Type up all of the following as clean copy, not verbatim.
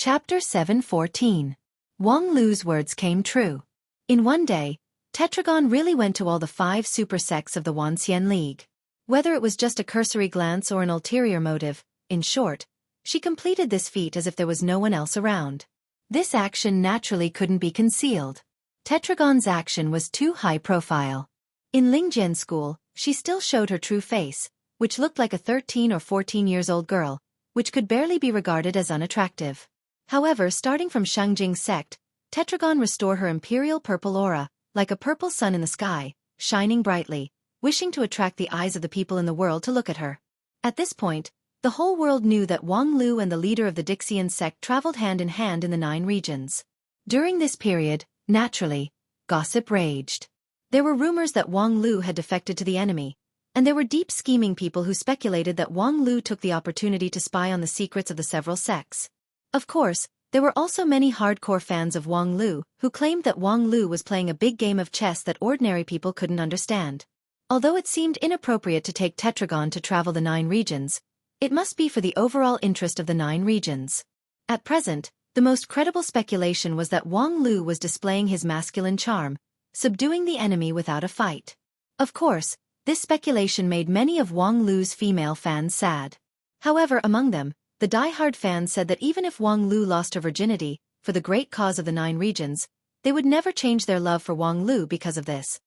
Chapter 7:14. Wang Lu's words came true. In one day, Tetragon really went to all the 5 super sects of the Wanxian League. Whether it was just a cursory glance or an ulterior motive, in short, she completed this feat as if there was no one else around. This action naturally couldn't be concealed. Tetragon's action was too high profile. In Lingjian school, she still showed her true face, which looked like a 13 or 14 years old girl, which could barely be regarded as unattractive. However, starting from Shangjing sect, Tetragon restored her imperial purple aura, like a purple sun in the sky, shining brightly, wishing to attract the eyes of the people in the world to look at her. At this point, the whole world knew that Wang Lu and the leader of the Dixian sect traveled hand in hand in the 9 regions. During this period, naturally, gossip raged. There were rumors that Wang Lu had defected to the enemy, and there were deep scheming people who speculated that Wang Lu took the opportunity to spy on the secrets of the several sects. Of course, there were also many hardcore fans of Wang Lu who claimed that Wang Lu was playing a big game of chess that ordinary people couldn't understand. Although it seemed inappropriate to take Tetragon to travel the 9 regions, it must be for the overall interest of the 9 regions. At present, the most credible speculation was that Wang Lu was displaying his masculine charm, subduing the enemy without a fight. Of course, this speculation made many of Wang Lu's female fans sad. However, among them, the die-hard fans said that even if Wang Lu lost her virginity, for the great cause of the 9 regions, they would never change their love for Wang Lu because of this.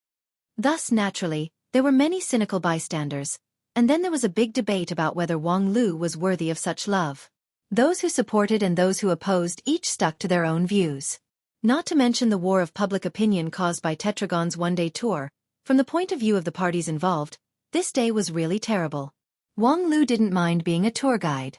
Thus, naturally, there were many cynical bystanders, and then there was a big debate about whether Wang Lu was worthy of such love. Those who supported and those who opposed each stuck to their own views. Not to mention the war of public opinion caused by Tetragon's one-day tour. From the point of view of the parties involved, this day was really terrible. Wang Lu didn't mind being a tour guide.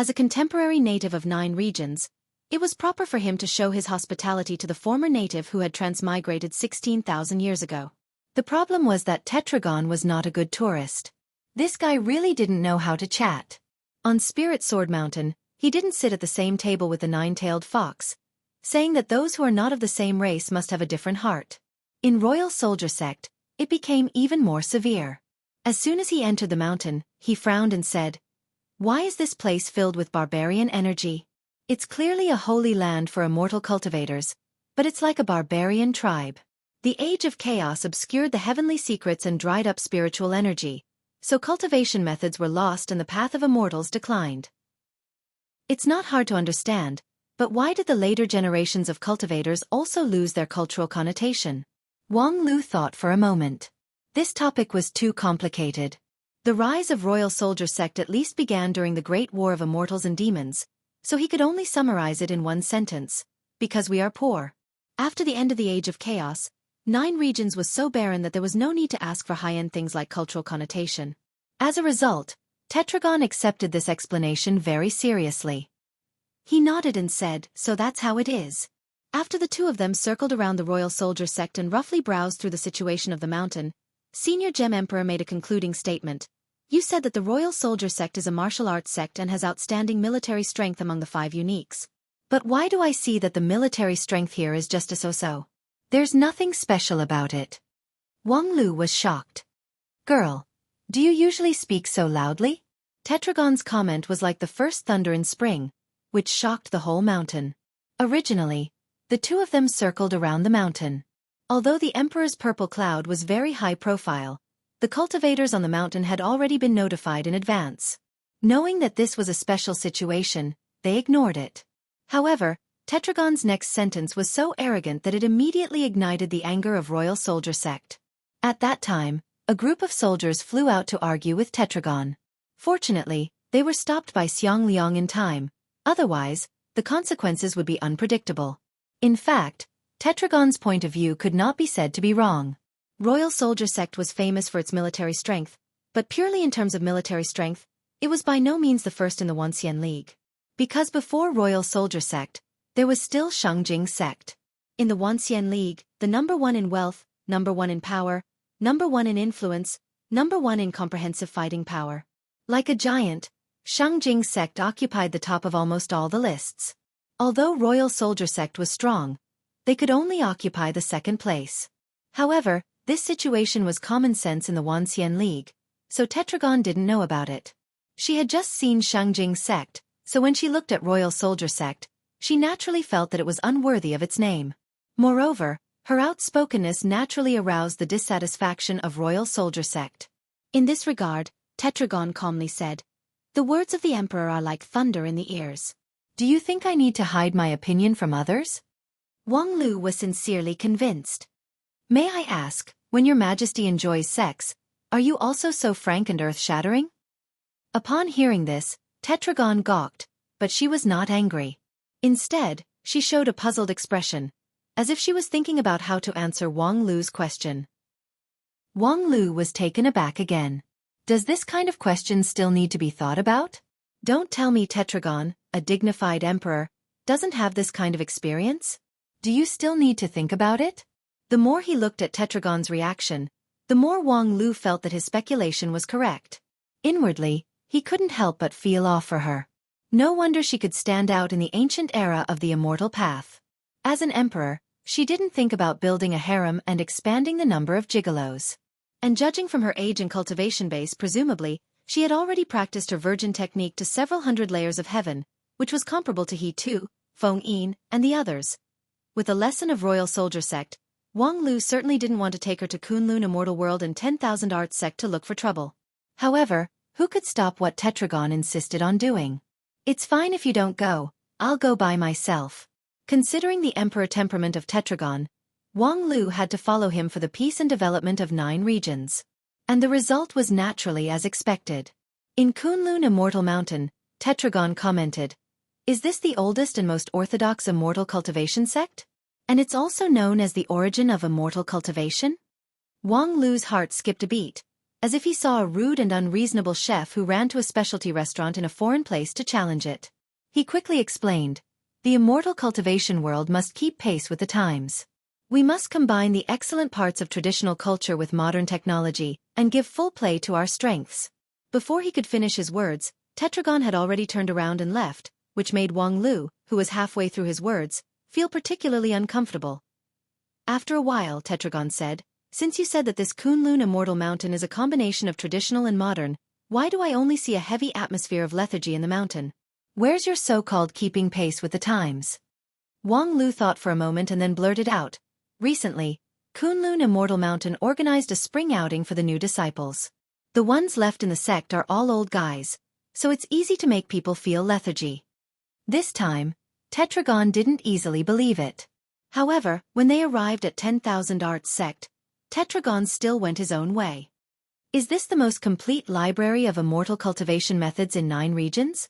As a contemporary native of 9 regions, it was proper for him to show his hospitality to the former native who had transmigrated 16,000 years ago. The problem was that Tetragon was not a good tourist. This guy really didn't know how to chat. On Spirit Sword Mountain, he didn't sit at the same table with the 9-tailed fox, saying that those who are not of the same race must have a different heart. In Royal Soldier Sect, it became even more severe. As soon as he entered the mountain, he frowned and said, "Why is this place filled with barbarian energy? It's clearly a holy land for immortal cultivators, but it's like a barbarian tribe." The age of chaos obscured the heavenly secrets and dried up spiritual energy, so cultivation methods were lost and the path of immortals declined. It's not hard to understand, but why did the later generations of cultivators also lose their cultural connotation? Wang Lu thought for a moment. This topic was too complicated. The rise of Royal Soldier Sect at least began during the Great War of Immortals and Demons, so he could only summarize it in one sentence: because we are poor. After the end of the Age of Chaos, 9 regions was so barren that there was no need to ask for high-end things like cultural connotation. As a result, Tetragon accepted this explanation very seriously. He nodded and said, "So that's how it is." After the two of them circled around the Royal Soldier Sect and roughly browsed through the situation of the mountain, Senior Gem Emperor made a concluding statement. "You said that the Royal Soldier Sect is a martial arts sect and has outstanding military strength among the 5 uniques. But why do I see that the military strength here is just a so-so? There's nothing special about it." Wang Lu was shocked. "Girl, do you usually speak so loudly?" Tetragon's comment was like the first thunder in spring, which shocked the whole mountain. Originally, the two of them circled around the mountain. Although the Emperor's purple cloud was very high profile, the cultivators on the mountain had already been notified in advance. Knowing that this was a special situation, they ignored it. However, Tetragon's next sentence was so arrogant that it immediately ignited the anger of Royal Soldier Sect. At that time, a group of soldiers flew out to argue with Tetragon. Fortunately, they were stopped by Xiang Liang in time, otherwise, the consequences would be unpredictable. In fact, Tetragon's point of view could not be said to be wrong. Royal Soldier Sect was famous for its military strength, but purely in terms of military strength, it was by no means the first in the Wanxian League. Because before Royal Soldier Sect, there was still Shangjing Sect. In the Wanxian League, the number 1 in wealth, number 1 in power, number 1 in influence, number 1 in comprehensive fighting power. Like a giant, Shangjing Sect occupied the top of almost all the lists. Although Royal Soldier Sect was strong, they could only occupy the 2nd place. However, this situation was common sense in the Wanxian League, so Tetragon didn't know about it. She had just seen Shangjing Sect, so when she looked at Royal Soldier Sect, she naturally felt that it was unworthy of its name. Moreover, her outspokenness naturally aroused the dissatisfaction of royal soldier sect. In this regard, Tetragon calmly said, "The words of the emperor are like thunder in the ears. Do you think I need to hide my opinion from others?" Wang Lu was sincerely convinced. "May I ask, when your majesty enjoys sex, are you also so frank and earth-shattering?" Upon hearing this, Tetragon gawked, but she was not angry. Instead, she showed a puzzled expression, as if she was thinking about how to answer Wang Lu's question. Wang Lu was taken aback again. Does this kind of question still need to be thought about? Don't tell me Tetragon, a dignified emperor, doesn't have this kind of experience? Do you still need to think about it? The more he looked at Tetragon's reaction, the more Wang Lu felt that his speculation was correct. Inwardly, he couldn't help but feel awe for her. No wonder she could stand out in the ancient era of the immortal path. As an emperor, she didn't think about building a harem and expanding the number of gigolos. And judging from her age and cultivation base, presumably, she had already practiced her virgin technique to several hundred layers of heaven, which was comparable to He Tu, Feng Yin, and the others. With a lesson of royal soldier sect, Wang Lu certainly didn't want to take her to Kunlun Immortal World and 10,000 Arts sect to look for trouble. However, who could stop what Tetragon insisted on doing? "It's fine if you don't go, I'll go by myself." Considering the emperor temperament of Tetragon, Wang Lu had to follow him for the peace and development of 9 regions. And the result was naturally as expected. In Kunlun Immortal Mountain, Tetragon commented, "Is this the oldest and most orthodox immortal cultivation sect? And it's also known as the origin of immortal cultivation?" Wang Lu's heart skipped a beat, as if he saw a rude and unreasonable chef who ran to a specialty restaurant in a foreign place to challenge it. He quickly explained, "The immortal cultivation world must keep pace with the times. We must combine the excellent parts of traditional culture with modern technology, and give full play to our strengths." Before he could finish his words, Tetragon had already turned around and left, which made Wang Lu, who was halfway through his words, feel particularly uncomfortable. After a while, Tetragon said, "Since you said that this Kunlun Immortal Mountain is a combination of traditional and modern, why do I only see a heavy atmosphere of lethargy in the mountain? Where's your so-called keeping pace with the times?" Wang Lu thought for a moment and then blurted out, "Recently, Kunlun Immortal Mountain organized a spring outing for the new disciples. The ones left in the sect are all old guys, so it's easy to make people feel lethargy." This time, Tetragon didn't easily believe it. However, when they arrived at 10,000 Arts sect, Tetragon still went his own way. "Is this the most complete library of immortal cultivation methods in 9 regions?"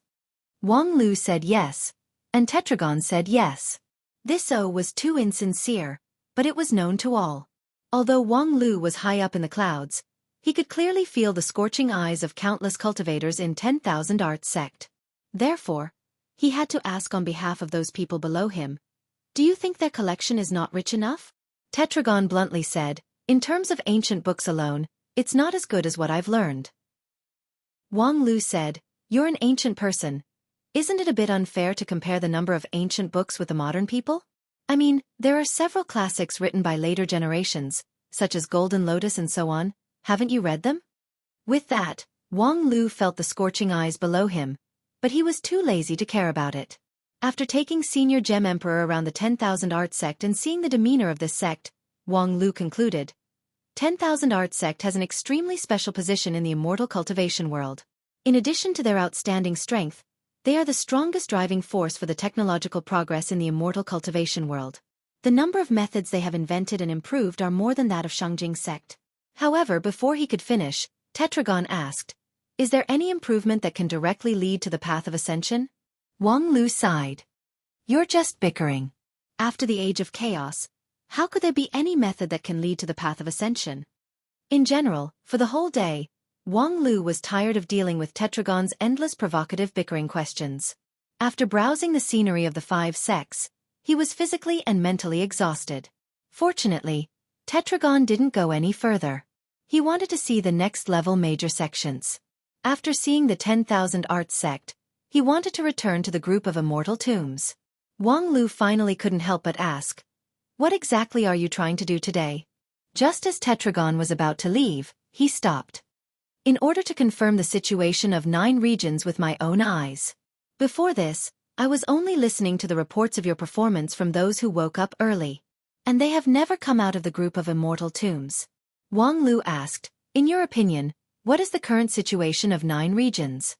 Wang Lu said yes, and Tetragon said yes. This was too insincere, but it was known to all. Although Wang Lu was high up in the clouds, he could clearly feel the scorching eyes of countless cultivators in 10,000 Arts sect. Therefore, he had to ask on behalf of those people below him, "Do you think their collection is not rich enough?" Tetragon bluntly said, "In terms of ancient books alone, it's not as good as what I've learned." Wang Lu said, "You're an ancient person. Isn't it a bit unfair to compare the number of ancient books with the modern people? I mean, there are several classics written by later generations, such as Golden Lotus and so on. Haven't you read them?" With that, Wang Lu felt the scorching eyes below him, but he was too lazy to care about it. After taking Senior Gem Emperor around the 10,000 Arts sect and seeing the demeanor of this sect, Wang Lu concluded, 10,000 Arts sect has an extremely special position in the immortal cultivation world. In addition to their outstanding strength, they are the strongest driving force for the technological progress in the immortal cultivation world. The number of methods they have invented and improved are more than that of Shangjing sect. However, before he could finish, Tetragon asked, "Is there any improvement that can directly lead to the path of ascension?" Wang Lu sighed. "You're just bickering. After the age of chaos, how could there be any method that can lead to the path of ascension?" In general, for the whole day, Wang Lu was tired of dealing with Tetragon's endless provocative bickering questions. After browsing the scenery of the 5 sects, he was physically and mentally exhausted. Fortunately, Tetragon didn't go any further. He wanted to see the next-level major sections. After seeing the 10,000 Arts sect, he wanted to return to the group of immortal tombs. Wang Lu finally couldn't help but ask, "What exactly are you trying to do today?" Just as Tetragon was about to leave, he stopped. "In order to confirm the situation of 9 regions with my own eyes. Before this, I was only listening to the reports of your performance from those who woke up early. And they have never come out of the group of immortal tombs. Wang Lu asked, in your opinion, what is the current situation of 9 regions?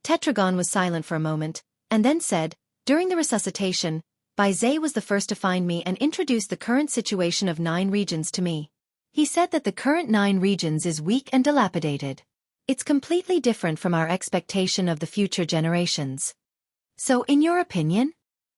Tetragon was silent for a moment, and then said, during the resuscitation, Bai Zhe was the first to find me and introduced the current situation of 9 regions to me. He said that the current 9 regions is weak and dilapidated. It's completely different from our expectation of the future generations. So in your opinion?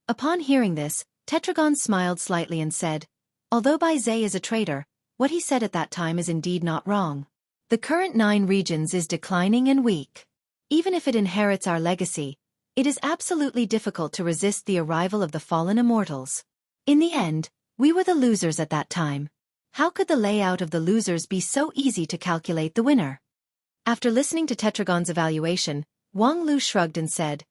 Upon hearing this, Tetragon smiled slightly and said, although Bai Zhe is a traitor, what he said at that time is indeed not wrong. The current 9 regions is declining and weak. Even if it inherits our legacy, it is absolutely difficult to resist the arrival of the fallen immortals. In the end, we were the losers at that time. How could the layout of the losers be so easy to calculate the winner? After listening to Tetragon's evaluation, Wang Lu shrugged and said,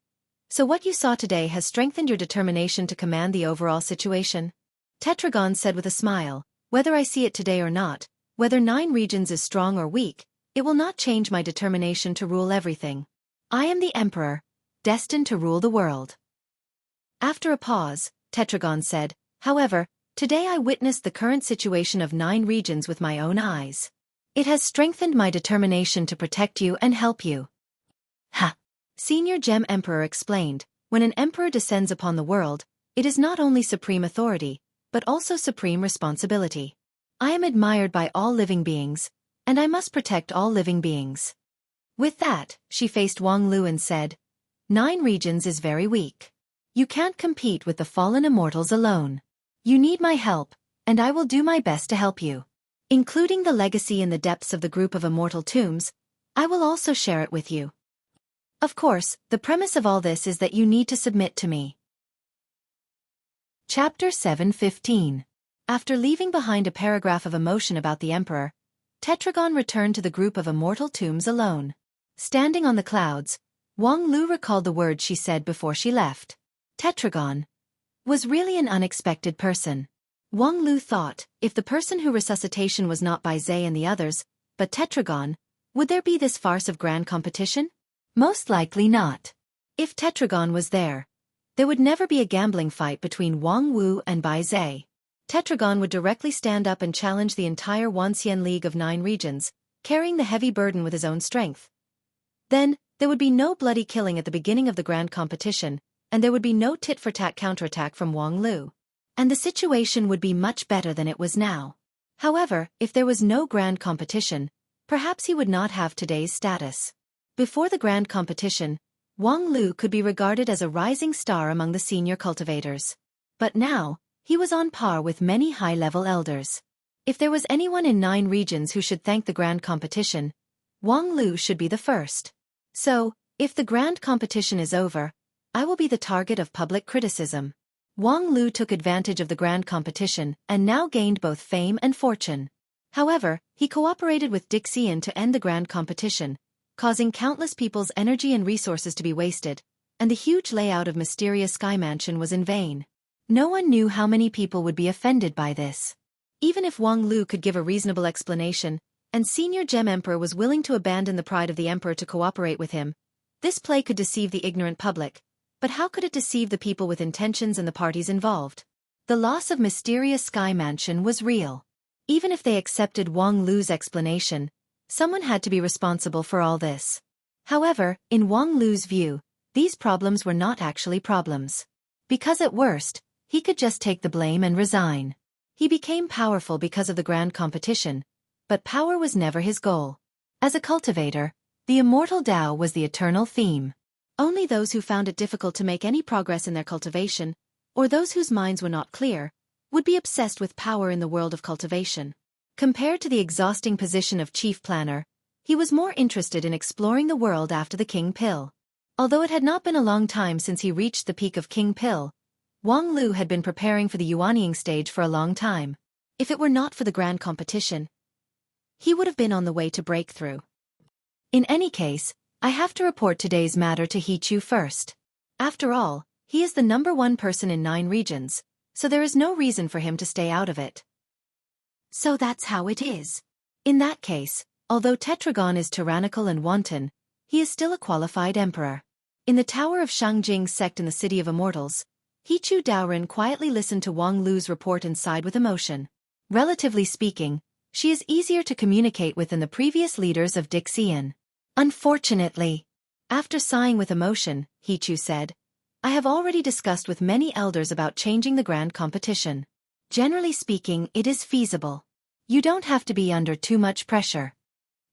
so what you saw today has strengthened your determination to command the overall situation? Tetragon said with a smile, whether I see it today or not, whether 9 regions is strong or weak, it will not change my determination to rule everything. I am the emperor, destined to rule the world. After a pause, Tetragon said, however, today I witnessed the current situation of 9 regions with my own eyes. It has strengthened my determination to protect you and help you. Ha! Senior Gem Emperor explained, when an emperor descends upon the world, it is not only supreme authority, but also supreme responsibility. I am admired by all living beings, and I must protect all living beings. With that, she faced Wang Lu and said, 9 regions is very weak. You can't compete with the fallen immortals alone. You need my help, and I will do my best to help you. Including the legacy in the depths of the group of immortal tombs, I will also share it with you. Of course, the premise of all this is that you need to submit to me. Chapter 7:15. After leaving behind a paragraph of emotion about the emperor, Tetragon returned to the group of immortal tombs alone. Standing on the clouds, Wang Lu recalled the words she said before she left. Tetragon was really an unexpected person. Wang Lu thought, if the person who resuscitation was not Bai Zhe and the others, but Tetragon, would there be this farce of grand competition? Most likely not. If Tetragon was there would never be a gambling fight between Wang Wu and Bai Zhe. Tetragon would directly stand up and challenge the entire Wanxian League of 9 regions, carrying the heavy burden with his own strength. Then, there would be no bloody killing at the beginning of the grand competition, and there would be no tit-for-tat counterattack from Wang Lu. And the situation would be much better than it was now. However, if there was no grand competition, perhaps he would not have today's status. Before the grand competition, Wang Lu could be regarded as a rising star among the senior cultivators. But now, he was on par with many high-level elders. If there was anyone in 9 regions who should thank the grand competition, Wang Lu should be the first. So, if the grand competition is over, I will be the target of public criticism. Wang Lu took advantage of the grand competition and now gained both fame and fortune. However, he cooperated with Dixian to end the grand competition, causing countless people's energy and resources to be wasted, and the huge layout of Mysterious Sky Mansion was in vain. No one knew how many people would be offended by this. Even if Wang Lu could give a reasonable explanation, and Senior Gem Emperor was willing to abandon the pride of the emperor to cooperate with him, this play could deceive the ignorant public, but how could it deceive the people with intentions and the parties involved? The loss of Mysterious Sky Mansion was real. Even if they accepted Wang Lu's explanation, someone had to be responsible for all this. However, in Wang Lu's view, these problems were not actually problems. Because at worst, he could just take the blame and resign. He became powerful because of the grand competition, but power was never his goal. As a cultivator, the immortal Tao was the eternal theme. Only those who found it difficult to make any progress in their cultivation, or those whose minds were not clear, would be obsessed with power in the world of cultivation. Compared to the exhausting position of chief planner, he was more interested in exploring the world after the King Pill. Although it had not been a long time since he reached the peak of King Pill, Wang Lu had been preparing for the Yuanying stage for a long time. If it were not for the grand competition, he would have been on the way to breakthrough. In any case, I have to report today's matter to Hichu first. After all, he is the #1 person in 9 regions, so there is no reason for him to stay out of it. So that's how it is. In that case, although Tetragon is tyrannical and wanton, he is still a qualified emperor. In the tower of Shangjing's sect in the City of Immortals, Hichu Daoren quietly listened to Wang Lu's report and sighed with emotion. Relatively speaking, she is easier to communicate with than the previous leaders of Dixian. Unfortunately. After sighing with emotion, Hichu said, I have already discussed with many elders about changing the grand competition. Generally speaking, it is feasible. You don't have to be under too much pressure.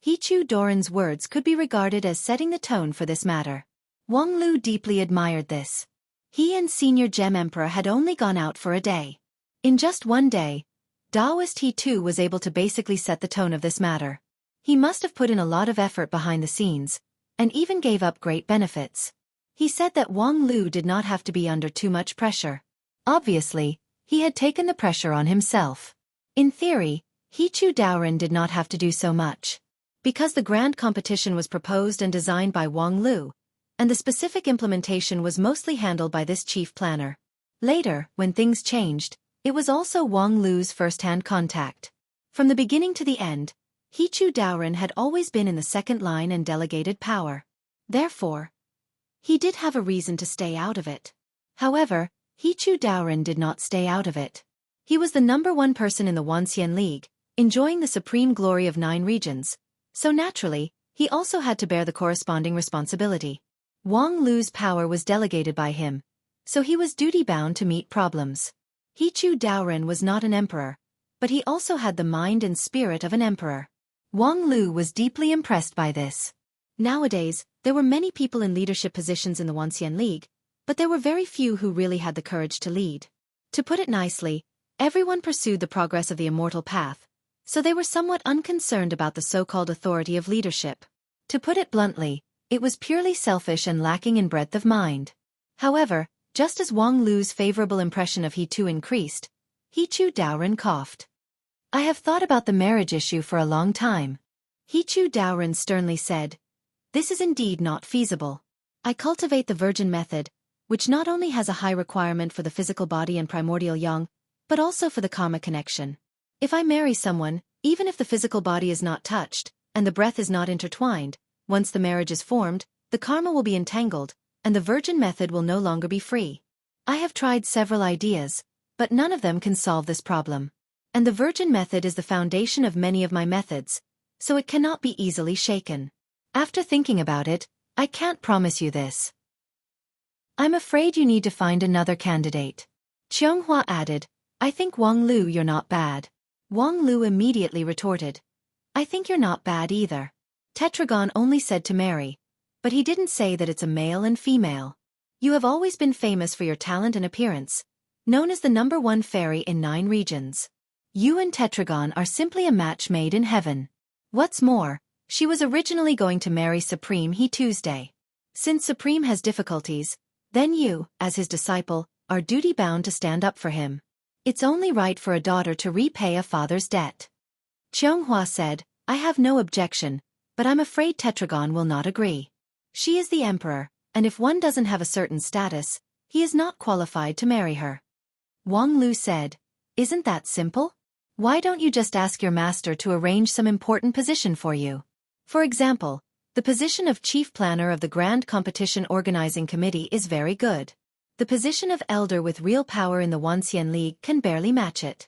Hichu Daoren's words could be regarded as setting the tone for this matter. Wang Lu deeply admired this. He and Senior Gem Emperor had only gone out for a day. In just one day, Daoist he too was able to basically set the tone of this matter. He must have put in a lot of effort behind the scenes, and even gave up great benefits. He said that Wang Lu did not have to be under too much pressure. Obviously, he had taken the pressure on himself. In theory, Hichu Daoren did not have to do so much. Because the grand competition was proposed and designed by Wang Lu, and the specific implementation was mostly handled by this chief planner. Later, when things changed, it was also Wang Lu's first-hand contact. From the beginning to the end, Hichu Daoren had always been in the second line and delegated power. Therefore, he did have a reason to stay out of it. However, Hichu Daoren did not stay out of it. He was the #1 person in the Wanxian League, enjoying the supreme glory of 9 regions, so naturally, he also had to bear the corresponding responsibility. Wang Lu's power was delegated by him, so he was duty-bound to meet problems. Hichu Daoren was not an emperor, but he also had the mind and spirit of an emperor. Wang Lu was deeply impressed by this. Nowadays, there were many people in leadership positions in the Wanxian League, but there were very few who really had the courage to lead. To put it nicely, everyone pursued the progress of the immortal path, so they were somewhat unconcerned about the so-called authority of leadership. To put it bluntly, it was purely selfish and lacking in breadth of mind. However, just as Wang Lu's favorable impression of he too increased, Hichu Daoren coughed. I have thought about the marriage issue for a long time. Hichu Daoren sternly said, this is indeed not feasible. I cultivate the virgin method, which not only has a high requirement for the physical body and primordial yang, but also for the karma connection. If I marry someone, even if the physical body is not touched, and the breath is not intertwined, once the marriage is formed, the karma will be entangled, and the virgin method will no longer be free. I have tried several ideas, but none of them can solve this problem. And the virgin method is the foundation of many of my methods, so it cannot be easily shaken. After thinking about it, I can't promise you this. I'm afraid you need to find another candidate. Qianghua added, I think Wang Lu you're not bad. Wang Lu immediately retorted, I think you're not bad either. Tetragon only said to marry, but he didn't say that it's a male and female. You have always been famous for your talent and appearance, known as the #1 fairy in 9 regions. You and Tetragon are simply a match made in heaven. What's more, she was originally going to marry Supreme He Tuesday. Since Supreme has difficulties, then you, as his disciple, are duty-bound to stand up for him. It's only right for a daughter to repay a father's debt. Qianghua said, I have no objection, but I'm afraid Tetragon will not agree. She is the emperor, and if one doesn't have a certain status, he is not qualified to marry her. Wang Lu said, isn't that simple? Why don't you just ask your master to arrange some important position for you? For example, the position of chief planner of the Grand Competition Organizing Committee is very good. The position of elder with real power in the Wanxian League can barely match it.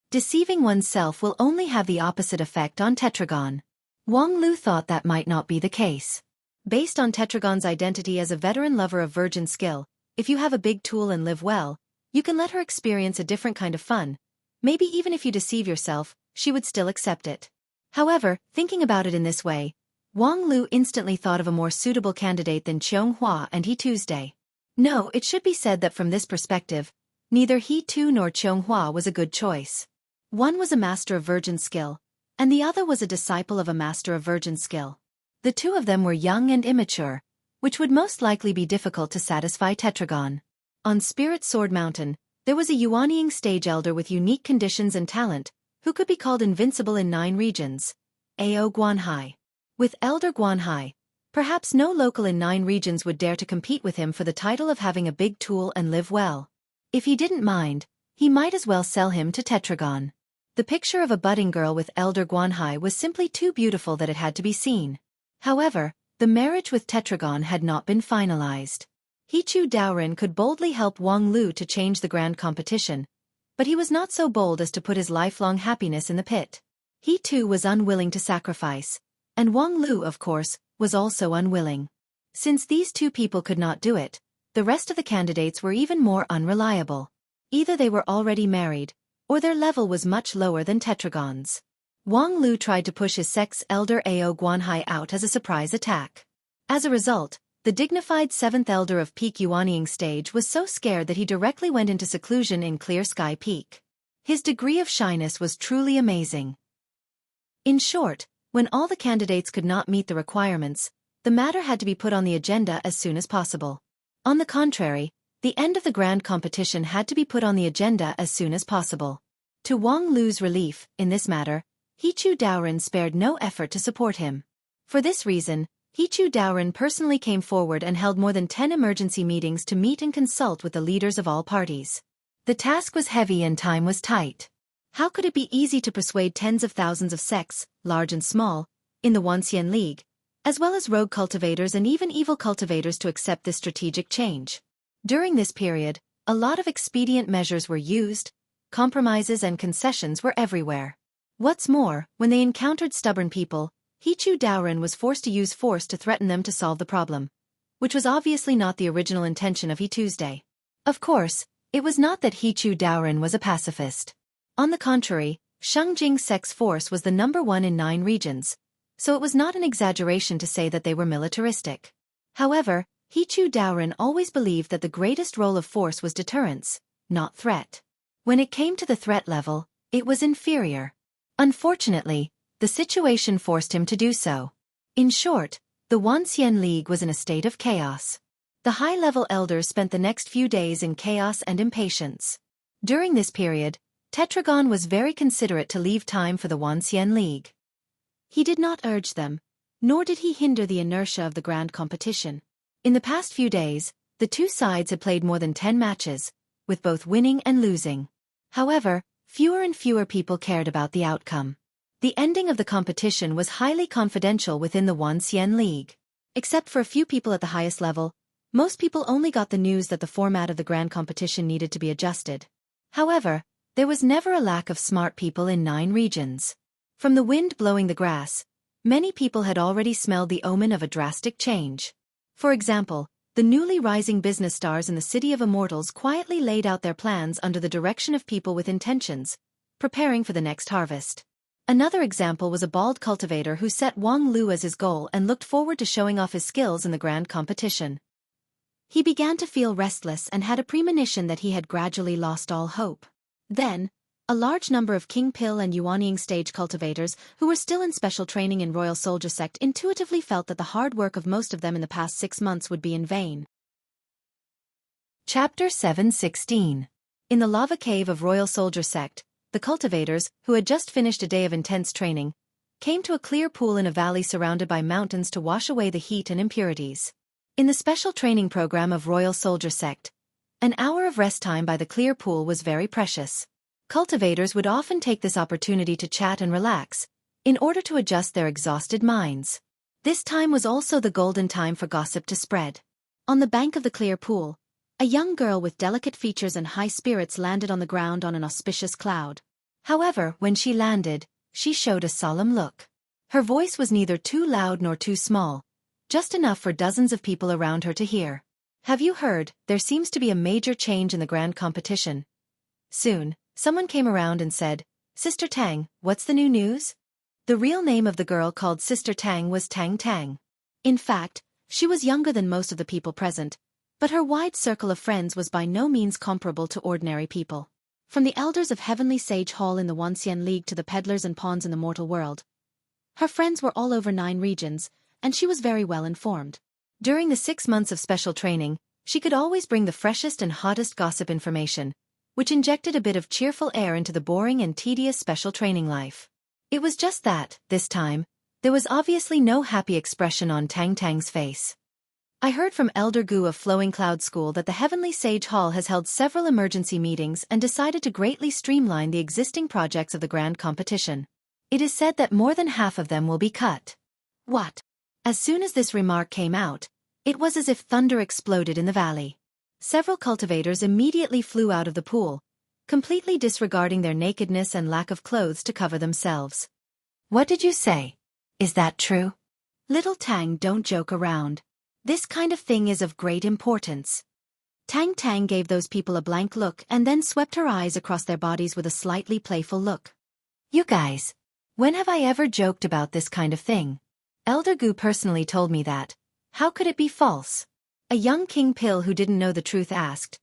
Deceiving oneself will only have the opposite effect on Tetragon. Wang Lu thought that might not be the case. Based on Tetragon's identity as a veteran lover of virgin skill, if you have a big tool and live well, you can let her experience a different kind of fun. Maybe even if you deceive yourself, she would still accept it. However, thinking about it in this way, Wang Lu instantly thought of a more suitable candidate than Qianghua and He Tuesday. No, it should be said that from this perspective, neither He Tu nor Qianghua was a good choice. One was a master of virgin skill, and the other was a disciple of a master of virgin skill. The two of them were young and immature, which would most likely be difficult to satisfy Tetragon. On Spirit Sword Mountain, there was a Yuanying stage elder with unique conditions and talent, who could be called invincible in 9 regions. Ao Guanhai. With Elder Guanhai, perhaps no local in 9 regions would dare to compete with him for the title of having a big tool and live well. If he didn't mind, he might as well sell him to Tetragon. The picture of a budding girl with Elder Guanhai was simply too beautiful that it had to be seen. However, the marriage with Tetragon had not been finalized. Hichu Daoren could boldly help Wang Lu to change the grand competition, but he was not so bold as to put his lifelong happiness in the pit. He too was unwilling to sacrifice, and Wang Lu, of course, was also unwilling. Since these two people could not do it, the rest of the candidates were even more unreliable. Either they were already married, or their level was much lower than Tetragon's. Wang Lu tried to push his sex elder Ao Guanhai out as a surprise attack. As a result, the dignified 7th elder of Peak Yuanying stage was so scared that he directly went into seclusion in Clear Sky Peak. His degree of shyness was truly amazing. In short, when all the candidates could not meet the requirements, the matter had to be put on the agenda as soon as possible. On the contrary, the end of the grand competition had to be put on the agenda as soon as possible. To Wang Lu's relief, in this matter, Hichu Daoren spared no effort to support him. For this reason, Hichu Daoren personally came forward and held more than 10 emergency meetings to meet and consult with the leaders of all parties. The task was heavy and time was tight. How could it be easy to persuade tens of thousands of sects, large and small, in the Wanxian League, as well as rogue cultivators and even evil cultivators to accept this strategic change? During this period, a lot of expedient measures were used, compromises and concessions were everywhere. What's more, when they encountered stubborn people, Hichu Daoren was forced to use force to threaten them to solve the problem, which was obviously not the original intention of He Tuesday. Of course, it was not that Hichu Daoren was a pacifist. On the contrary, Shengjing Sect's force was the #1 in 9 regions, so it was not an exaggeration to say that they were militaristic. However, Hichu Daoren always believed that the greatest role of force was deterrence, not threat. When it came to the threat level, it was inferior. Unfortunately, the situation forced him to do so. In short, the Wanxian League was in a state of chaos. The high-level elders spent the next few days in chaos and impatience. During this period, Tetragon was very considerate to leave time for the Wanxian League. He did not urge them, nor did he hinder the inertia of the grand competition. In the past few days, the two sides had played more than 10 matches, with both winning and losing. However, fewer and fewer people cared about the outcome. The ending of the competition was highly confidential within the Wanxian League. Except for a few people at the highest level, most people only got the news that the format of the grand competition needed to be adjusted. However, there was never a lack of smart people in 9 regions. From the wind blowing the grass, many people had already smelled the omen of a drastic change. For example, the newly rising business stars in the City of Immortals quietly laid out their plans under the direction of people with intentions, preparing for the next harvest. Another example was a bald cultivator who set Wang Lu as his goal and looked forward to showing off his skills in the grand competition. He began to feel restless and had a premonition that he had gradually lost all hope. Then, a large number of King Pill and Yuanying stage cultivators who were still in special training in Royal Soldier Sect intuitively felt that the hard work of most of them in the past 6 months would be in vain. Chapter 7:16. In the lava cave of Royal Soldier Sect, the cultivators, who had just finished a day of intense training, came to a clear pool in a valley surrounded by mountains to wash away the heat and impurities. In the special training program of Royal Soldier Sect, an hour of rest time by the clear pool was very precious. Cultivators would often take this opportunity to chat and relax, in order to adjust their exhausted minds. This time was also the golden time for gossip to spread. On the bank of the clear pool, a young girl with delicate features and high spirits landed on the ground on an auspicious cloud. However, when she landed, she showed a solemn look. Her voice was neither too loud nor too small, just enough for dozens of people around her to hear. "Have you heard, there seems to be a major change in the grand competition?" Soon, someone came around and said, "Sister Tang, what's the new news?" The real name of the girl called Sister Tang was Tang Tang. In fact, she was younger than most of the people present, but her wide circle of friends was by no means comparable to ordinary people. From the elders of Heavenly Sage Hall in the Wanxian League to the peddlers and pawns in the mortal world, her friends were all over 9 regions, and she was very well informed. During the 6 months of special training, she could always bring the freshest and hottest gossip information, which injected a bit of cheerful air into the boring and tedious special training life. It was just that, this time, there was obviously no happy expression on Tang Tang's face. "I heard from Elder Gu of Flowing Cloud School that the Heavenly Sage Hall has held several emergency meetings and decided to greatly streamline the existing projects of the grand competition. It is said that more than half of them will be cut." "What? As soon as this remark came out, it was as if thunder exploded in the valley. Several cultivators immediately flew out of the pool, completely disregarding their nakedness and lack of clothes to cover themselves. What did you say? Is that true? Little Tang, don't joke around. This kind of thing is of great importance. Tang Tang gave those people a blank look and then swept her eyes across their bodies with a slightly playful look. You guys, when have I ever joked about this kind of thing? Elder Gu personally told me that. How could it be false? A young King Pill who didn't know the truth asked.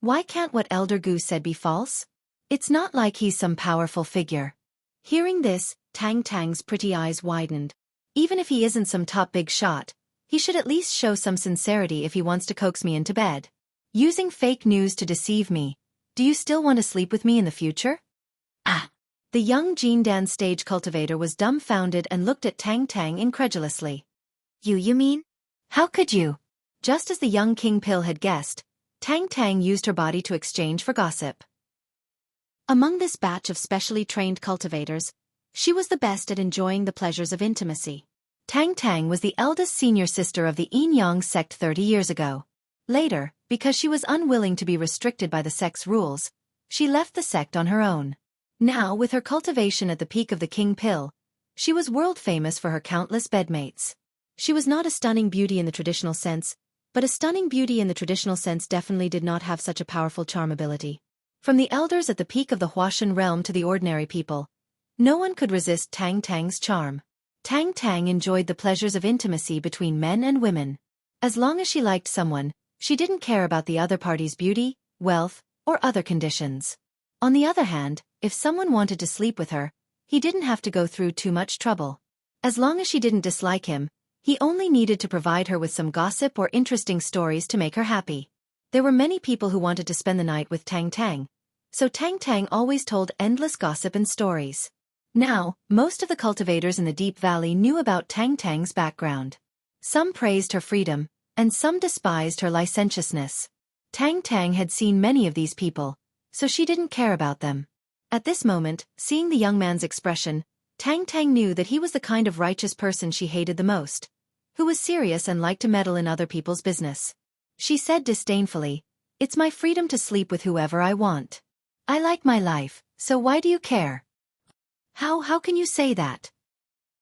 Why can't what Elder Gu said be false? It's not like he's some powerful figure. Hearing this, Tang Tang's pretty eyes widened. Even if he isn't some top big shot, he should at least show some sincerity if he wants to coax me into bed. Using fake news to deceive me. Do you still want to sleep with me in the future? Ah! The young Jindan stage cultivator was dumbfounded and looked at Tang Tang incredulously. You mean? How could you? Just as the young King Pill had guessed, Tang Tang used her body to exchange for gossip. Among this batch of specially trained cultivators, she was the best at enjoying the pleasures of intimacy. Tang Tang was the eldest senior sister of the Yin Yang sect 30 years ago. Later, because she was unwilling to be restricted by the sect's rules, she left the sect on her own. Now, with her cultivation at the peak of the King Pill, she was world-famous for her countless bedmates. She was not a stunning beauty in the traditional sense, but a stunning beauty in the traditional sense definitely did not have such a powerful charm ability. From the elders at the peak of the Huashan realm to the ordinary people, no one could resist Tang Tang's charm. Tang Tang enjoyed the pleasures of intimacy between men and women. As long as she liked someone, she didn't care about the other party's beauty, wealth, or other conditions. On the other hand, if someone wanted to sleep with her, he didn't have to go through too much trouble. As long as she didn't dislike him, he only needed to provide her with some gossip or interesting stories to make her happy. There were many people who wanted to spend the night with Tang Tang, so Tang Tang always told endless gossip and stories. Now, most of the cultivators in the Deep Valley knew about Tang Tang's background. Some praised her freedom, and some despised her licentiousness. Tang Tang had seen many of these people, so she didn't care about them. At this moment, seeing the young man's expression, Tang Tang knew that he was the kind of righteous person she hated the most, who was serious and liked to meddle in other people's business. She said disdainfully, "It's my freedom to sleep with whoever I want. I like my life, so why do you care?" How can you say that?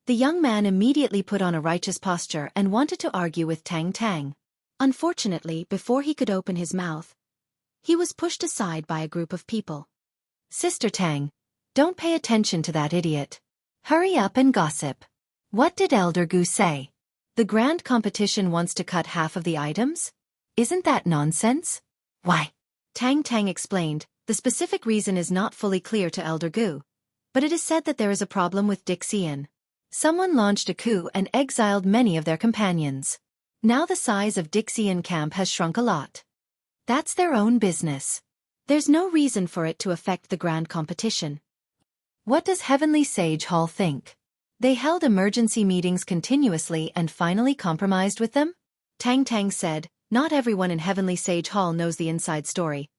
The young man immediately put on a righteous posture and wanted to argue with Tang Tang. Unfortunately, before he could open his mouth, he was pushed aside by a group of people. Sister Tang, don't pay attention to that idiot. Hurry up and gossip. What did Elder Gu say? The grand competition wants to cut half of the items? Isn't that nonsense? Why? Tang Tang explained, the specific reason is not fully clear to Elder Gu, but it is said that there is a problem with Dixian. Someone launched a coup and exiled many of their companions. Now the size of Dixian camp has shrunk a lot. That's their own business. There's no reason for it to affect the grand competition. What does Heavenly Sage Hall think? They held emergency meetings continuously and finally compromised with them? Tang Tang said, not everyone in Heavenly Sage Hall knows the inside story.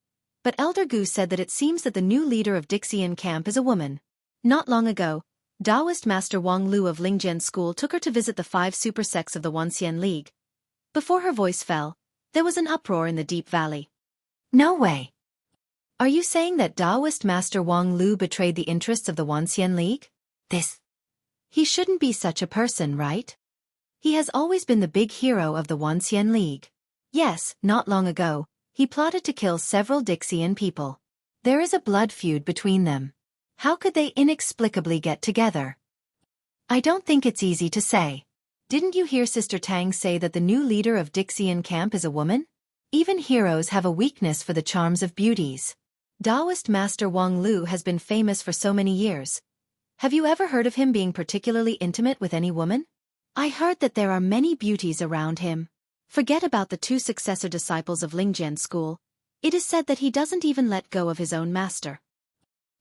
But Elder Gu said that it seems that the new leader of Dixian camp is a woman. Not long ago, Taoist Master Wang Lu of Lingjian School took her to visit the 5 super sects of the Wanxian League. Before her voice fell, there was an uproar in the Deep Valley. No way! Are you saying that Taoist Master Wang Lu betrayed the interests of the Wanxian League? He shouldn't be such a person, right? He has always been the big hero of the Wanxian League. Yes, not long ago, he plotted to kill several Dixian people. There is a blood feud between them. How could they inexplicably get together? I don't think it's easy to say. Didn't you hear Sister Tang say that the new leader of Dixian camp is a woman? Even heroes have a weakness for the charms of beauties. Taoist Master Wang Lu has been famous for so many years. Have you ever heard of him being particularly intimate with any woman? I heard that there are many beauties around him. Forget about the 2 successor disciples of Lingjian School. It is said that he doesn't even let go of his own master.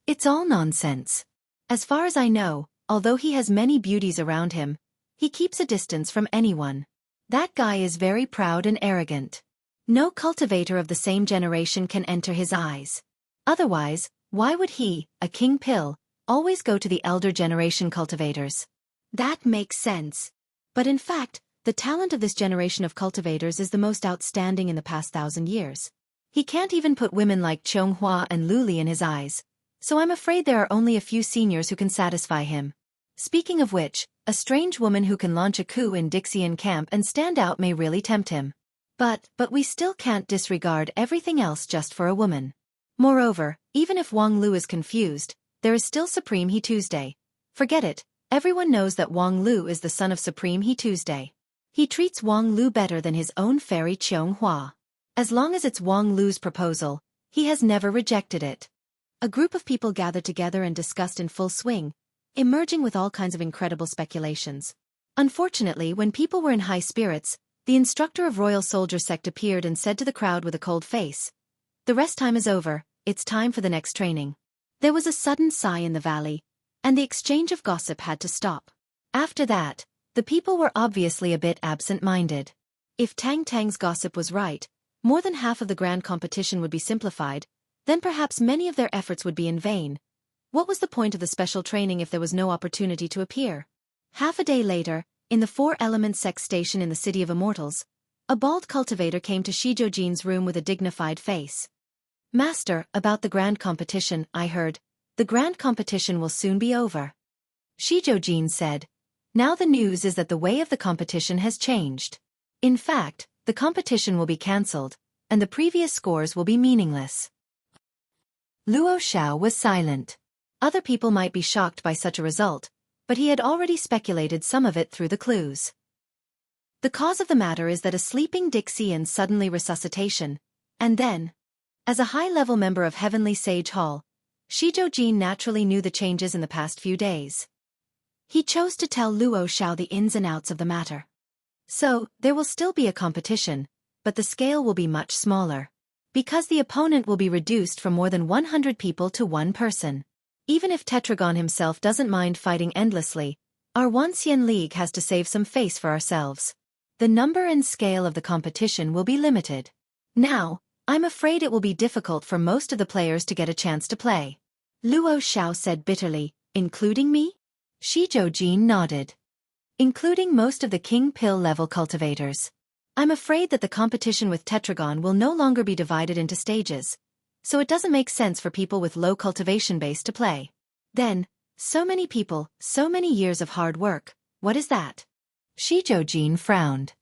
It's all nonsense. As far as I know, although he has many beauties around him, he keeps a distance from anyone. That guy is very proud and arrogant. No cultivator of the same generation can enter his eyes. Otherwise, why would he, a King Pill, always go to the elder generation cultivators? That makes sense. But in fact, the talent of this generation of cultivators is the most outstanding in the past 1,000 years. He can't even put women like Xueqi and Luli in his eyes, so I'm afraid there are only a few seniors who can satisfy him. Speaking of which, a strange woman who can launch a coup in Dixian camp and stand out may really tempt him. But we still can't disregard everything else just for a woman. Moreover, even if Wang Lu is confused, there is still Supreme He Tuesday. Forget it, everyone knows that Wang Lu is the son of Supreme He Tuesday. He treats Wang Lu better than his own fairy Xueqi. As long as it's Wang Lu's proposal, he has never rejected it. A group of people gathered together and discussed in full swing, emerging with all kinds of incredible speculations. Unfortunately, when people were in high spirits, the instructor of Royal Soldier Sect appeared and said to the crowd with a cold face, "The rest time is over, it's time for the next training." There was a sudden sigh in the valley, and the exchange of gossip had to stop. After that, the people were obviously a bit absent-minded. If Tang Tang's gossip was right, more than half of the grand competition would be simplified, then perhaps many of their efforts would be in vain. What was the point of the special training if there was no opportunity to appear? Half a day later, in the Four Elements Sect station in the City of Immortals, a bald cultivator came to Shizhou room with a dignified face. "Master, about the grand competition, I heard. The grand competition will soon be over." Shizhou said, "Now the news is that the way of the competition has changed. In fact, the competition will be cancelled, and the previous scores will be meaningless." Luo Xiao was silent. Other people might be shocked by such a result, but he had already speculated some of it through the clues. The cause of the matter is that a sleeping Dixian suddenly resuscitation, and then, as a high-level member of Heavenly Sage Hall, Shizhou naturally knew the changes in the past few days. He chose to tell Luo Xiao the ins and outs of the matter. So, there will still be a competition, but the scale will be much smaller. Because the opponent will be reduced from more than 100 people to one person. Even if Tetragon himself doesn't mind fighting endlessly, our Wanxian League has to save some face for ourselves. The number and scale of the competition will be limited. Now, I'm afraid it will be difficult for most of the players to get a chance to play. Luo Xiao said bitterly, "Including me?" Shizhou nodded. "Including most of the King Pill level cultivators. I'm afraid that the competition with Tetragon will no longer be divided into stages, so it doesn't make sense for people with low cultivation base to play. Then, so many people, so many years of hard work, what is that?" Shizhou frowned.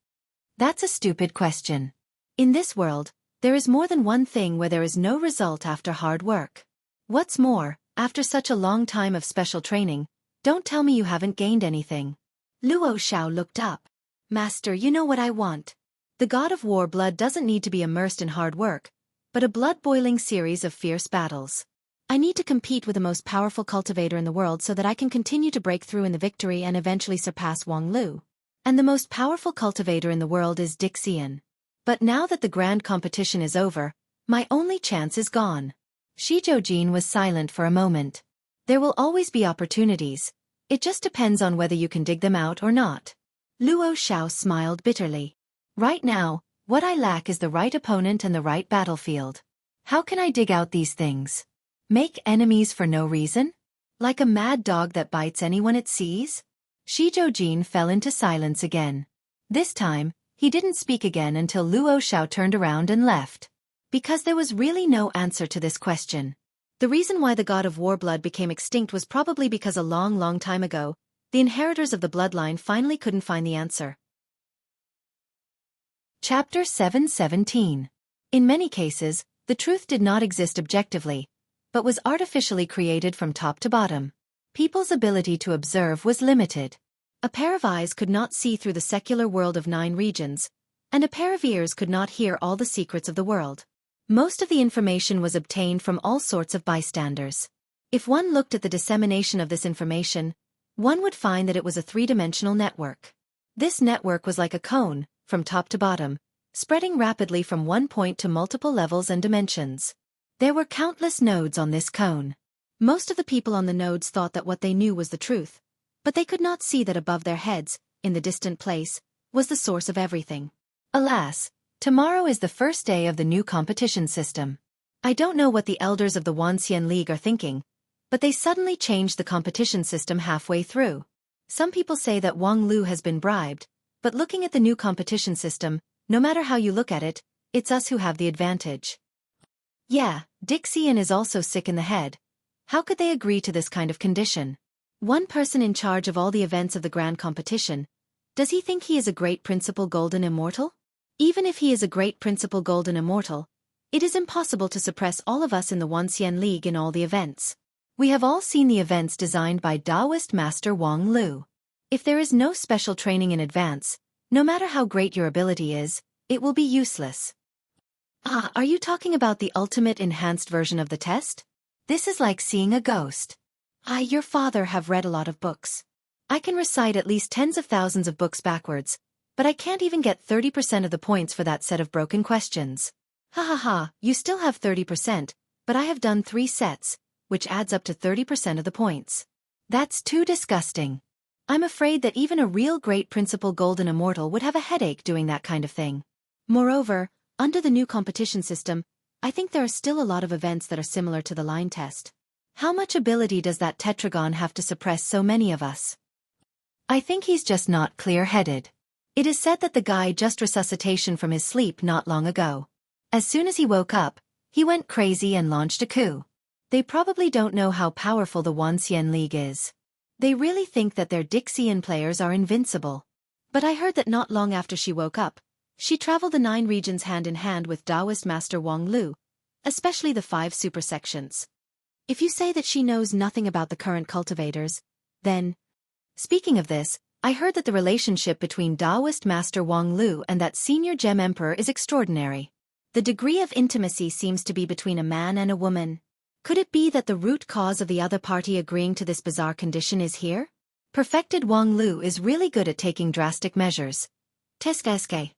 "That's a stupid question. In this world, there is more than one thing where there is no result after hard work. What's more, after such a long time of special training, don't tell me you haven't gained anything." Luo Xiao looked up. "Master, you know what I want. The god of war blood doesn't need to be immersed in hard work, but a blood-boiling series of fierce battles. I need to compete with the most powerful cultivator in the world so that I can continue to break through in the victory and eventually surpass Wang Lu. And the most powerful cultivator in the world is Dixian. But now that the grand competition is over, my only chance is gone." Shizhou was silent for a moment. "There will always be opportunities. It just depends on whether you can dig them out or not." Luo Xiao smiled bitterly. "Right now, what I lack is the right opponent and the right battlefield. How can I dig out these things? Make enemies for no reason? Like a mad dog that bites anyone it sees?" Shizhou fell into silence again. This time, he didn't speak again until Luo Xiao turned around and left. Because there was really no answer to this question. The reason why the god of war blood became extinct was probably because a long time ago, the inheritors of the bloodline finally couldn't find the answer. Chapter 717. In many cases, the truth did not exist objectively, but was artificially created from top to bottom. People's ability to observe was limited. A pair of eyes could not see through the secular world of 9 regions, and a pair of ears could not hear all the secrets of the world. Most of the information was obtained from all sorts of bystanders. If one looked at the dissemination of this information, one would find that it was a 3-dimensional network. This network was like a cone, from top to bottom, spreading rapidly from one point to multiple levels and dimensions. There were countless nodes on this cone. Most of the people on the nodes thought that what they knew was the truth, but they could not see that above their heads, in the distant place, was the source of everything. Alas, tomorrow is the first day of the new competition system. I don't know what the elders of the Wanxian League are thinking, but they suddenly changed the competition system halfway through. Some people say that Wang Lu has been bribed, but looking at the new competition system, no matter how you look at it, it's us who have the advantage. Yeah, Dixian is also sick in the head. How could they agree to this kind of condition? One person in charge of all the events of the grand competition. Does he think he is a great principal golden immortal? Even if he is a great principal golden immortal, it is impossible to suppress all of us in the Wanxian League in all the events. We have all seen the events designed by Taoist Master Wang Lu. If there is no special training in advance, no matter how great your ability is, it will be useless. Ah, are you talking about the ultimate enhanced version of the test? This is like seeing a ghost. Your father have read a lot of books. I can recite at least tens of thousands of books backwards, but I can't even get 30% of the points for that set of broken questions. Ha ha ha, you still have 30%, but I have done 3 sets, which adds up to 30% of the points. That's too disgusting. I'm afraid that even a real great principal golden immortal would have a headache doing that kind of thing. Moreover, under the new competition system, I think there are still a lot of events that are similar to the line test. How much ability does that tetragon have to suppress so many of us? I think he's just not clear-headed. It is said that the guy just resuscitation from his sleep not long ago. As soon as he woke up, he went crazy and launched a coup. They probably don't know how powerful the Wanxian League is. They really think that their Dixian players are invincible. But I heard that not long after she woke up, she traveled the 9 regions hand in hand with Taoist Master Wang Lu, especially the 5 super sections. If you say that she knows nothing about the current cultivators, then... Speaking of this, I heard that the relationship between Taoist Master Wang Lu and that senior gem emperor is extraordinary. The degree of intimacy seems to be between a man and a woman. Could it be that the root cause of the other party agreeing to this bizarre condition is here? Perfected Wang Lu is really good at taking drastic measures. Teske.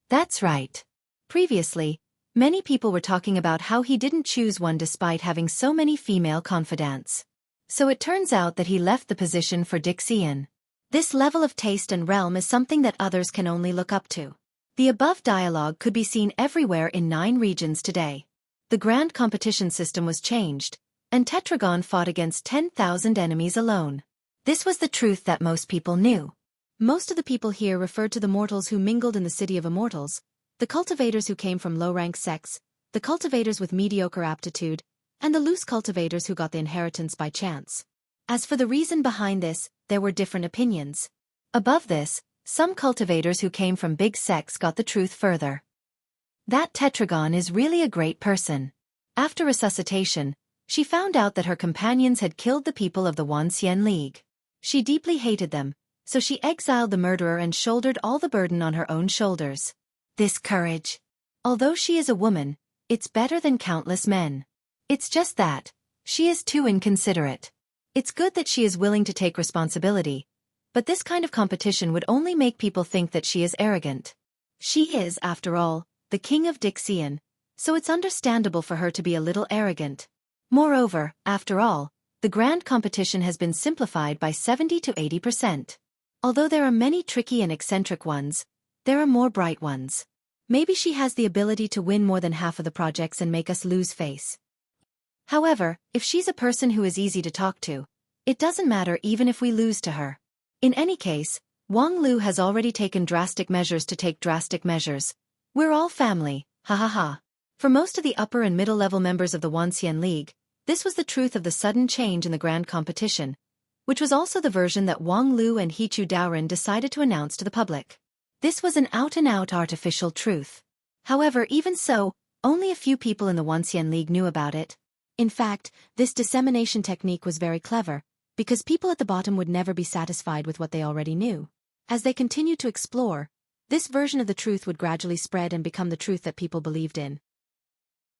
That's right. Previously, many people were talking about how he didn't choose one despite having so many female confidants. So it turns out that he left the position for Dixian. This level of taste and realm is something that others can only look up to. The above dialogue could be seen everywhere in 9 regions today. The grand competition system was changed, and Tetragon fought against 10,000 enemies alone. This was the truth that most people knew. Most of the people here referred to the mortals who mingled in the city of immortals, the cultivators who came from low-rank sects, the cultivators with mediocre aptitude, and the loose cultivators who got the inheritance by chance. As for the reason behind this, there were different opinions. Above this, some cultivators who came from big sects got the truth further. That Tetragon is really a great person. After resuscitation, she found out that her companions had killed the people of the Wanxian League. She deeply hated them, so she exiled the murderer and shouldered all the burden on her own shoulders. This courage. Although she is a woman, it's better than countless men. It's just that she is too inconsiderate. It's good that she is willing to take responsibility, but this kind of competition would only make people think that she is arrogant. She is, after all, the king of Dixian, so it's understandable for her to be a little arrogant. Moreover, after all, the grand competition has been simplified by 70 to 80%. Although there are many tricky and eccentric ones, there are more bright ones. Maybe she has the ability to win more than half of the projects and make us lose face. However, if she's a person who is easy to talk to, it doesn't matter even if we lose to her. In any case, Wang Lu has already taken drastic measures to take drastic measures. We're all family, ha ha ha. For most of the upper and middle-level members of the Wanxian League, this was the truth of the sudden change in the grand competition, which was also the version that Wang Lu and Hichu Daoren decided to announce to the public. This was an out-and-out artificial truth. However, even so, only a few people in the Wanxian League knew about it. In fact, this dissemination technique was very clever, because people at the bottom would never be satisfied with what they already knew. As they continued to explore, this version of the truth would gradually spread and become the truth that people believed in.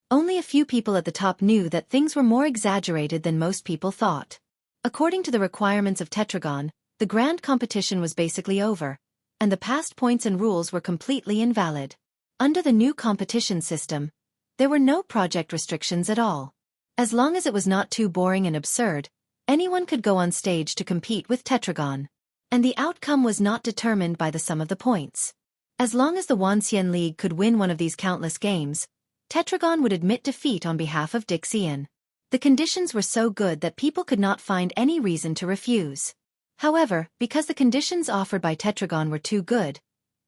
Only a few people at the top knew that things were more exaggerated than most people thought. According to the requirements of Tetragon, the grand competition was basically over, and the past points and rules were completely invalid. Under the new competition system, there were no project restrictions at all. As long as it was not too boring and absurd, anyone could go on stage to compete with Tetragon. And the outcome was not determined by the sum of the points. As long as the Wanxian League could win one of these countless games, Tetragon would admit defeat on behalf of Dixian. The conditions were so good that people could not find any reason to refuse. However, because the conditions offered by Tetragon were too good,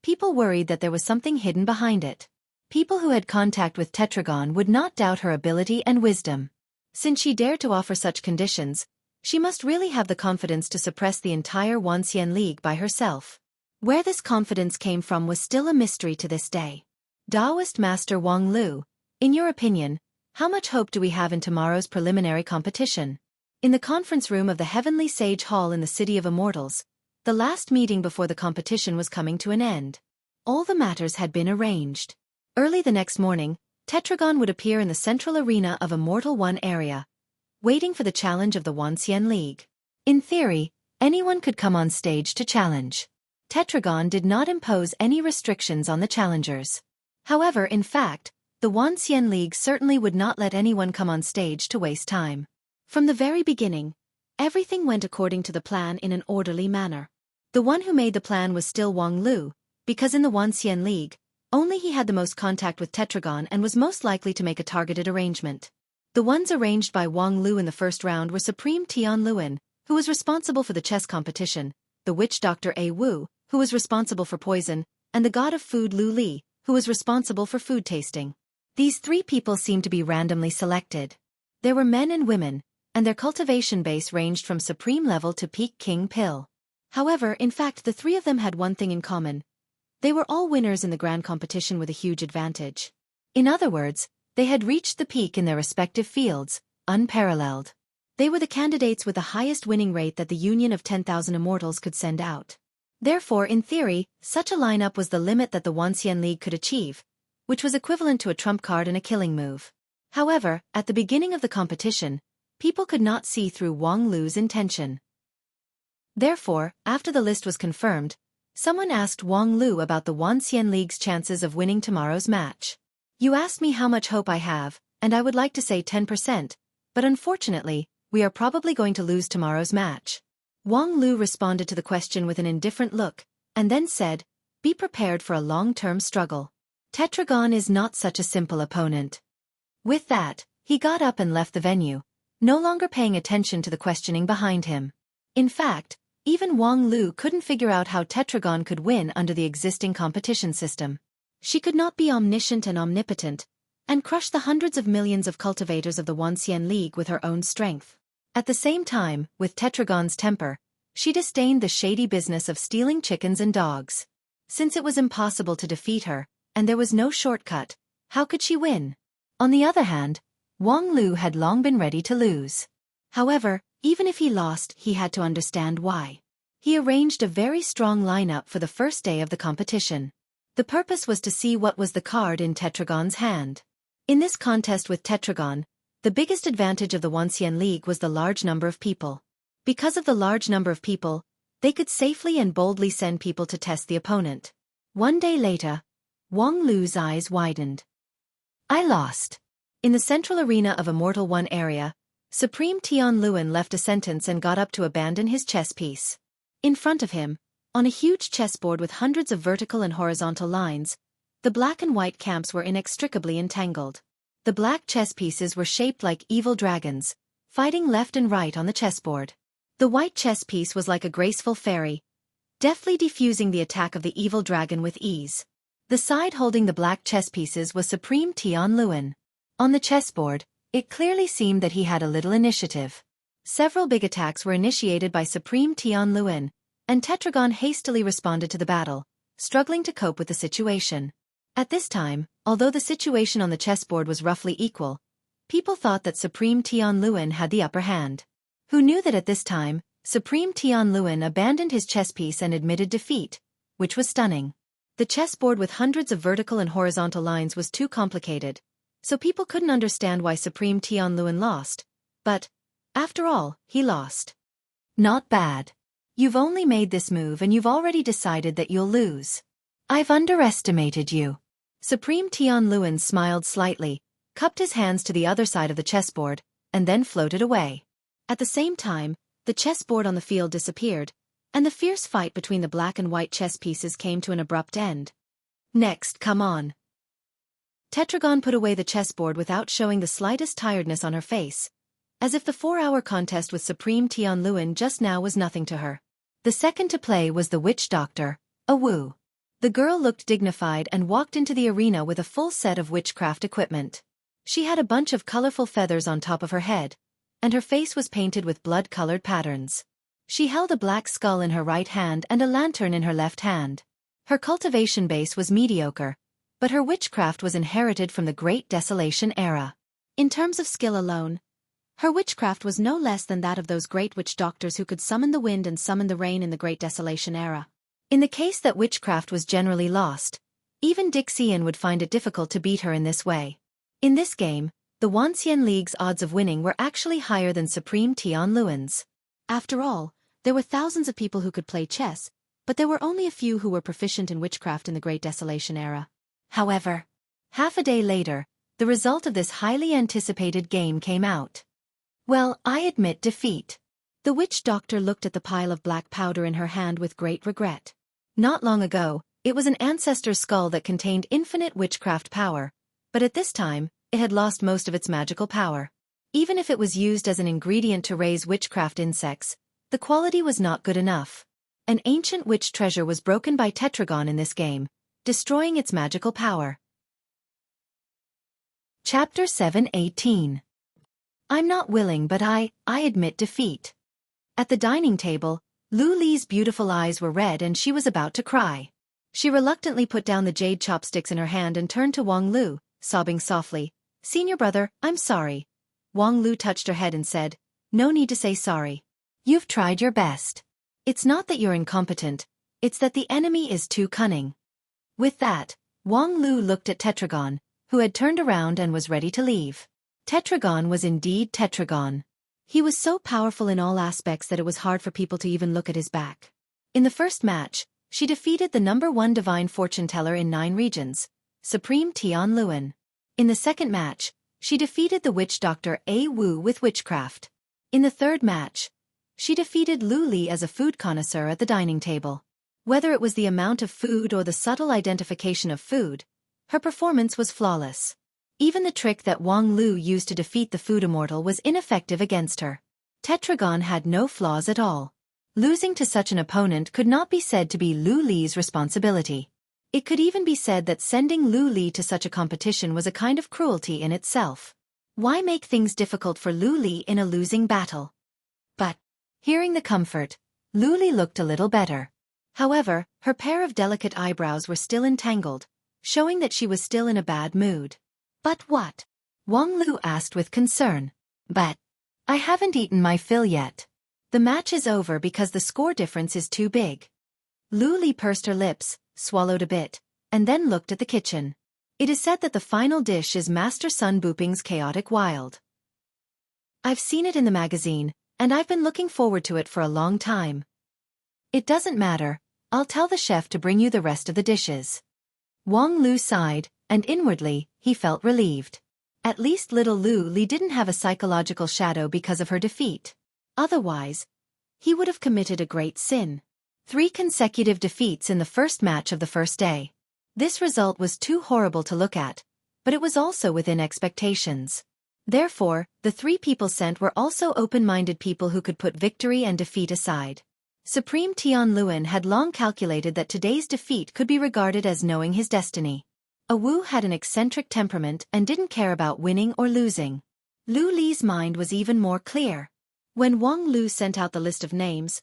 people worried that there was something hidden behind it. People who had contact with Tetragon would not doubt her ability and wisdom. Since she dared to offer such conditions, she must really have the confidence to suppress the entire Wanxian League by herself. Where this confidence came from was still a mystery to this day. Taoist Master Wang Lu, in your opinion, how much hope do we have in tomorrow's preliminary competition? In the conference room of the Heavenly Sage Hall in the City of Immortals, the last meeting before the competition was coming to an end. All the matters had been arranged. Early the next morning, Tetragon would appear in the central arena of Immortal 1 area, waiting for the challenge of the Wanxian League. In theory, anyone could come on stage to challenge. Tetragon did not impose any restrictions on the challengers. However, in fact, the Wanxian League certainly would not let anyone come on stage to waste time. From the very beginning, everything went according to the plan in an orderly manner. The one who made the plan was still Wang Lu, because in the Wanxian League, only he had the most contact with Tetragon and was most likely to make a targeted arrangement. The ones arranged by Wang Lu in the first round were Supreme Tian Luan, who was responsible for the chess competition, the witch Dr. A Wu, who was responsible for poison, and the god of food Lu Li, who was responsible for food tasting. These three people seemed to be randomly selected. There were men and women, and their cultivation base ranged from supreme level to peak king pill. However, in fact, the three of them had one thing in common. They were all winners in the grand competition with a huge advantage. In other words, they had reached the peak in their respective fields, unparalleled. They were the candidates with the highest winning rate that the Union of 10,000 Immortals could send out. Therefore, in theory, such a lineup was the limit that the Wanxian League could achieve, which was equivalent to a trump card and a killing move. However, at the beginning of the competition, people could not see through Wang Lu's intention. Therefore, after the list was confirmed, someone asked Wang Lu about the Wanxian League's chances of winning tomorrow's match. You asked me how much hope I have, and I would like to say 10%, but unfortunately, we are probably going to lose tomorrow's match. Wang Lu responded to the question with an indifferent look, and then said, "Be prepared for a long-term struggle. Tetragon is not such a simple opponent." With that, he got up and left the venue, no longer paying attention to the questioning behind him. In fact, even Wang Lu couldn't figure out how Tetragon could win under the existing competition system. She could not be omniscient and omnipotent, and crush the hundreds of millions of cultivators of the Wanxian League with her own strength. At the same time, with Tetragon's temper, she disdained the shady business of stealing chickens and dogs. Since it was impossible to defeat her, and there was no shortcut, how could she win? On the other hand, Wang Lu had long been ready to lose. However, even if he lost, he had to understand why. He arranged a very strong lineup for the first day of the competition. The purpose was to see what was the card in Tetragon's hand. In this contest with Tetragon, the biggest advantage of the Wanxian League was the large number of people. Because of the large number of people, they could safely and boldly send people to test the opponent. One day later, Wang Lu's eyes widened. I lost. In the central arena of Immortal 1 area, Supreme Tian Luan left a sentence and got up to abandon his chess piece. In front of him, on a huge chessboard with hundreds of vertical and horizontal lines, the black and white camps were inextricably entangled. The black chess pieces were shaped like evil dragons, fighting left and right on the chessboard. The white chess piece was like a graceful fairy, deftly defusing the attack of the evil dragon with ease. The side holding the black chess pieces was Supreme Tian Luan. On the chessboard, it clearly seemed that he had a little initiative. Several big attacks were initiated by Supreme Tian Luan, and Tetragon hastily responded to the battle, struggling to cope with the situation. At this time, although the situation on the chessboard was roughly equal, people thought that Supreme Tian Luan had the upper hand. Who knew that at this time, Supreme Tian Luan abandoned his chess piece and admitted defeat, which was stunning. The chessboard with hundreds of vertical and horizontal lines was too complicated, so people couldn't understand why Supreme Tian Luan lost, but, after all, he lost. Not bad. You've only made this move and you've already decided that you'll lose. I've underestimated you. Supreme Tian Luan smiled slightly, cupped his hands to the other side of the chessboard, and then floated away. At the same time, the chessboard on the field disappeared, and the fierce fight between the black and white chess pieces came to an abrupt end. Next, come on. Tetragon put away the chessboard without showing the slightest tiredness on her face, as if the 4-hour contest with Supreme Tian Luan just now was nothing to her. The second to play was the witch doctor, a Wu. The girl looked dignified and walked into the arena with a full set of witchcraft equipment. She had a bunch of colorful feathers on top of her head, and her face was painted with blood-colored patterns. She held a black skull in her right hand and a lantern in her left hand. Her cultivation base was mediocre, but her witchcraft was inherited from the Great Desolation era. In terms of skill alone, her witchcraft was no less than that of those great witch doctors who could summon the wind and summon the rain in the Great Desolation era. In the case that witchcraft was generally lost, even Dixian would find it difficult to beat her in this way. In this game, the Wanxian League's odds of winning were actually higher than Supreme Tian Luan's. After all, there were thousands of people who could play chess, but there were only a few who were proficient in witchcraft in the Great Desolation era. However, half a day later, the result of this highly anticipated game came out. Well, I admit defeat. The witch doctor looked at the pile of black powder in her hand with great regret. Not long ago, it was an ancestor's skull that contained infinite witchcraft power, but at this time, it had lost most of its magical power. Even if it was used as an ingredient to raise witchcraft insects, the quality was not good enough. An ancient witch treasure was broken by Tetragon in this game, destroying its magical power. Chapter 7:18. I'm not willing, but I admit defeat. At the dining table, Lu Li's beautiful eyes were red and she was about to cry. She reluctantly put down the jade chopsticks in her hand and turned to Wang Lu, sobbing softly, "Senior brother, I'm sorry." Wang Lu touched her head and said, "No need to say sorry. You've tried your best. It's not that you're incompetent, it's that the enemy is too cunning." With that, Wang Lu looked at Tetragon, who had turned around and was ready to leave. Tetragon was indeed Tetragon. He was so powerful in all aspects that it was hard for people to even look at his back. In the first match, she defeated the #1 divine fortune teller in 9 regions, Supreme Tian Luan. In the second match, she defeated the witch doctor A Wu with witchcraft. In the third match, she defeated Lu Li as a food connoisseur at the dining table. Whether it was the amount of food or the subtle identification of food, her performance was flawless. Even the trick that Wang Lu used to defeat the food immortal was ineffective against her. Tetragon had no flaws at all. Losing to such an opponent could not be said to be Lu Li's responsibility. It could even be said that sending Lu Li to such a competition was a kind of cruelty in itself. Why make things difficult for Lu Li in a losing battle? But, hearing the comfort, Lu Li looked a little better. However, her pair of delicate eyebrows were still entangled, showing that she was still in a bad mood. "But what?" Wang Lu asked with concern. "But I haven't eaten my fill yet. The match is over because the score difference is too big." Lu Li pursed her lips, swallowed a bit, and then looked at the kitchen. It is said that the final dish is Master Sun Buping's chaotic wild. I've seen it in the magazine, and I've been looking forward to it for a long time. It doesn't matter, I'll tell the chef to bring you the rest of the dishes. Wang Lu sighed, and inwardly, he felt relieved. At least little Lu Li didn't have a psychological shadow because of her defeat. Otherwise, he would have committed a great sin. 3 consecutive defeats in the first match of the first day. This result was too horrible to look at, but it was also within expectations. Therefore, the 3 people sent were also open-minded people who could put victory and defeat aside. Supreme Tian Luan had long calculated that today's defeat could be regarded as knowing his destiny. A Wu had an eccentric temperament and didn't care about winning or losing. Lu Li's mind was even more clear. When Wang Lu sent out the list of names,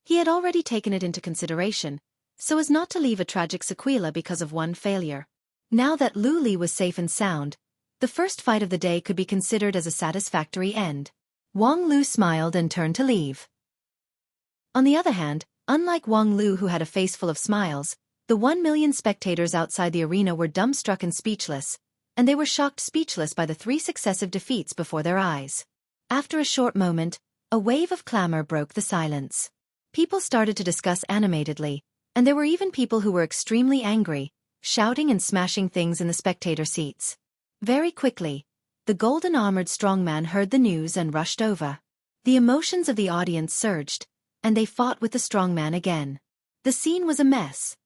he had already taken it into consideration, so as not to leave a tragic sequela because of one failure. Now that Lu Li was safe and sound, the first fight of the day could be considered as a satisfactory end. Wang Lu smiled and turned to leave. On the other hand, unlike Wang Lu who had a face full of smiles, the 1 million spectators outside the arena were dumbstruck and speechless, and they were shocked speechless by the 3 successive defeats before their eyes. After a short moment, a wave of clamor broke the silence. People started to discuss animatedly, and there were even people who were extremely angry, shouting and smashing things in the spectator seats. Very quickly, the golden-armored strongman heard the news and rushed over. The emotions of the audience surged, and they fought with the strongman again. The scene was a mess.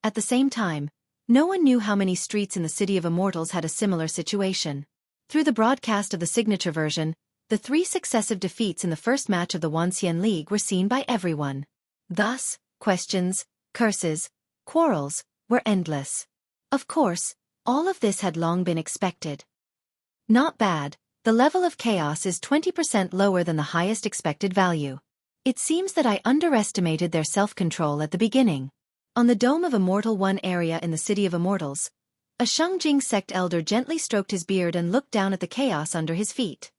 At the same time, no one knew how many streets in the City of Immortals had a similar situation. Through the broadcast of the signature version, the 3 successive defeats in the first match of the Wanxian League were seen by everyone. Thus, questions, curses, quarrels, were endless. Of course, all of this had long been expected. Not bad, the level of chaos is 20% lower than the highest expected value. It seems that I underestimated their self-control at the beginning. On the Dome of Immortal One area in the City of Immortals, a Xueqi sect elder gently stroked his beard and looked down at the chaos under his feet.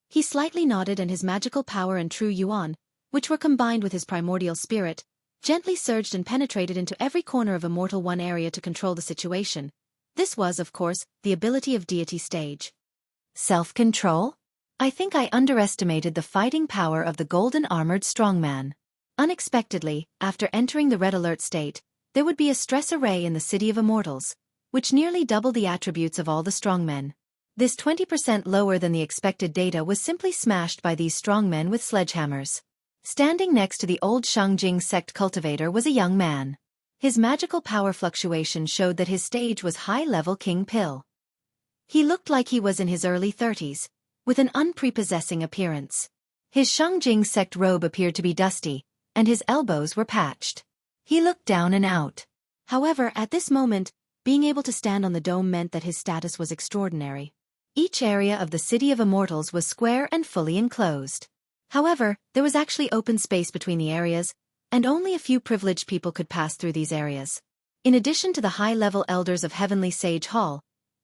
He slightly nodded, and his magical power and true yuan, which were combined with his primordial spirit, gently surged and penetrated into every corner of Immortal One area to control the situation. This was, of course, the ability of deity stage. Self-control? I think I underestimated the fighting power of the golden-armored strongman. Unexpectedly, after entering the red alert state, there would be a stress array in the City of Immortals, which nearly doubled the attributes of all the strongmen. This 20% lower than the expected data was simply smashed by these strongmen with sledgehammers. Standing next to the old Xueqi sect cultivator was a young man. His magical power fluctuation showed that his stage was high-level King Pill. He looked like he was in his early 30s, with an unprepossessing appearance. His Xueqi sect robe appeared to be dusty, and his elbows were patched. He looked down and out. However, at this moment, being able to stand on the dome meant that his status was extraordinary. Each area of the City of Immortals was square and fully enclosed. However, there was actually open space between the areas, and only a few privileged people could pass through these areas. In addition to the high-level elders of Heavenly Sage Hall,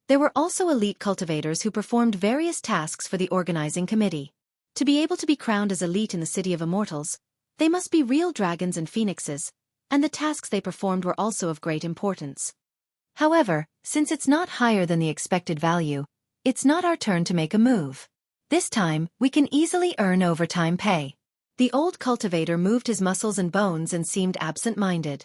there were also elite cultivators who performed various tasks for the organizing committee. To be able to be crowned as elite in the City of Immortals, they must be real dragons and phoenixes, and the tasks they performed were also of great importance. However, since it's not higher than the expected value, it's not our turn to make a move. This time, we can easily earn overtime pay. The old cultivator moved his muscles and bones and seemed absent-minded.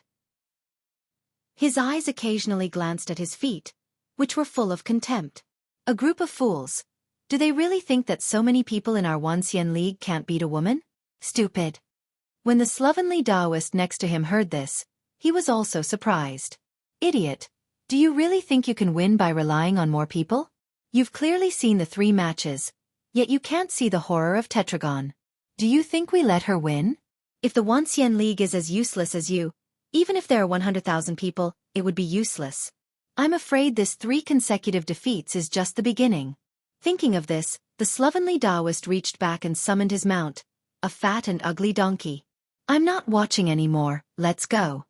His eyes occasionally glanced at his feet, which were full of contempt. A group of fools. Do they really think that so many people in our Wanxian League can't beat a woman? Stupid. When the slovenly Taoist next to him heard this, he was also surprised. Idiot. Do you really think you can win by relying on more people? You've clearly seen the 3 matches, yet you can't see the horror of Tetragon. Do you think we let her win? If the Wanxian League is as useless as you, even if there are 100,000 people, it would be useless. I'm afraid this 3 consecutive defeats is just the beginning. Thinking of this, the slovenly Taoist reached back and summoned his mount, a fat and ugly donkey. I'm not watching anymore, let's go.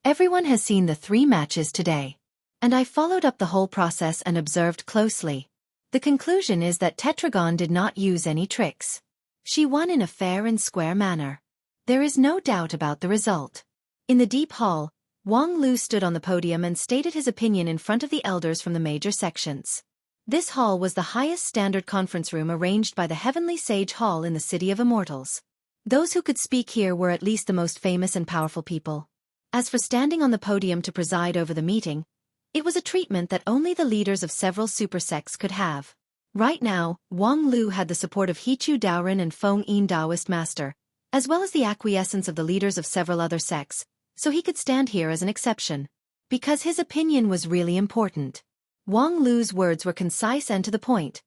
Everyone has seen the 3 matches today. And I followed up the whole process and observed closely. The conclusion is that Tetragon did not use any tricks. She won in a fair and square manner. There is no doubt about the result. In the deep hall, Wang Lu stood on the podium and stated his opinion in front of the elders from the major sections. This hall was the highest standard conference room arranged by the Heavenly Sage Hall in the City of Immortals. Those who could speak here were at least the most famous and powerful people. As for standing on the podium to preside over the meeting, it was a treatment that only the leaders of several super sects could have. Right now, Wang Lu had the support of Hichu Daoren and Feng Yin Taoist Master, as well as the acquiescence of the leaders of several other sects, so he could stand here as an exception. Because his opinion was really important. Wang Lu's words were concise and to the point,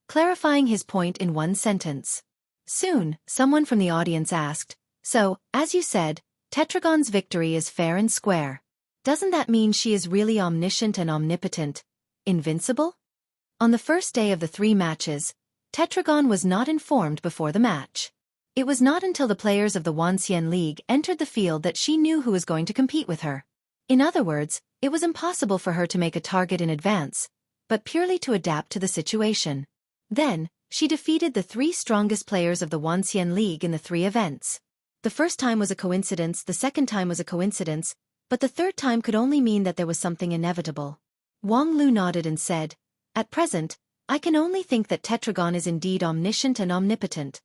clarifying his point in one sentence. Soon, someone from the audience asked, "So, as you said, Tetragon's victory is fair and square. Doesn't that mean she is really omniscient and omnipotent, invincible?" On the first day of the 3 matches, Tetragon was not informed before the match. It was not until the players of the Wanxian League entered the field that she knew who was going to compete with her. In other words, it was impossible for her to make a target in advance, but purely to adapt to the situation. Then, she defeated the 3 strongest players of the Wanxian League in the 3 events. The first time was a coincidence, the second time was a coincidence, but the third time could only mean that there was something inevitable. Wang Lu nodded and said, "At present, I can only think that Tetragon is indeed omniscient and omnipotent."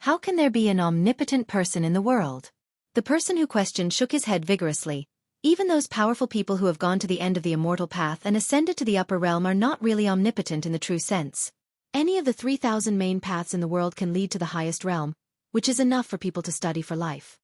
How can there be an omnipotent person in the world? The person who questioned shook his head vigorously. Even those powerful people who have gone to the end of the immortal path and ascended to the upper realm are not really omnipotent in the true sense. Any of the 3,000 main paths in the world can lead to the highest realm, which is enough for people to study for life.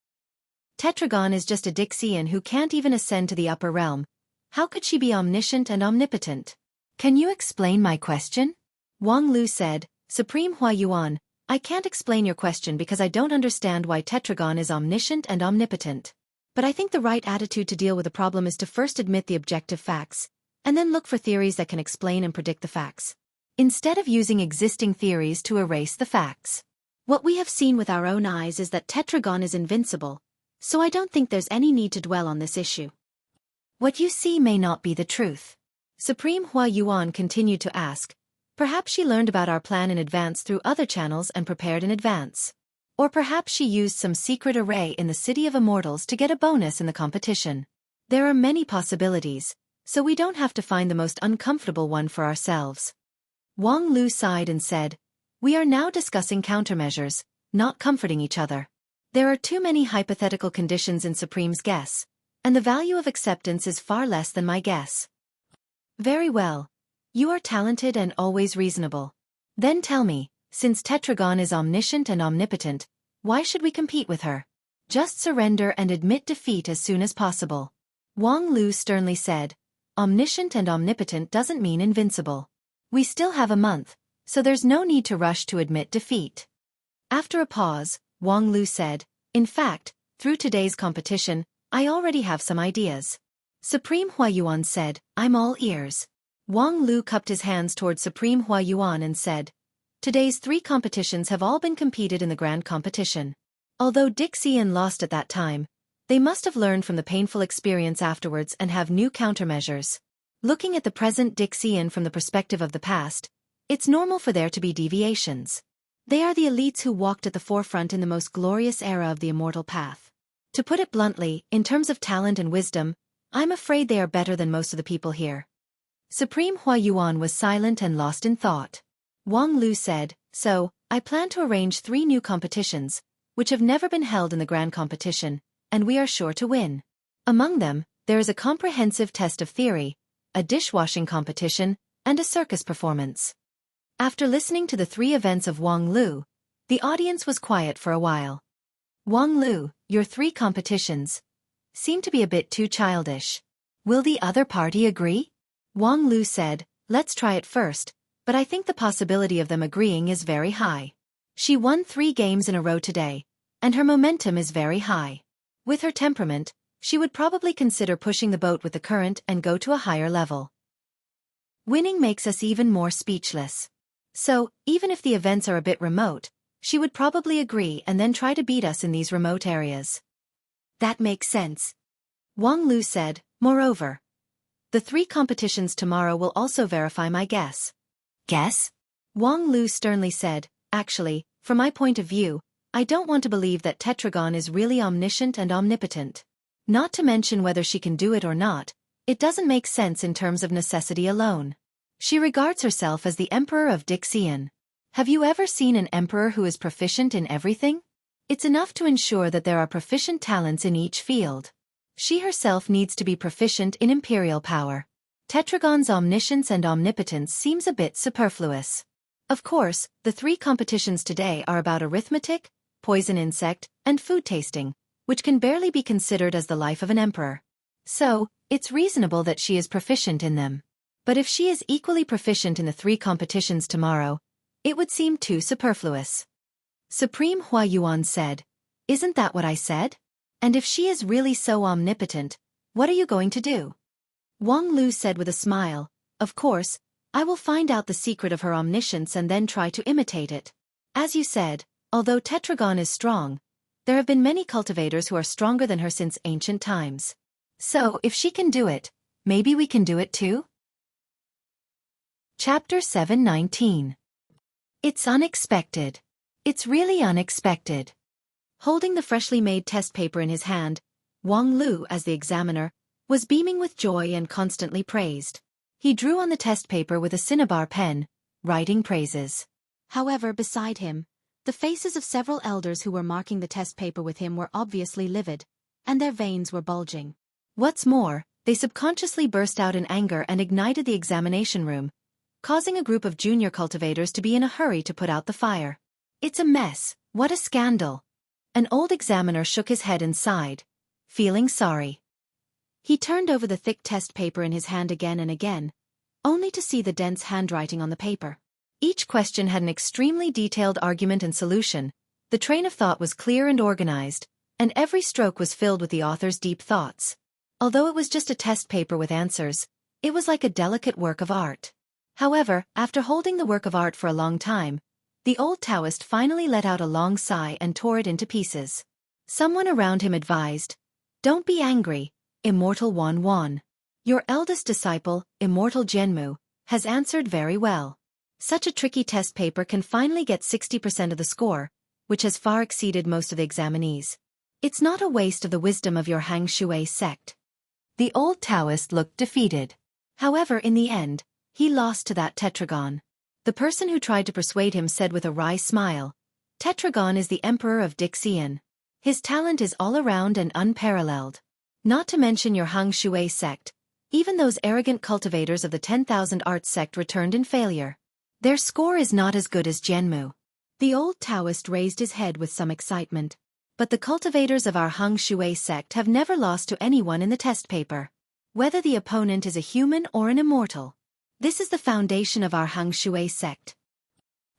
Tetragon is just a Dixian who can't even ascend to the upper realm. How could she be omniscient and omnipotent? Can you explain my question? Wang Lu said, "Supreme Hua Yuan, I can't explain your question because I don't understand why Tetragon is omniscient and omnipotent. But I think the right attitude to deal with a problem is to first admit the objective facts, and then look for theories that can explain and predict the facts, instead of using existing theories to erase the facts. What we have seen with our own eyes is that Tetragon is invincible, so I don't think there's any need to dwell on this issue. What you see may not be the truth. Supreme Hua Yuan continued to ask. Perhaps she learned about our plan in advance through other channels and prepared in advance. Or perhaps she used some secret array in the City of Immortals to get a bonus in the competition. There are many possibilities, so we don't have to find the most uncomfortable one for ourselves. Wang Lu sighed and said, we are now discussing countermeasures, not comforting each other. There are too many hypothetical conditions in Supreme's guess, and the value of acceptance is far less than my guess. Very well. You are talented and always reasonable. Then tell me, since Tetragon is omniscient and omnipotent, why should we compete with her? Just surrender and admit defeat as soon as possible. Wang Lu sternly said, omniscient and omnipotent doesn't mean invincible. We still have a month, so there's no need to rush to admit defeat. After a pause, Wang Lu said, in fact, through today's competition, I already have some ideas. Supreme Hua Yuan said, I'm all ears. Wang Lu cupped his hands toward Supreme Hua Yuan and said, today's 3 competitions have all been competed in the grand competition. Although Dixian lost at that time, they must have learned from the painful experience afterwards and have new countermeasures. Looking at the present Dixian from the perspective of the past, it's normal for there to be deviations. They are the elites who walked at the forefront in the most glorious era of the immortal path. To put it bluntly, in terms of talent and wisdom, I'm afraid they are better than most of the people here. Supreme Hua Yuan was silent and lost in thought. Wang Lu said, so, I plan to arrange 3 new competitions, which have never been held in the grand competition, and we are sure to win. Among them, there is a comprehensive test of theory, a dishwashing competition, and a circus performance. After listening to the 3 events of Wang Lu, the audience was quiet for a while. Wang Lu, your 3 competitions seem to be a bit too childish. Will the other party agree? Wang Lu said, let's try it first, but I think the possibility of them agreeing is very high. She won 3 games in a row today, and her momentum is very high. With her temperament, she would probably consider pushing the boat with the current and go to a higher level. Winning makes us even more speechless. So, even if the events are a bit remote, she would probably agree and then try to beat us in these remote areas. That makes sense. Wang Lu said, moreover, the 3 competitions tomorrow will also verify my guess. Guess? Wang Lu sternly said, actually, from my point of view, I don't want to believe that Tetragon is really omniscient and omnipotent. Not to mention whether she can do it or not, it doesn't make sense in terms of necessity alone. She regards herself as the Emperor of Dixian. Have you ever seen an emperor who is proficient in everything? It's enough to ensure that there are proficient talents in each field. She herself needs to be proficient in imperial power. Tetragon's omniscience and omnipotence seems a bit superfluous. Of course, the 3 competitions today are about arithmetic, poison insect, and food tasting, which can barely be considered as the life of an emperor. So, it's reasonable that she is proficient in them. But if she is equally proficient in the 3 competitions tomorrow, it would seem too superfluous. Supreme Hua Yuan said, isn't that what I said? And if she is really so omnipotent, what are you going to do? Wang Lu said with a smile, of course, I will find out the secret of her omniscience and then try to imitate it. As you said, although Tetragon is strong, there have been many cultivators who are stronger than her since ancient times. So, if she can do it, maybe we can do it too? Chapter 719. It's unexpected. It's really unexpected. Holding the freshly made test paper in his hand, Wang Lu, as the examiner, was beaming with joy and constantly praised. He drew on the test paper with a cinnabar pen, writing praises. However, beside him, the faces of several elders who were marking the test paper with him were obviously livid, and their veins were bulging. What's more, they subconsciously burst out in anger and ignited the examination room, causing a group of junior cultivators to be in a hurry to put out the fire. It's a mess, what a scandal. An old examiner shook his head and sighed, feeling sorry. He turned over the thick test paper in his hand again and again, only to see the dense handwriting on the paper. Each question had an extremely detailed argument and solution. The train of thought was clear and organized, and every stroke was filled with the author's deep thoughts. Although it was just a test paper with answers, it was like a delicate work of art. However, after holding the work of art for a long time, the old Taoist finally let out a long sigh and tore it into pieces. Someone around him advised, "Don't be angry, immortal Wan Wan. Your eldest disciple, immortal Zhenmu, has answered very well." Such a tricky test paper can finally get 60% of the score, which has far exceeded most of the examinees. It's not a waste of the wisdom of your Hang Shui sect. The old Taoist looked defeated. However, in the end, he lost to that tetragon. The person who tried to persuade him said with a wry smile, "Tetragon is the emperor of Dixian. His talent is all around and unparalleled. Not to mention your Hang Shui sect, even those arrogant cultivators of the 10,000 arts sect returned in failure. Their score is not as good as Zhenmu." The old Taoist raised his head with some excitement. "But the cultivators of our Hang Shui sect have never lost to anyone in the test paper, whether the opponent is a human or an immortal. This is the foundation of our Hang Shui sect."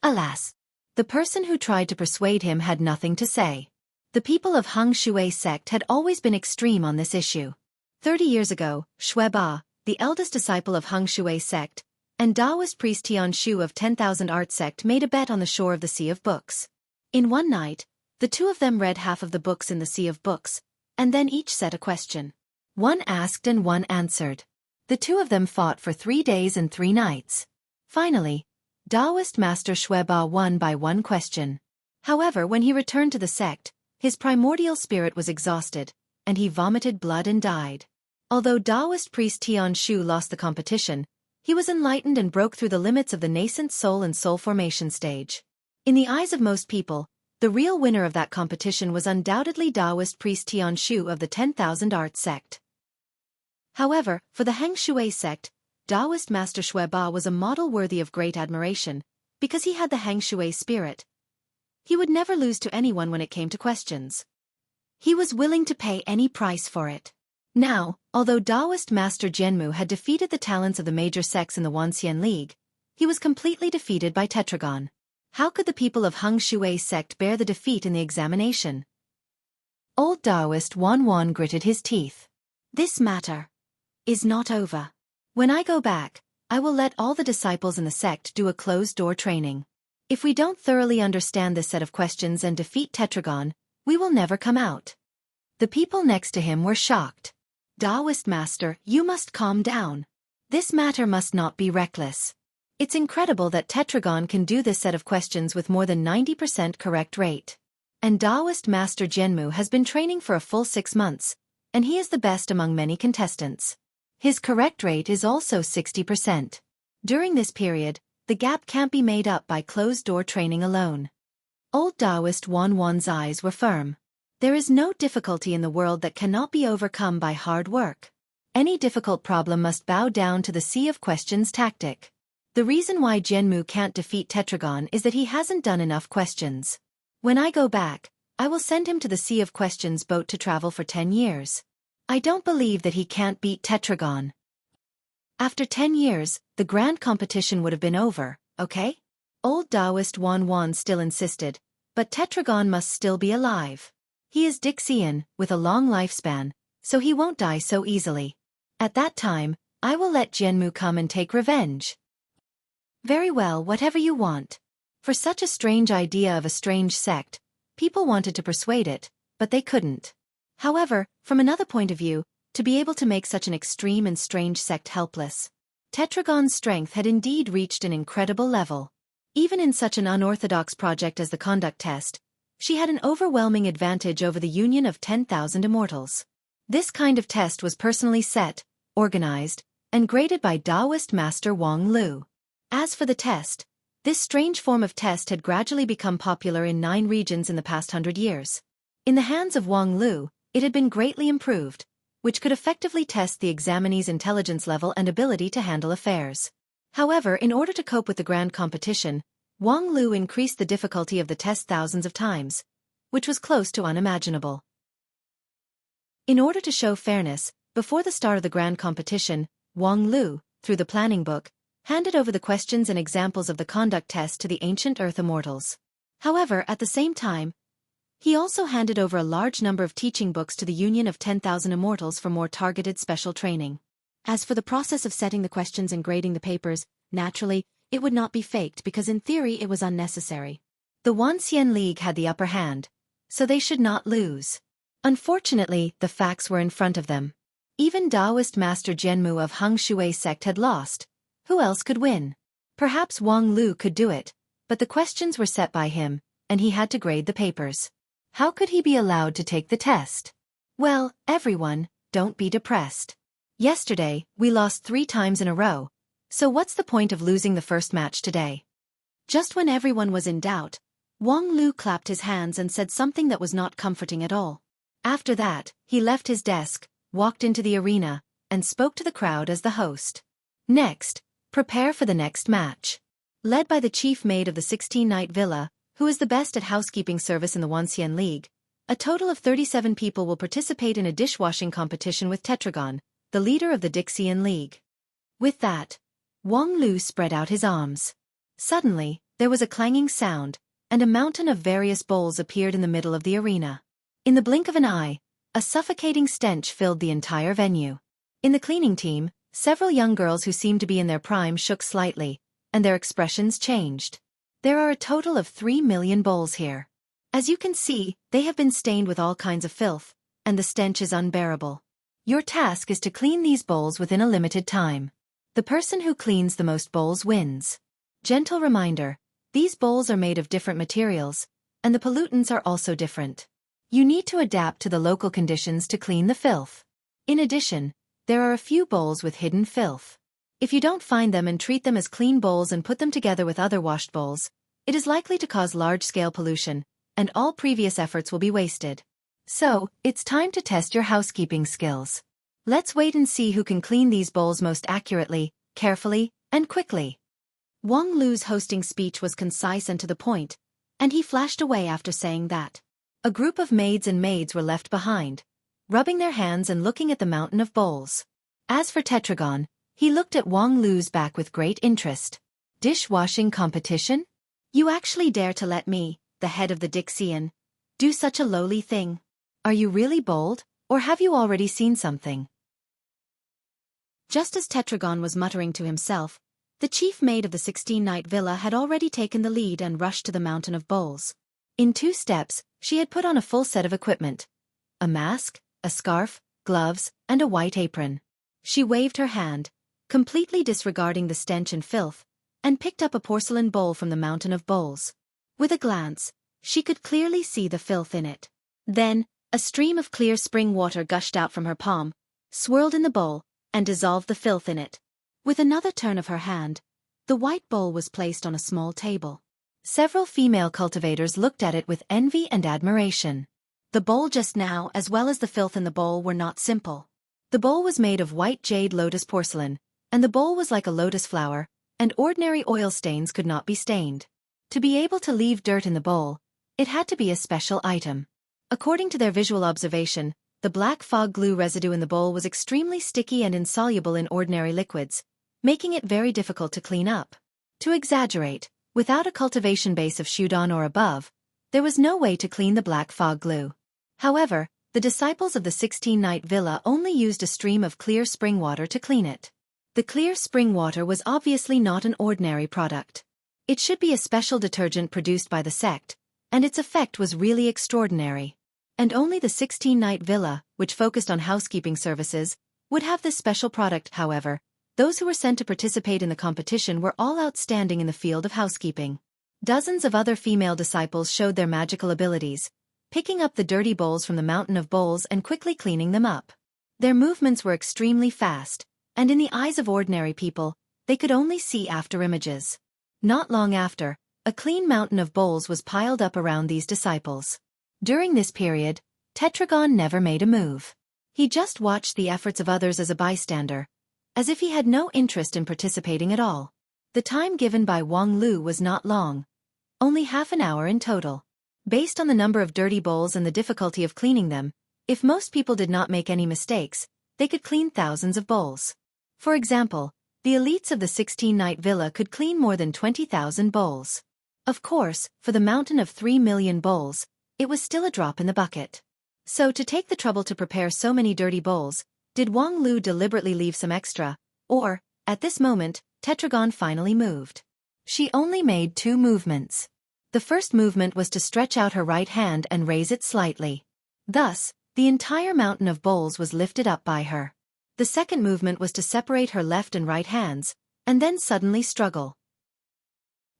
Alas! The person who tried to persuade him had nothing to say. The people of Hang Shui sect had always been extreme on this issue. 30 years ago, Xueqi, the eldest disciple of Hang Shui sect, and Taoist priest Tian Shu of 10,000 art sect made a bet on the shore of the Sea of Books. In one night, the two of them read half of the books in the Sea of Books, and then each set a question. One asked and one answered. The two of them fought for 3 days and 3 nights. Finally, Taoist master Xueqi won by one question. However, when he returned to the sect, his primordial spirit was exhausted, and he vomited blood and died. Although Taoist priest Tian Shu lost the competition, he was enlightened and broke through the limits of the nascent soul and soul formation stage. In the eyes of most people, the real winner of that competition was undoubtedly Taoist priest Tian Shu of the 10,000 art sect. However, for the Hang Shui sect, Taoist master Xueqi was a model worthy of great admiration, because he had the Hang Shui spirit. He would never lose to anyone when it came to questions. He was willing to pay any price for it. Now, although Taoist master Zhenmu had defeated the talents of the major sects in the Wanxian League, he was completely defeated by Tetragon. How could the people of Hang Shui sect bear the defeat in the examination? Old Taoist Wan Wan gritted his teeth. "This matter is not over. When I go back, I will let all the disciples in the sect do a closed-door training. If we don't thoroughly understand this set of questions and defeat Tetragon, we will never come out." The people next to him were shocked. "Taoist master, you must calm down. This matter must not be reckless. It's incredible that Tetragon can do this set of questions with more than 90% correct rate. And Taoist master Zhenmu has been training for a full 6 months, and he is the best among many contestants. His correct rate is also 60%. During this period, the gap can't be made up by closed-door training alone." Old Taoist Wan Wan's eyes were firm. There is no difficulty in the world that cannot be overcome by hard work. Any difficult problem must bow down to the Sea of Questions tactic. The reason why Zhenmu can't defeat Tetragon is that he hasn't done enough questions. When I go back, I will send him to the Sea of Questions boat to travel for 10 years. I don't believe that he can't beat Tetragon. After 10 years, the grand competition would have been over, okay? Old Taoist Wan Wan still insisted, but Tetragon must still be alive. He is Dixian, with a long lifespan, so he won't die so easily. At that time, I will let Zhenmu come and take revenge. Very well, whatever you want. For such a strange idea of a strange sect, people wanted to persuade it, but they couldn't. However, from another point of view, to be able to make such an extreme and strange sect helpless. Tetragon's strength had indeed reached an incredible level. Even in such an unorthodox project as the conduct test, she had an overwhelming advantage over the union of 10,000 immortals. This kind of test was personally set, organized, and graded by Taoist master Wang Lu. As for the test, this strange form of test had gradually become popular in 9 regions in the past 100 years. In the hands of Wang Lu, it had been greatly improved, which could effectively test the examinee's intelligence level and ability to handle affairs. However, in order to cope with the grand competition, Wang Lu increased the difficulty of the test thousands of times, which was close to unimaginable. In order to show fairness, before the start of the grand competition, Wang Lu, through the planning book, handed over the questions and examples of the conduct test to the ancient Earth immortals. However, at the same time, he also handed over a large number of teaching books to the Union of 10,000 Immortals for more targeted special training. As for the process of setting the questions and grading the papers, naturally, it would not be faked because in theory it was unnecessary. The Wanxian League had the upper hand, so they should not lose. Unfortunately, the facts were in front of them. Even Taoist Master Jianmu of Hung Shui sect had lost. Who else could win? Perhaps Wang Lu could do it, but the questions were set by him, and he had to grade the papers. How could he be allowed to take the test? Well, everyone, don't be depressed. Yesterday, we lost 3 times in a row, so what's the point of losing the first match today? Just when everyone was in doubt, Wang Lu clapped his hands and said something that was not comforting at all. After that, he left his desk, walked into the arena, and spoke to the crowd as the host. Next, prepare for the next match. Led by the chief maid of the 16-night villa, who is the best at housekeeping service in the Wanxian League, a total of 37 people will participate in a dishwashing competition with Tetragon, the leader of the Dixian League. With that, Wang Lu spread out his arms. Suddenly, there was a clanging sound, and a mountain of various bowls appeared in the middle of the arena. In the blink of an eye, a suffocating stench filled the entire venue. In the cleaning team, several young girls who seemed to be in their prime shook slightly, and their expressions changed. There are a total of 3 million bowls here. As you can see, they have been stained with all kinds of filth, and the stench is unbearable. Your task is to clean these bowls within a limited time. The person who cleans the most bowls wins. Gentle reminder, these bowls are made of different materials, and the pollutants are also different. You need to adapt to the local conditions to clean the filth. In addition, there are a few bowls with hidden filth. If you don't find them and treat them as clean bowls and put them together with other washed bowls, it is likely to cause large-scale pollution, and all previous efforts will be wasted. So, it's time to test your housekeeping skills. Let's wait and see who can clean these bowls most accurately, carefully, and quickly. Wang Lu's hosting speech was concise and to the point, and he flashed away after saying that. A group of maids and maids were left behind, rubbing their hands and looking at the mountain of bowls. As for Tetragon, he looked at Wang Lu's back with great interest. Dishwashing competition? You actually dare to let me, the head of the Dixian, do such a lowly thing? Are you really bold, or have you already seen something? Just as Tetragon was muttering to himself, the chief maid of the 16-night villa had already taken the lead and rushed to the mountain of bowls. In 2 steps, she had put on a full set of equipment. A mask, a scarf, gloves, and a white apron. She waved her hand, completely disregarding the stench and filth, and picked up a porcelain bowl from the mountain of bowls. With a glance, she could clearly see the filth in it. Then, a stream of clear spring water gushed out from her palm, swirled in the bowl, and dissolved the filth in it. With another turn of her hand, the white bowl was placed on a small table. Several female cultivators looked at it with envy and admiration. The bowl just now, as well as the filth in the bowl, were not simple. The bowl was made of white jade lotus porcelain, and the bowl was like a lotus flower, and ordinary oil stains could not be stained. To be able to leave dirt in the bowl, it had to be a special item. According to their visual observation, the black fog glue residue in the bowl was extremely sticky and insoluble in ordinary liquids, making it very difficult to clean up. To exaggerate, without a cultivation base of Shudan or above, there was no way to clean the black fog glue. However, the disciples of the 16-night villa only used a stream of clear spring water to clean it. The clear spring water was obviously not an ordinary product. It should be a special detergent produced by the sect, and its effect was really extraordinary. And only the 16-night villa, which focused on housekeeping services, would have this special product. However, those who were sent to participate in the competition were all outstanding in the field of housekeeping. Dozens of other female disciples showed their magical abilities, picking up the dirty bowls from the mountain of bowls and quickly cleaning them up. Their movements were extremely fast, and in the eyes of ordinary people, they could only see after images. Not long after, a clean mountain of bowls was piled up around these disciples. During this period, Tetragon never made a move. He just watched the efforts of others as a bystander, as if he had no interest in participating at all. The time given by Wang Lu was not long, only half an hour in total. Based on the number of dirty bowls and the difficulty of cleaning them, if most people did not make any mistakes, they could clean thousands of bowls. For example, the elites of the 16-night villa could clean more than 20,000 bowls. Of course, for the mountain of 3 million bowls, it was still a drop in the bucket. So to take the trouble to prepare so many dirty bowls, did Wang Lu deliberately leave some extra, or, at this moment, Tetragon finally moved. She only made 2 movements. The first movement was to stretch out her right hand and raise it slightly. Thus, the entire mountain of bowls was lifted up by her. The second movement was to separate her left and right hands, and then suddenly struggle.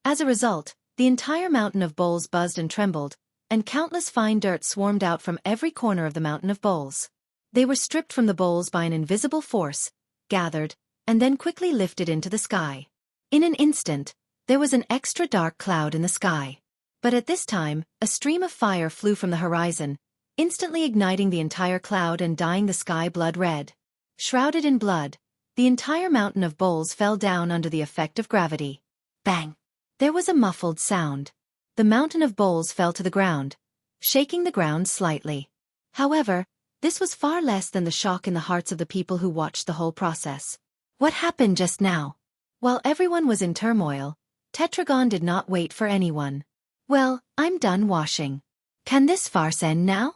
As a result, the entire mountain of bowls buzzed and trembled, and countless fine dirt swarmed out from every corner of the mountain of bowls. They were stripped from the bowls by an invisible force, gathered, and then quickly lifted into the sky. In an instant, there was an extra dark cloud in the sky. But at this time, a stream of fire flew from the horizon, instantly igniting the entire cloud and dyeing the sky blood red. Shrouded in blood, the entire mountain of bowls fell down under the effect of gravity. Bang! There was a muffled sound. The mountain of bowls fell to the ground, shaking the ground slightly. However, this was far less than the shock in the hearts of the people who watched the whole process. What happened just now? While everyone was in turmoil, Tetragon did not wait for anyone. Well, I'm done washing. Can this farce end now?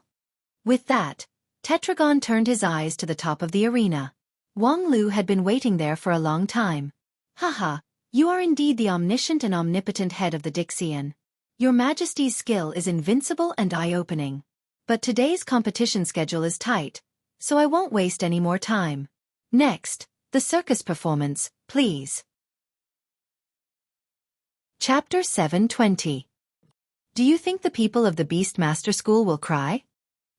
With that, Tetragon turned his eyes to the top of the arena. Wang Lu had been waiting there for a long time. Haha, you are indeed the omniscient and omnipotent head of the Dixian. Your Majesty's skill is invincible and eye-opening. But today's competition schedule is tight, so I won't waste any more time. Next, the circus performance, please. Chapter 720. Do you think the people of the Beastmaster School will cry?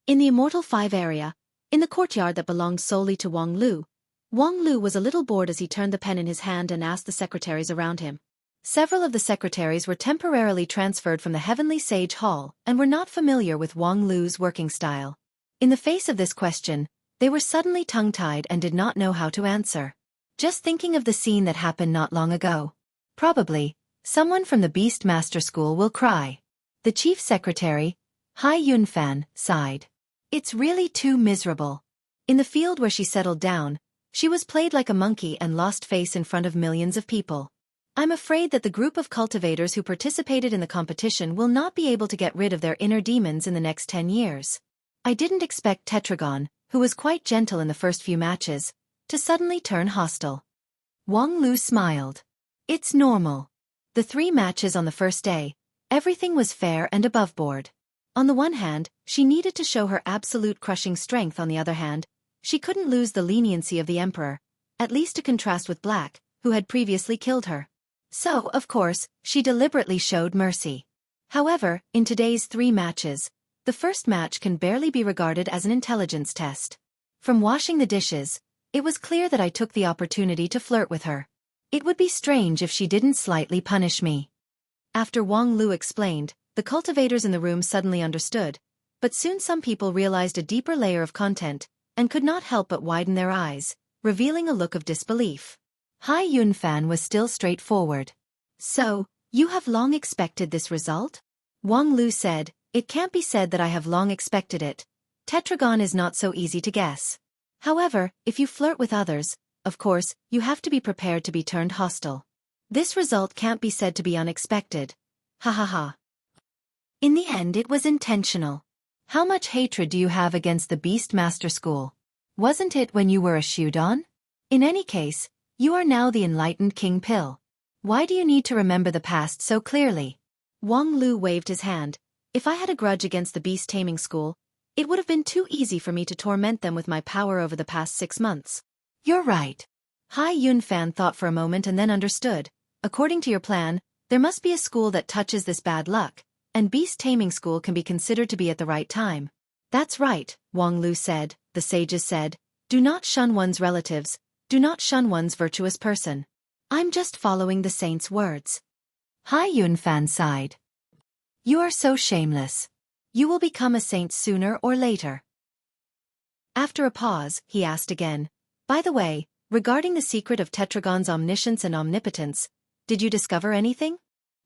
In the Immortal 5 area, in the courtyard that belonged solely to Wang Lu was a little bored as he turned the pen in his hand and asked the secretaries around him. Several of the secretaries were temporarily transferred from the Heavenly Sage Hall and were not familiar with Wang Lu's working style. In the face of this question, they were suddenly tongue-tied and did not know how to answer. Just thinking of the scene that happened not long ago. Probably, someone from the Beastmaster School will cry. The chief secretary, Hai Yunfan, sighed. It's really too miserable. In the field where she settled down, she was played like a monkey and lost face in front of millions of people. I'm afraid that the group of cultivators who participated in the competition will not be able to get rid of their inner demons in the next 10 years. I didn't expect Tetragon, who was quite gentle in the first few matches, to suddenly turn hostile. Wang Lu smiled. It's normal. The 3 matches on the first day, everything was fair and above board. On the one hand, she needed to show her absolute crushing strength. On the other hand, she couldn't lose the leniency of the Emperor, at least to contrast with Black, who had previously killed her. So, of course, she deliberately showed mercy. However, in today's 3 matches, the first match can barely be regarded as an intelligence test. From washing the dishes, it was clear that I took the opportunity to flirt with her. It would be strange if she didn't slightly punish me. After Wang Lu explained, the cultivators in the room suddenly understood, but soon some people realized a deeper layer of content, and could not help but widen their eyes, revealing a look of disbelief. Hai Yunfan was still straightforward. So, you have long expected this result? Wang Lu said, it can't be said that I have long expected it. Tetragon is not so easy to guess. However, if you flirt with others, of course, you have to be prepared to be turned hostile. This result can't be said to be unexpected. Ha ha ha. In the end it was intentional. How much hatred do you have against the Beastmaster School? Wasn't it when you were a Shudon? In any case, you are now the enlightened King Pill. Why do you need to remember the past so clearly? Wang Lu waved his hand. If I had a grudge against the Beast Taming School, it would have been too easy for me to torment them with my power over the past 6 months. You're right. Hai Yunfan thought for a moment and then understood. According to your plan, there must be a school that touches this bad luck, and Beast Taming School can be considered to be at the right time. That's right, Wang Lu said, the sages said. Do not shun one's relatives, do not shun one's virtuous person. I'm just following the saint's words. Hai Yunfan sighed. You are so shameless. You will become a saint sooner or later. After a pause, he asked again. By the way, regarding the secret of Tetragon's omniscience and omnipotence, did you discover anything?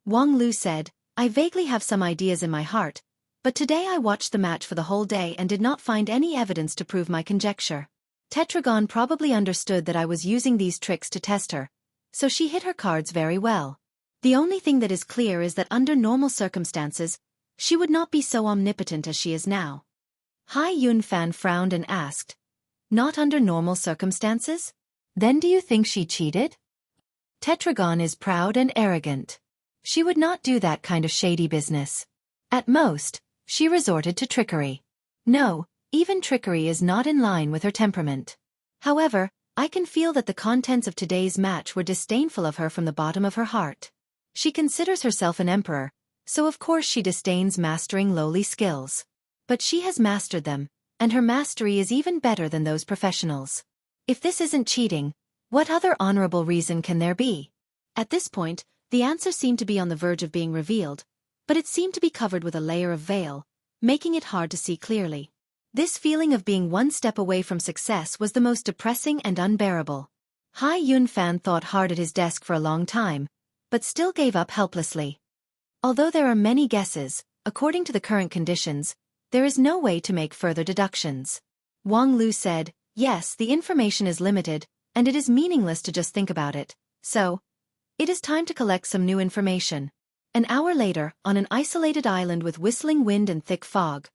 Wang Lu said, I vaguely have some ideas in my heart, but today I watched the match for the whole day and did not find any evidence to prove my conjecture. Tetragon probably understood that I was using these tricks to test her, so she hid her cards very well. The only thing that is clear is that under normal circumstances, she would not be so omnipotent as she is now. Hai Yunfan frowned and asked, "Not under normal circumstances? Then do you think she cheated?" Tetragon is proud and arrogant. She would not do that kind of shady business. At most, she resorted to trickery. No, even trickery is not in line with her temperament. However, I can feel that the contents of today's match were disdainful of her from the bottom of her heart. She considers herself an emperor, so of course she disdains mastering lowly skills. But she has mastered them, and her mastery is even better than those professionals. If this isn't cheating, what other honorable reason can there be? At this point, the answer seemed to be on the verge of being revealed, but it seemed to be covered with a layer of veil, making it hard to see clearly. This feeling of being one step away from success was the most depressing and unbearable. Hai Yunfan thought hard at his desk for a long time, but still gave up helplessly. Although there are many guesses, according to the current conditions, there is no way to make further deductions. Wang Lu said, "Yes, the information is limited, and it is meaningless to just think about it, so it is time to collect some new information." An hour later, on an isolated island with whistling wind and thick fog,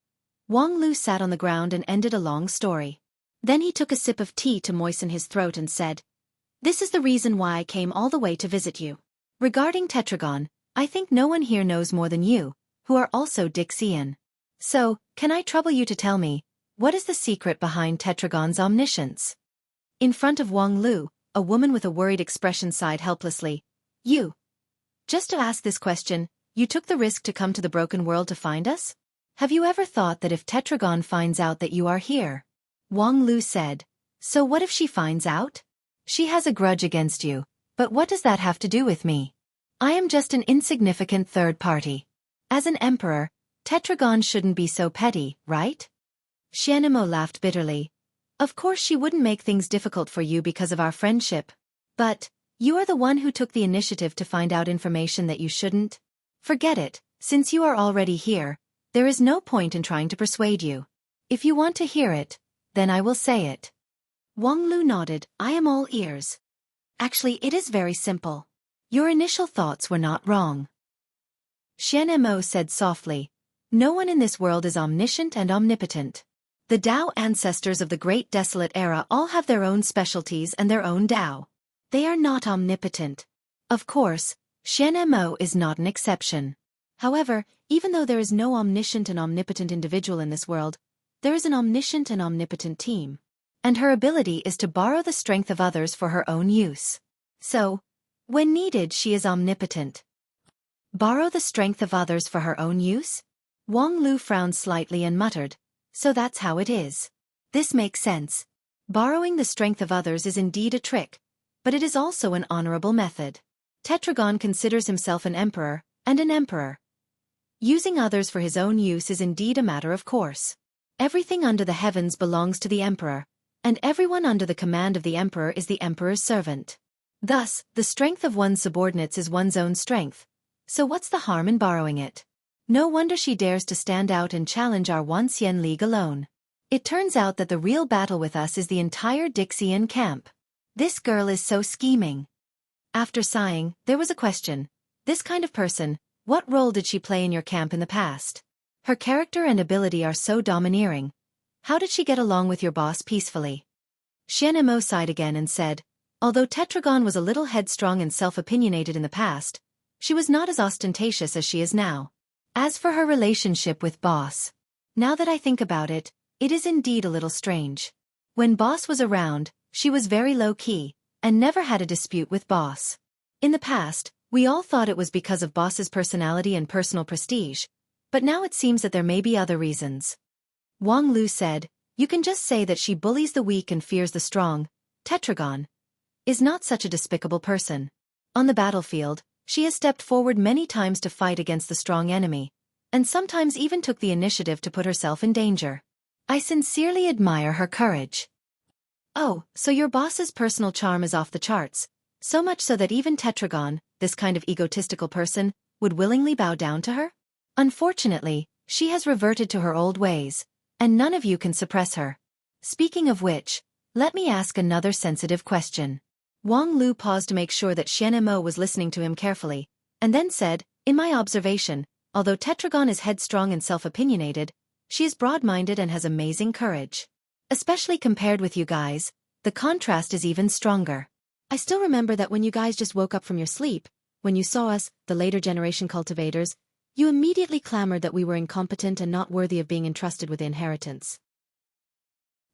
Wang Lu sat on the ground and ended a long story. Then he took a sip of tea to moisten his throat and said, "This is the reason why I came all the way to visit you. Regarding Tetragon, I think no one here knows more than you, who are also Dixian. So, can I trouble you to tell me, what is the secret behind Tetragon's omniscience?" In front of Wang Lu, a woman with a worried expression sighed helplessly. "You. Just to ask this question, you took the risk to come to the broken world to find us? Have you ever thought that if Tetragon finds out that you are here?" Wang Lu said, "So what if she finds out? She has a grudge against you, but what does that have to do with me? I am just an insignificant third party. As an emperor, Tetragon shouldn't be so petty, right?" Xianemo laughed bitterly. "Of course she wouldn't make things difficult for you because of our friendship. But you are the one who took the initiative to find out information that you shouldn't. Forget it, since you are already here, there is no point in trying to persuade you. If you want to hear it, then I will say it." Wang Lu nodded, "I am all ears. Actually, it is very simple. Your initial thoughts were not wrong." Xianemo said softly, "No one in this world is omniscient and omnipotent. The Tao ancestors of the Great Desolate Era all have their own specialties and their own Tao. They are not omnipotent. Of course, Xianemo is not an exception. However, even though there is no omniscient and omnipotent individual in this world, there is an omniscient and omnipotent team. And her ability is to borrow the strength of others for her own use. So, when needed, she is omnipotent." Borrow the strength of others for her own use? Wang Lu frowned slightly and muttered, "So that's how it is. This makes sense. Borrowing the strength of others is indeed a trick, but it is also an honorable method. Tetragon considers himself an emperor, and an emperor. Using others for his own use is indeed a matter of course. Everything under the heavens belongs to the emperor, and everyone under the command of the emperor is the emperor's servant. Thus, the strength of one's subordinates is one's own strength. So what's the harm in borrowing it? No wonder she dares to stand out and challenge our Wanxian League alone. It turns out that the real battle with us is the entire Dixian camp. This girl is so scheming." After sighing, there was a question. "This kind of person, what role did she play in your camp in the past? Her character and ability are so domineering. How did she get along with your boss peacefully?" Xianemo sighed again and said, "Although Tetragon was a little headstrong and self-opinionated in the past, she was not as ostentatious as she is now. As for her relationship with Boss, now that I think about it, it is indeed a little strange. When Boss was around, she was very low-key, and never had a dispute with Boss. In the past, we all thought it was because of Boss's personality and personal prestige, but now it seems that there may be other reasons." Wang Lu said, "You can just say that she bullies the weak and fears the strong. Tetragon is not such a despicable person. On the battlefield, she has stepped forward many times to fight against the strong enemy, and sometimes even took the initiative to put herself in danger. I sincerely admire her courage." "Oh, so your boss's personal charm is off the charts, so much so that even Tetragon, this kind of egotistical person, would willingly bow down to her? Unfortunately, she has reverted to her old ways, and none of you can suppress her. Speaking of which, let me ask another sensitive question. Wang Lu paused to make sure that Xianmo was listening to him carefully, and then said, "In my observation, although Tetragon is headstrong and self-opinionated, she is broad-minded and has amazing courage. Especially compared with you guys, the contrast is even stronger. I still remember that when you guys just woke up from your sleep, when you saw us, the later generation cultivators, you immediately clamored that we were incompetent and not worthy of being entrusted with the inheritance.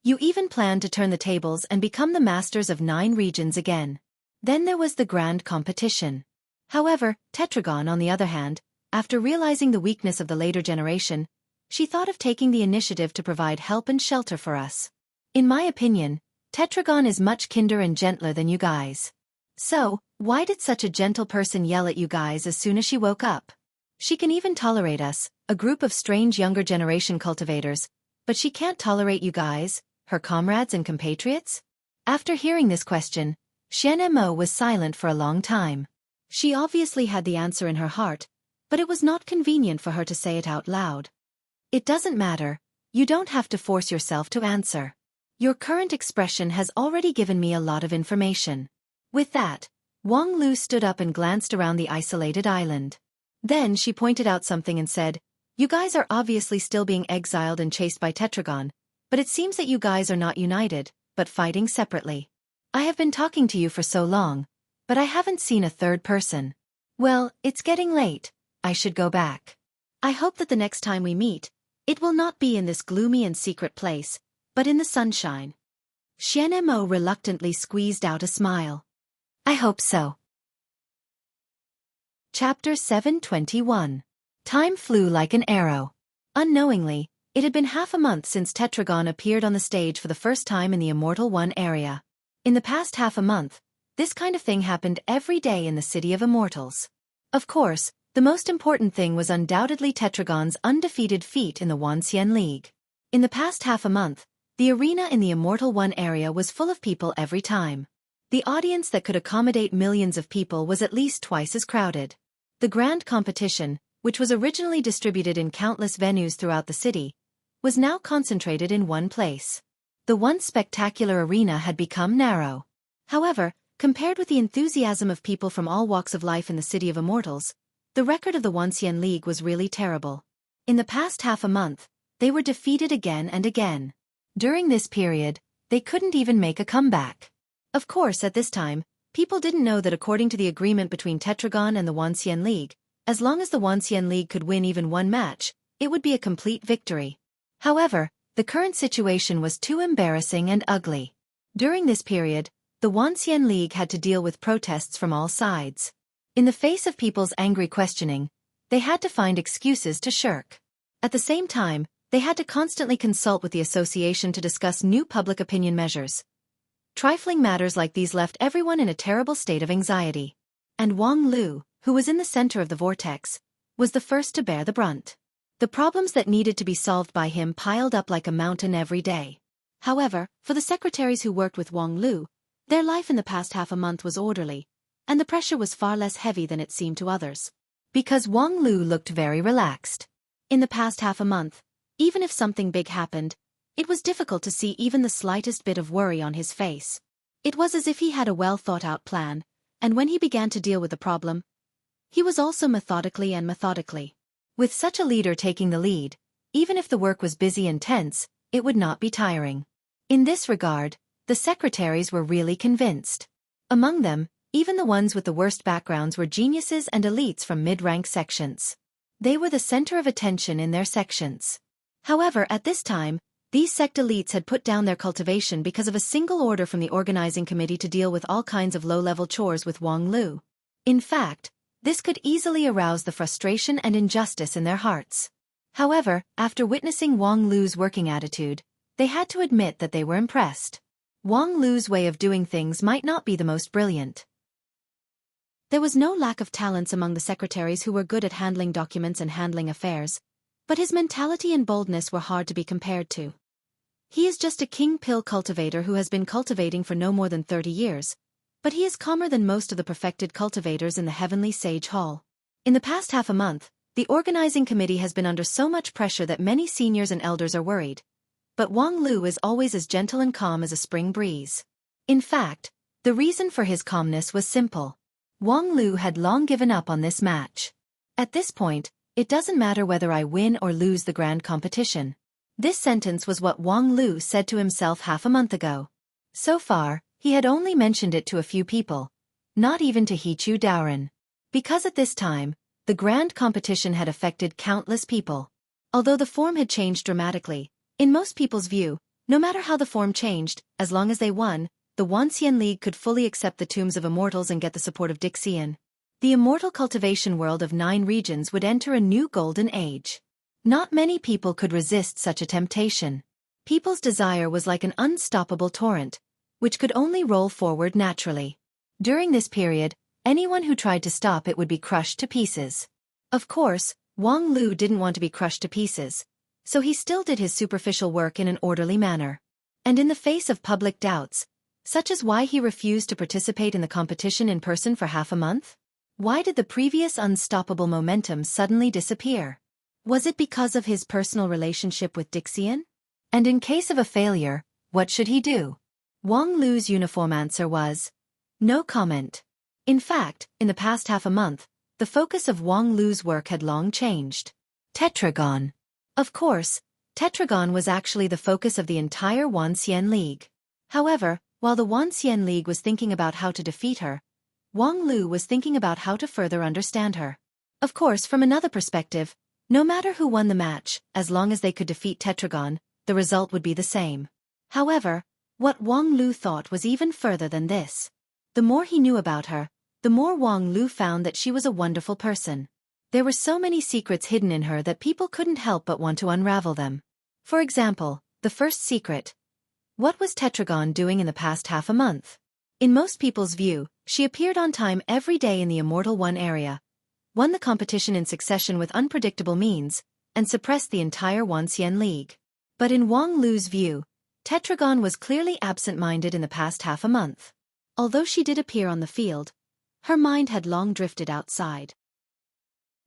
You even planned to turn the tables and become the masters of 9 regions again. Then there was the grand competition. However, Tetragon, on the other hand, after realizing the weakness of the later generation, she thought of taking the initiative to provide help and shelter for us. In my opinion, Tetragon is much kinder and gentler than you guys. So, why did such a gentle person yell at you guys as soon as she woke up? She can even tolerate us, a group of strange younger generation cultivators, but she can't tolerate you guys, her comrades and compatriots?" After hearing this question, Xianmo was silent for a long time. She obviously had the answer in her heart, but it was not convenient for her to say it out loud. "It doesn't matter, you don't have to force yourself to answer. Your current expression has already given me a lot of information." With that, Wang Lu stood up and glanced around the isolated island. Then she pointed out something and said, "You guys are obviously still being exiled and chased by Tetragon, but it seems that you guys are not united, but fighting separately. I have been talking to you for so long, but I haven't seen a third person. Well, it's getting late, I should go back. I hope that the next time we meet, it will not be in this gloomy and secret place, but in the sunshine." Xianmo reluctantly squeezed out a smile. "I hope so." Chapter 721. Time flew like an arrow. Unknowingly, it had been half a month since Tetragon appeared on the stage for the first time in the Immortal One area. In the past half a month, this kind of thing happened every day in the City of Immortals. Of course, the most important thing was undoubtedly Tetragon's undefeated feat in the Wanxian League. In the past half a month, the arena in the Immortal One area was full of people every time. The audience that could accommodate millions of people was at least twice as crowded. The grand competition, which was originally distributed in countless venues throughout the city, was now concentrated in one place. The once spectacular arena had become narrow. However, compared with the enthusiasm of people from all walks of life in the City of Immortals, the record of the Wanxian League was really terrible. In the past half a month, they were defeated again and again. During this period, they couldn't even make a comeback. Of course, at this time, people didn't know that according to the agreement between Tetragon and the Wanxian League, as long as the Wanxian League could win even one match, it would be a complete victory. However, the current situation was too embarrassing and ugly. During this period, the Wanxian League had to deal with protests from all sides. In the face of people's angry questioning, they had to find excuses to shirk. At the same time, they had to constantly consult with the association to discuss new public opinion measures. Trifling matters like these left everyone in a terrible state of anxiety. And Wang Lu, who was in the center of the vortex, was the first to bear the brunt. The problems that needed to be solved by him piled up like a mountain every day. However, for the secretaries who worked with Wang Lu, their life in the past half a month was orderly, and the pressure was far less heavy than it seemed to others. Because Wang Lu looked very relaxed. In the past half a month, even if something big happened, it was difficult to see even the slightest bit of worry on his face. It was as if he had a well-thought-out plan, and when he began to deal with the problem, he was also methodically. With such a leader taking the lead, even if the work was busy and tense, it would not be tiring. In this regard, the secretaries were really convinced. Among them, even the ones with the worst backgrounds were geniuses and elites from mid-rank sections. They were the center of attention in their sections. However, at this time, these sect elites had put down their cultivation because of a single order from the organizing committee to deal with all kinds of low-level chores with Wang Lu. In fact, this could easily arouse the frustration and injustice in their hearts. However, after witnessing Wang Lu's working attitude, they had to admit that they were impressed. Wang Lu's way of doing things might not be the most brilliant. There was no lack of talents among the secretaries who were good at handling documents and handling affairs, but his mentality and boldness were hard to be compared to. He is just a king pill cultivator who has been cultivating for no more than 30 years, but he is calmer than most of the perfected cultivators in the Heavenly Sage Hall. In the past half a month, the organizing committee has been under so much pressure that many seniors and elders are worried, but Wang Lu is always as gentle and calm as a spring breeze. In fact, The reason for his calmness was simple. Wang Lu had long given up on this match. At this point, it doesn't matter whether I win or lose the grand competition. This sentence was what Wang Lu said to himself half a month ago. So far, he had only mentioned it to a few people, not even to Hichu Daoren. Because at this time, the grand competition had affected countless people. Although the form had changed dramatically, in most people's view, no matter how the form changed, as long as they won, the Wanxian League could fully accept the tombs of immortals and get the support of Dixian. The immortal cultivation world of 9 regions would enter a new golden age. Not many people could resist such a temptation. People's desire was like an unstoppable torrent, which could only roll forward naturally. During this period, anyone who tried to stop it would be crushed to pieces. Of course, Wang Lu didn't want to be crushed to pieces, so he still did his superficial work in an orderly manner. And in the face of public doubts, such as why he refused to participate in the competition in person for half a month? Why did the previous unstoppable momentum suddenly disappear? Was it because of his personal relationship with Dixian? And in case of a failure, what should he do? Wang Lu's uniform answer was, no comment. In fact, in the past half a month, the focus of Wang Lu's work had long changed. Tetragon. Of course, Tetragon was actually the focus of the entire Wanxian League. However, while the Wanxian League was thinking about how to defeat her, Wang Lu was thinking about how to further understand her. Of course, from another perspective, no matter who won the match, as long as they could defeat Tetragon, the result would be the same. However, what Wang Lu thought was even further than this. The more he knew about her, the more Wang Lu found that she was a wonderful person. There were so many secrets hidden in her that people couldn't help but want to unravel them. For example, the first secret. What was Tetragon doing in the past half a month? In most people's view, she appeared on time every day in the Immortal One area, won the competition in succession with unpredictable means, and suppressed the entire Wanxian League. But in Wang Lu's view, Tetragon was clearly absent-minded in the past half a month. Although she did appear on the field, her mind had long drifted outside.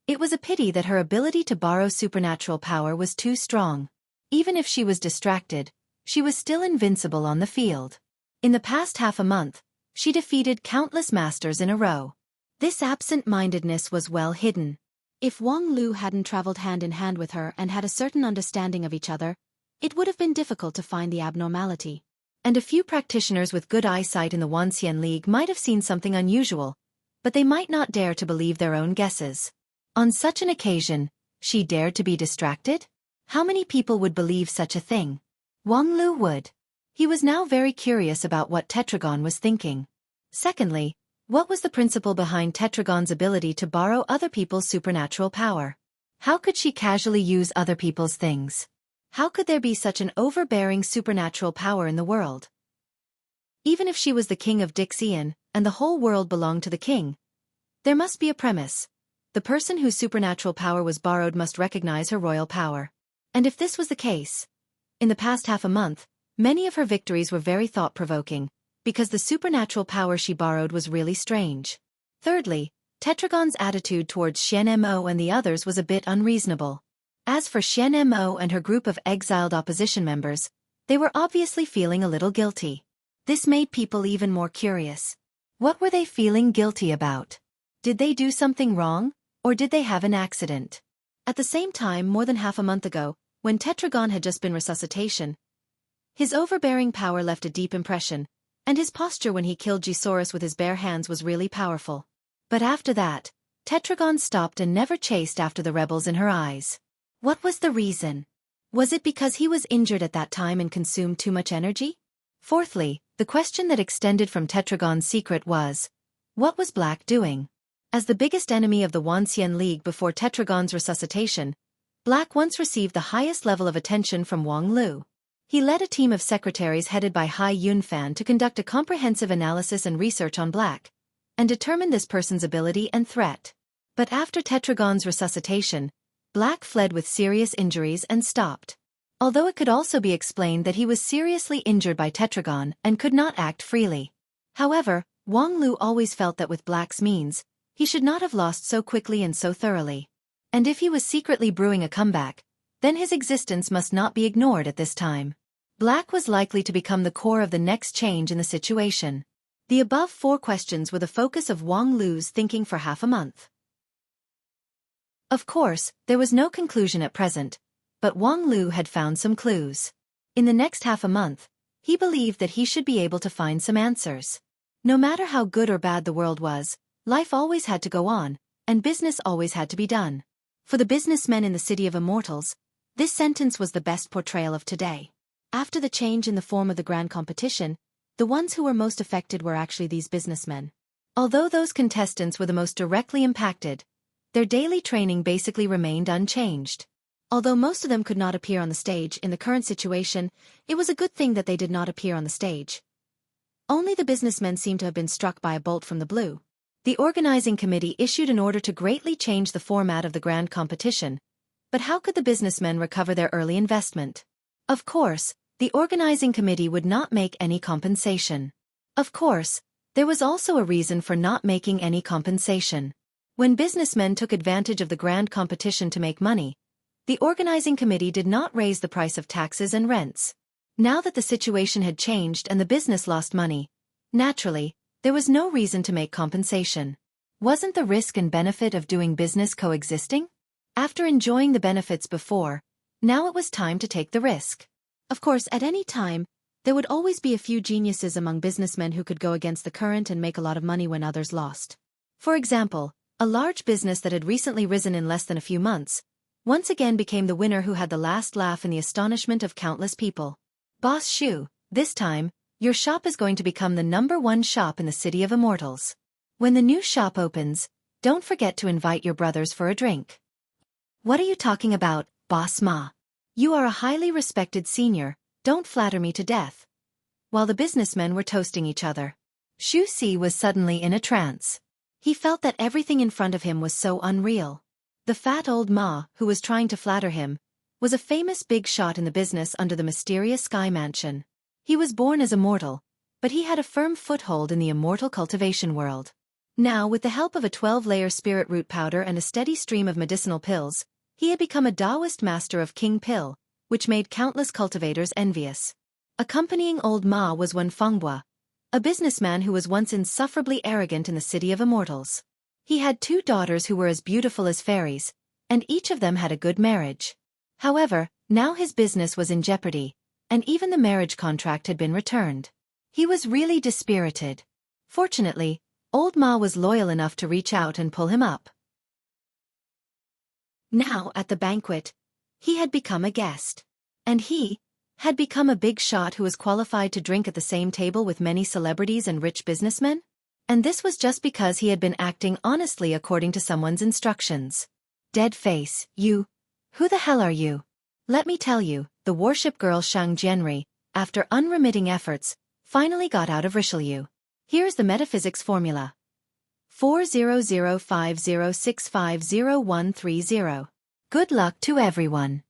It was a pity that her ability to borrow supernatural power was too strong. Even if she was distracted, she was still invincible on the field. In the past half a month, she defeated countless masters in a row. This absent-mindedness was well hidden. If Wang Lu hadn't traveled hand in hand with her and had a certain understanding of each other, it would have been difficult to find the abnormality. And a few practitioners with good eyesight in the Wanxian League might have seen something unusual, but they might not dare to believe their own guesses. On such an occasion, she dared to be distracted? How many people would believe such a thing? Wang Lu would. He was now very curious about what Tetragon was thinking. Secondly, what was the principle behind Tetragon's ability to borrow other people's supernatural power? How could she casually use other people's things? How could there be such an overbearing supernatural power in the world? Even if she was the king of Dixian, and the whole world belonged to the king, there must be a premise. The person whose supernatural power was borrowed must recognize her royal power. And if this was the case, in the past half a month, many of her victories were very thought-provoking, because the supernatural power she borrowed was really strange. Thirdly, Tetragon's attitude towards Xian Mo and the others was a bit unreasonable. As for Xian Mo and her group of exiled opposition members, they were obviously feeling a little guilty. This made people even more curious. What were they feeling guilty about? Did they do something wrong, or did they have an accident? At the same time, more than half a month ago, when Tetragon had just been resuscitation, his overbearing power left a deep impression, and his posture when he killed Gisaurus with his bare hands was really powerful. But after that, Tetragon stopped and never chased after the rebels in her eyes. What was the reason? Was it because he was injured at that time and consumed too much energy? Fourthly, the question that extended from Tetragon's secret was, what was Black doing? As the biggest enemy of the Wanxian League before Tetragon's resuscitation, Black once received the highest level of attention from Wang Lu. He led a team of secretaries headed by Hai Yunfan to conduct a comprehensive analysis and research on Black, and determine this person's ability and threat. But after Tetragon's resuscitation, Black fled with serious injuries and stopped. Although it could also be explained that he was seriously injured by Tetragon and could not act freely. However, Wang Lu always felt that with Black's means, he should not have lost so quickly and so thoroughly. And if he was secretly brewing a comeback, then his existence must not be ignored at this time. Black was likely to become the core of the next change in the situation. The above 4 questions were the focus of Wang Lu's thinking for half a month. Of course, there was no conclusion at present, but Wang Lu had found some clues. In the next half a month, he believed that he should be able to find some answers. No matter how good or bad the world was, life always had to go on, and business always had to be done. For the businessmen in the City of Immortals, this sentence was the best portrayal of today. After the change in the form of the grand competition, the ones who were most affected were actually these businessmen. Although those contestants were the most directly impacted, their daily training basically remained unchanged. Although most of them could not appear on the stage in the current situation, it was a good thing that they did not appear on the stage. Only the businessmen seemed to have been struck by a bolt from the blue. The organizing committee issued an order to greatly change the format of the grand competition. But how could the businessmen recover their early investment? Of course, the organizing committee would not make any compensation. Of course, there was also a reason for not making any compensation. When businessmen took advantage of the grand competition to make money, the organizing committee did not raise the price of taxes and rents. Now that the situation had changed and the business lost money, naturally, there was no reason to make compensation. Wasn't the risk and benefit of doing business coexisting? After enjoying the benefits before, now it was time to take the risk. Of course, at any time, there would always be a few geniuses among businessmen who could go against the current and make a lot of money when others lost. For example, a large business that had recently risen in less than a few months, once again became the winner who had the last laugh in the astonishment of countless people. Boss Xu, this time, your shop is going to become the #1 shop in the City of Immortals. When the new shop opens, don't forget to invite your brothers for a drink. What are you talking about, Boss Ma? You are a highly respected senior, don't flatter me to death. While the businessmen were toasting each other, Xueqi was suddenly in a trance. He felt that everything in front of him was so unreal. The fat old Ma, who was trying to flatter him, was a famous big shot in the business under the mysterious Sky Mansion. He was born as a mortal, but he had a firm foothold in the immortal cultivation world. Now, with the help of a 12-layer spirit root powder and a steady stream of medicinal pills, he had become a Taoist master of King Pill, which made countless cultivators envious. Accompanying old Ma was one Fengbua, a businessman who was once insufferably arrogant in the City of Immortals. He had 2 daughters who were as beautiful as fairies, and each of them had a good marriage. However, now his business was in jeopardy, and even the marriage contract had been returned. He was really dispirited. Fortunately, old Ma was loyal enough to reach out and pull him up. Now, at the banquet, he had become a guest. And he had become a big shot who was qualified to drink at the same table with many celebrities and rich businessmen? And this was just because he had been acting honestly according to someone's instructions. Dead face, you. Who the hell are you? Let me tell you, the warship girl Shang Jianri, after unremitting efforts, finally got out of Richelieu. Here's the metaphysics formula. 40050650130. Good luck to everyone.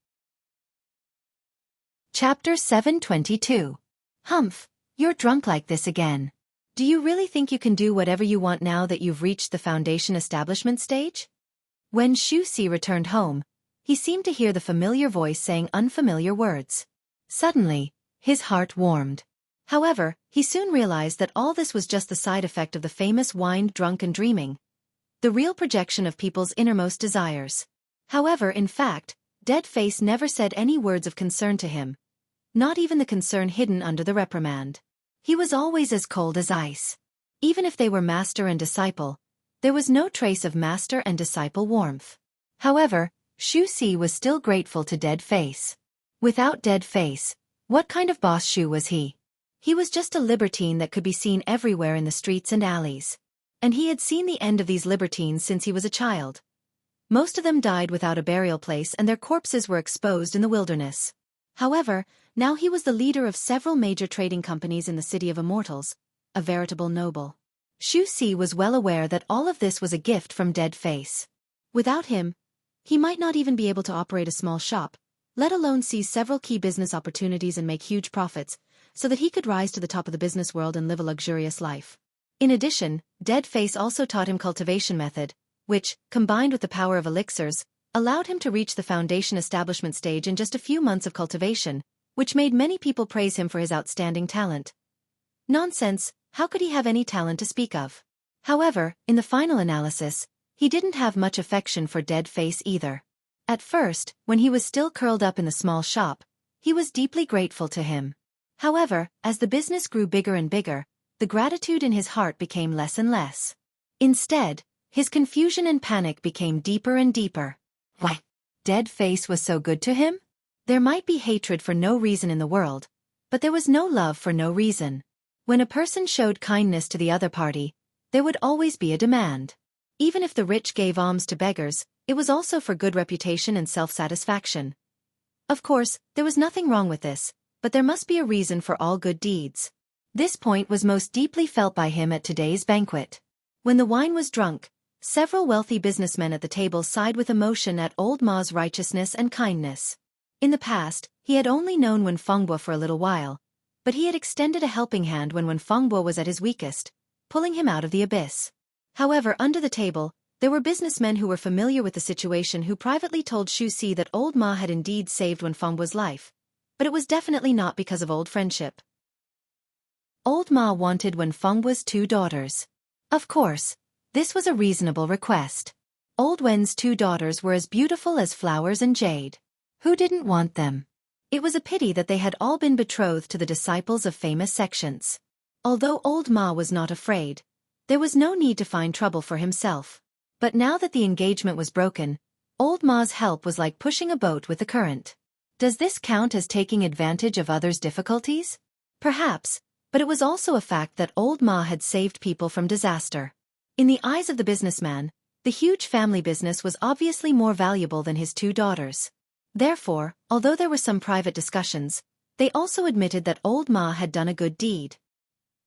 Chapter 722. Humph, you're drunk like this again. Do you really think you can do whatever you want now that you've reached the foundation establishment stage? When Xueqi returned home, he seemed to hear the familiar voice saying unfamiliar words. Suddenly, his heart warmed. However, he soon realized that all this was just the side effect of the famous wine drunk and dreaming, the real projection of people's innermost desires. However, in fact, Dead Face never said any words of concern to him, not even the concern hidden under the reprimand. He was always as cold as ice. Even if they were master and disciple, there was no trace of master and disciple warmth. However, Xueqi was still grateful to Dead Face. Without Dead Face, what kind of boss Xu was he? He was just a libertine that could be seen everywhere in the streets and alleys. And he had seen the end of these libertines since he was a child. Most of them died without a burial place and their corpses were exposed in the wilderness. However, now he was the leader of several major trading companies in the City of Immortals, a veritable noble. Xueqi was well aware that all of this was a gift from Dead Face. Without him, he might not even be able to operate a small shop, let alone seize several key business opportunities and make huge profits, so that he could rise to the top of the business world and live a luxurious life. In addition, Dead Face also taught him cultivation method, which, combined with the power of elixirs, allowed him to reach the foundation establishment stage in just a few months of cultivation, which made many people praise him for his outstanding talent. Nonsense, How could he have any talent to speak of? However, in the final analysis, he didn't have much affection for Dead Face either. At first, when he was still curled up in the small shop, he was deeply grateful to him. However, as the business grew bigger and bigger, the gratitude in his heart became less and less. Instead, his confusion and panic became deeper and deeper. Why? Dead Face was so good to him? There might be hatred for no reason in the world, but there was no love for no reason. When a person showed kindness to the other party, there would always be a demand. Even if the rich gave alms to beggars, it was also for good reputation and self-satisfaction. Of course, there was nothing wrong with this, but there must be a reason for all good deeds. This point was most deeply felt by him at today's banquet. When the wine was drunk, several wealthy businessmen at the table sighed with emotion at Old Ma's righteousness and kindness. In the past, he had only known Wen Fengbo for a little while, but he had extended a helping hand when Wen Fengbo was at his weakest, pulling him out of the abyss. However, under the table, there were businessmen who were familiar with the situation who privately told Xueqi that Old Ma had indeed saved Wen Fengbo's life, but it was definitely not because of old friendship. Old Ma wanted Wen Fengbo's 2 daughters. Of course, this was a reasonable request. Old Wen's 2 daughters were as beautiful as flowers and jade. Who didn't want them? It was a pity that they had all been betrothed to the disciples of famous sections. Although Old Ma was not afraid, there was no need to find trouble for himself. But now that the engagement was broken, Old Ma's help was like pushing a boat with the current. Does this count as taking advantage of others' difficulties? Perhaps, but it was also a fact that Old Ma had saved people from disaster. In the eyes of the businessman, the huge family business was obviously more valuable than his 2 daughters. Therefore, although there were some private discussions, they also admitted that Old Ma had done a good deed.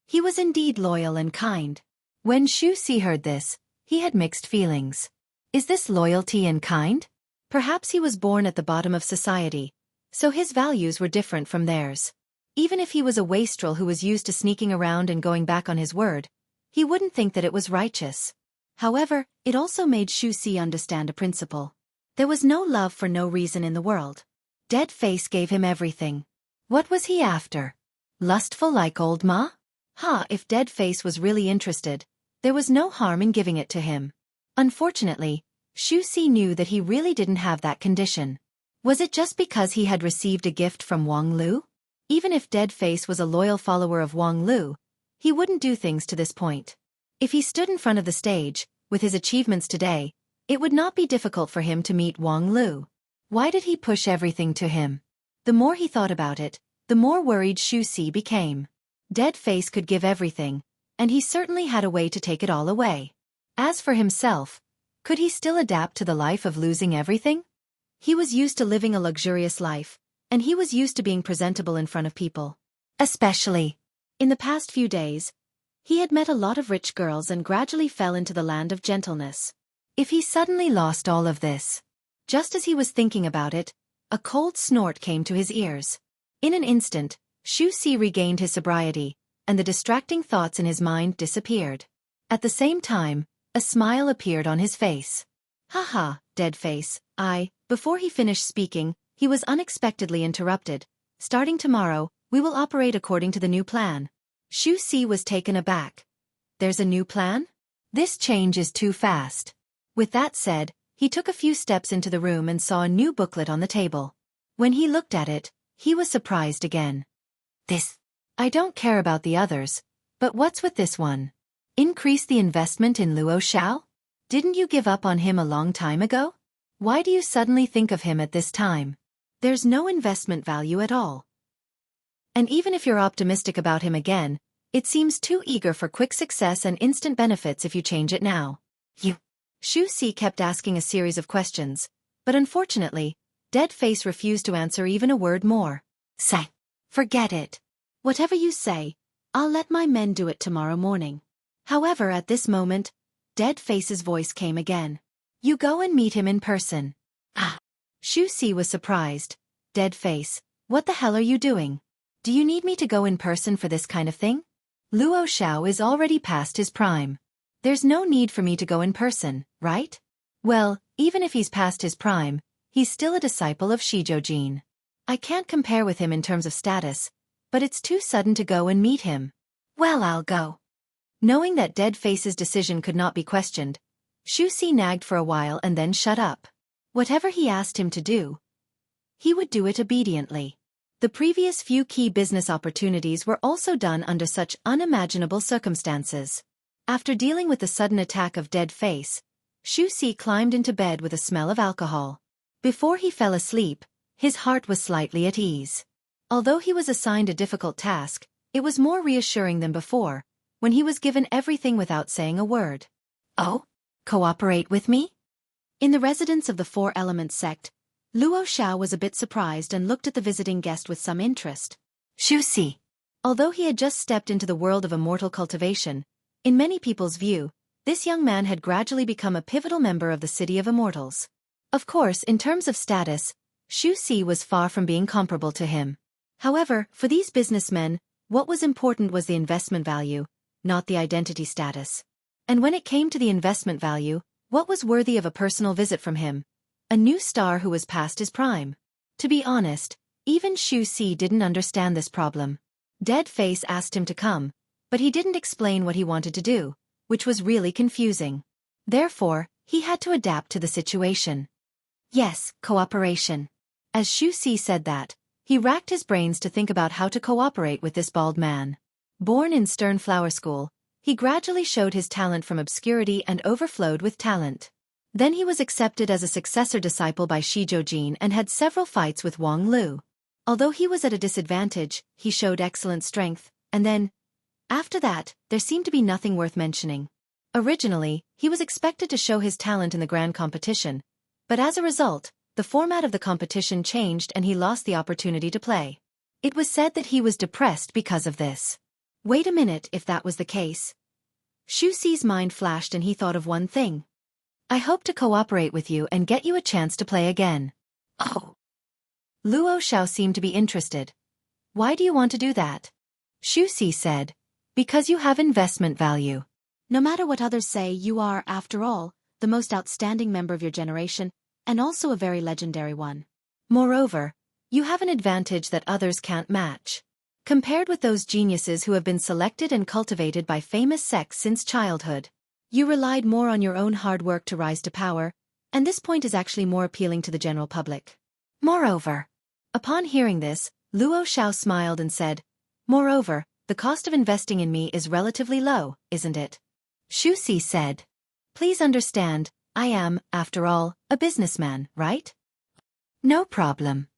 He was indeed loyal and kind. When Xueqi heard this, he had mixed feelings. Is this loyalty and kind? Perhaps he was born at the bottom of society, so his values were different from theirs. Even if he was a wastrel who was used to sneaking around and going back on his word, he wouldn't think that it was righteous. However, it also made Xueqi understand a principle. There was no love for no reason in the world. Dead Face gave him everything. What was he after? Lustful like Old Ma? If Dead Face was really interested, there was no harm in giving it to him. Unfortunately, Xueqi knew that he really didn't have that condition. Was it just because he had received a gift from Wang Lu? Even if Dead Face was a loyal follower of Wang Lu, he wouldn't do things to this point. If he stood in front of the stage, with his achievements today, it would not be difficult for him to meet Wang Lu. Why did he push everything to him? The more he thought about it, the more worried Xueqi became. Dead Face could give everything, and he certainly had a way to take it all away. As for himself, could he still adapt to the life of losing everything? He was used to living a luxurious life, and he was used to being presentable in front of people. Especially, in the past few days, he had met a lot of rich girls and gradually fell into the land of gentleness. If he suddenly lost all of this, just as he was thinking about it, a cold snort came to his ears. In an instant, Xueqi regained his sobriety, and the distracting thoughts in his mind disappeared. At the same time, a smile appeared on his face. Haha, Dead Face, Before he finished speaking, he was unexpectedly interrupted. Starting tomorrow, we will operate according to the new plan. Xueqi was taken aback. There's a new plan? This change is too fast. With that said, he took a few steps into the room and saw a new booklet on the table. When he looked at it, he was surprised again. I don't care about the others, but what's with this one? Increase the investment in Luo Xiao? Didn't you give up on him a long time ago? Why do you suddenly think of him at this time? There's no investment value at all. And even if you're optimistic about him again, it seems too eager for quick success and instant benefits if you change it now. Xueqi kept asking a series of questions, but unfortunately, Dead Face refused to answer even a word more. Forget it. Whatever you say, I'll let my men do it tomorrow morning. However, at this moment, Dead Face's voice came again. You go and meet him in person. Xueqi was surprised. Dead Face, what the hell are you doing? Do you need me to go in person for this kind of thing? Luo Xiao is already past his prime. There's no need for me to go in person, right? Well, even if he's past his prime, he's still a disciple of Shizhou. I can't compare with him in terms of status, but it's too sudden to go and meet him. Well, I'll go. Knowing that Deadface's decision could not be questioned, Xueqi nagged for a while and then shut up. Whatever he asked him to do, he would do it obediently. The previous few key business opportunities were also done under such unimaginable circumstances. After dealing with the sudden attack of Deadface, Xueqi climbed into bed with a smell of alcohol. Before he fell asleep, his heart was slightly at ease. Although he was assigned a difficult task, it was more reassuring than before, when he was given everything without saying a word. Oh? Cooperate with me? In the residence of the Four Elements sect, Luo Xiao was a bit surprised and looked at the visiting guest with some interest. Xueqi. Although he had just stepped into the world of immortal cultivation, in many people's view, this young man had gradually become a pivotal member of the City of Immortals. Of course, in terms of status, Xueqi was far from being comparable to him. However, for these businessmen, what was important was the investment value, not the identity status. And when it came to the investment value, what was worthy of a personal visit from him? A new star who was past his prime. To be honest, even Xueqi didn't understand this problem. Deadface asked him to come, but he didn't explain what he wanted to do, which was really confusing. Therefore, he had to adapt to the situation. Yes, cooperation. As Xueqi said that, he racked his brains to think about how to cooperate with this bald man. Born in Stern Flower School, he gradually showed his talent from obscurity and overflowed with talent. Then he was accepted as a successor disciple by Shizhou and had several fights with Wang Lu. Although he was at a disadvantage, he showed excellent strength, and then, after that, there seemed to be nothing worth mentioning. Originally, he was expected to show his talent in the grand competition, but as a result, the format of the competition changed and he lost the opportunity to play. It was said that he was depressed because of this. Wait a minute, if that was the case. Xueqi's mind flashed and he thought of one thing. I hope to cooperate with you and get you a chance to play again. Oh. Luo Xiao seemed to be interested. Why do you want to do that? Xueqi said, because you have investment value. No matter what others say, you are, after all, the most outstanding member of your generation, and also a very legendary one. Moreover, you have an advantage that others can't match. Compared with those geniuses who have been selected and cultivated by famous sects since childhood. You relied more on your own hard work to rise to power, and this point is actually more appealing to the general public. Moreover, upon hearing this, Luo Xiao smiled and said, moreover, the cost of investing in me is relatively low, isn't it? Xueqi said, please understand, I am, after all, a businessman, right? No problem.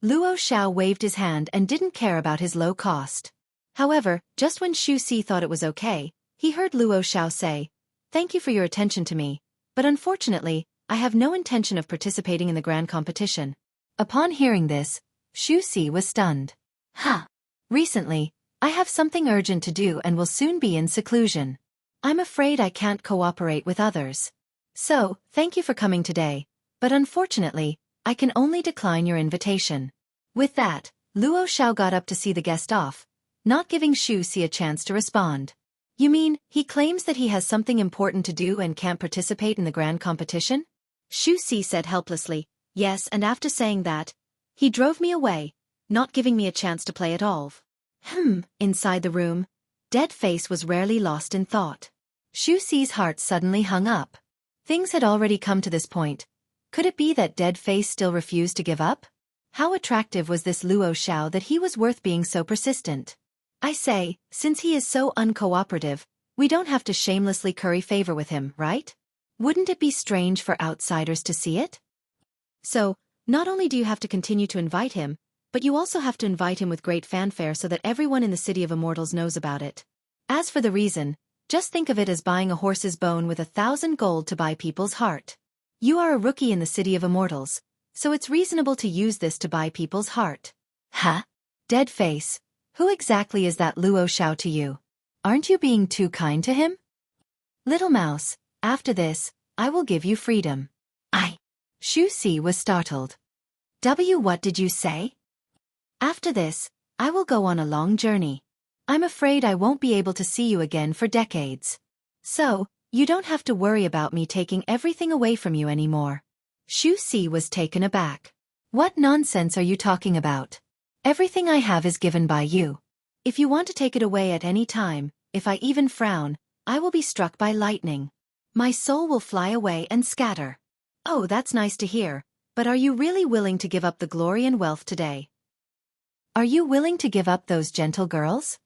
Luo Xiao waved his hand and didn't care about his low cost. However, just when Xueqi thought it was okay, he heard Luo Xiao say, thank you for your attention to me, but unfortunately, I have no intention of participating in the grand competition. Upon hearing this, Xueqi was stunned. Ha! Recently, I have something urgent to do and will soon be in seclusion. I'm afraid I can't cooperate with others. So, thank you for coming today, but unfortunately, I can only decline your invitation. With that, Luo Xiao got up to see the guest off, not giving Xueqi a chance to respond. You mean, he claims that he has something important to do and can't participate in the grand competition? Xueqi said helplessly, yes, and after saying that, he drove me away, not giving me a chance to play at all. Inside the room, Deadface was rarely lost in thought. Xueqi's heart suddenly hung up. Things had already come to this point. Could it be that Deadface still refused to give up? How attractive was this Luo Xiao that he was worth being so persistent? I say, since he is so uncooperative, we don't have to shamelessly curry favor with him, right? Wouldn't it be strange for outsiders to see it? So, not only do you have to continue to invite him, but you also have to invite him with great fanfare so that everyone in the City of Immortals knows about it. As for the reason, just think of it as buying a horse's bone with 1,000 gold to buy people's heart. You are a rookie in the City of Immortals, so it's reasonable to use this to buy people's heart. Huh? Deadface. Who exactly is that Luo Xiao to you? Aren't you being too kind to him? Little mouse, after this, I will give you freedom. Xueqi was startled. What did you say? After this, I will go on a long journey. I'm afraid I won't be able to see you again for decades. So, you don't have to worry about me taking everything away from you anymore. Xueqi was taken aback. What nonsense are you talking about? Everything I have is given by you. If you want to take it away at any time, if I even frown, I will be struck by lightning. My soul will fly away and scatter. Oh, that's nice to hear, but are you really willing to give up the glory and wealth today? Are you willing to give up those gentle girls?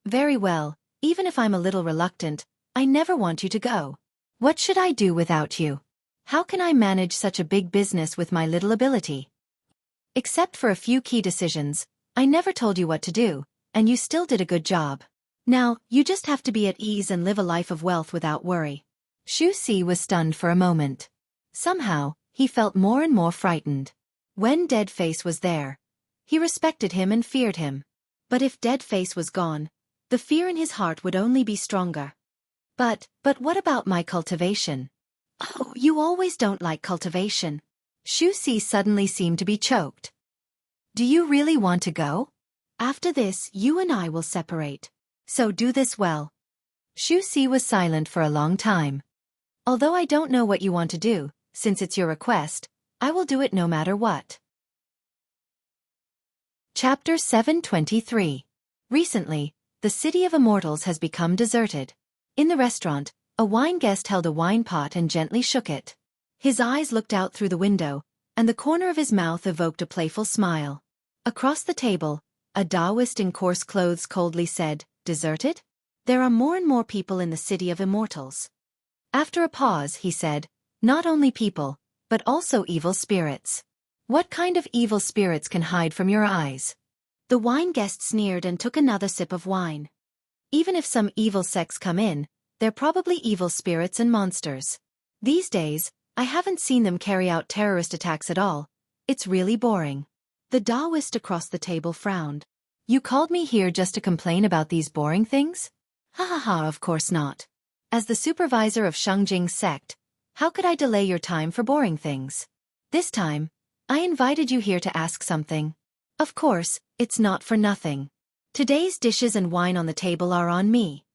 Very well, even if I'm a little reluctant, I never want you to go. What should I do without you? How can I manage such a big business with my little ability? Except for a few key decisions, I never told you what to do, and you still did a good job. Now, you just have to be at ease and live a life of wealth without worry. Xueqi was stunned for a moment. Somehow, he felt more and more frightened. When Deadface was there, he respected him and feared him. But if Deadface was gone, the fear in his heart would only be stronger. But what about my cultivation? Oh, you always don't like cultivation. Xueqi suddenly seemed to be choked. Do you really want to go? After this, you and I will separate. So do this well. Xueqi was silent for a long time. Although I don't know what you want to do, since it's your request, I will do it no matter what. Chapter 723. Recently, the city of immortals has become deserted. In the restaurant, a wine guest held a wine pot and gently shook it. His eyes looked out through the window, and the corner of his mouth evoked a playful smile. Across the table, a Taoist in coarse clothes coldly said, "Deserted? There are more and more people in the city of immortals." After a pause, he said, "Not only people, but also evil spirits." "What kind of evil spirits can hide from your eyes?" The wine guest sneered and took another sip of wine. "Even if some evil sects come in, they're probably evil spirits and monsters. These days, I haven't seen them carry out terrorist attacks at all. It's really boring." The Taoist across the table frowned. "You called me here just to complain about these boring things? Ha ha ha, of course not. As the supervisor of Xueqi's sect, how could I delay your time for boring things? This time, I invited you here to ask something. Of course, it's not for nothing. Today's dishes and wine on the table are on me."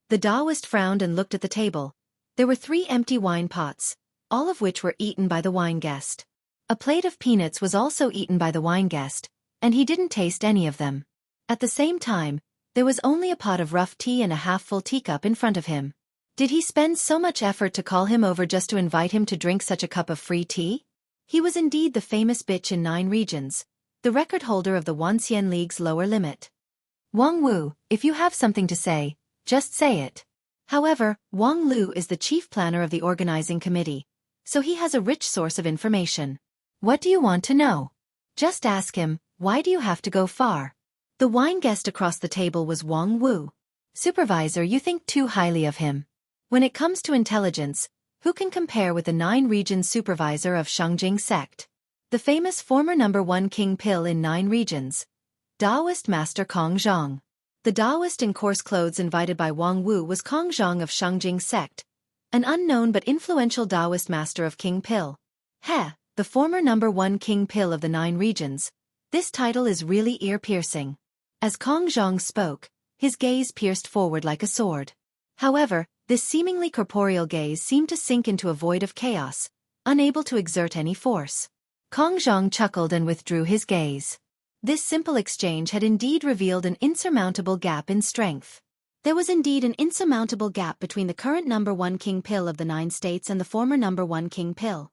The Taoist frowned and looked at the table. There were 3 empty wine pots, all of which were eaten by the wine guest. A plate of peanuts was also eaten by the wine guest, and he didn't taste any of them. At the same time, there was only a pot of rough tea and a half-full teacup in front of him. Did he spend so much effort to call him over just to invite him to drink such a cup of free tea? He was indeed the famous bitch in 9 regions, the record holder of the Wanxian League's lower limit. "Wang Wu, if you have something to say, just say it." However, Wang Lu is the chief planner of the organizing committee, so he has a rich source of information. "What do you want to know?" "Just ask him, why do you have to go far?" The wine guest across the table was Wang Wu. "Supervisor, you think too highly of him. When it comes to intelligence, who can compare with the 9-region supervisor of Xueqi sect? The famous former #1 King Pill in 9 regions, Taoist Master Kong Zhang." The Taoist in coarse clothes invited by Wang Wu was Kong Zhang of Xueqi sect, an unknown but influential Taoist master of King Pill. Heh, the former #1 King Pill of the 9 regions. This title is really ear-piercing. As Kong Zhang spoke, his gaze pierced forward like a sword. However, this seemingly corporeal gaze seemed to sink into a void of chaos, unable to exert any force. Kong Zhang chuckled and withdrew his gaze. This simple exchange had indeed revealed an insurmountable gap in strength. There was indeed an insurmountable gap between the current #1 King Pill of the 9 states and the former #1 King Pill.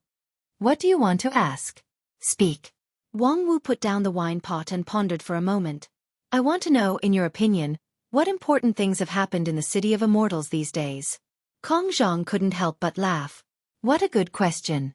"What do you want to ask? Speak." Wang Wu put down the wine pot and pondered for a moment. "I want to know, in your opinion, what important things have happened in the city of immortals these days?" Kong Zhang couldn't help but laugh. "What a good question."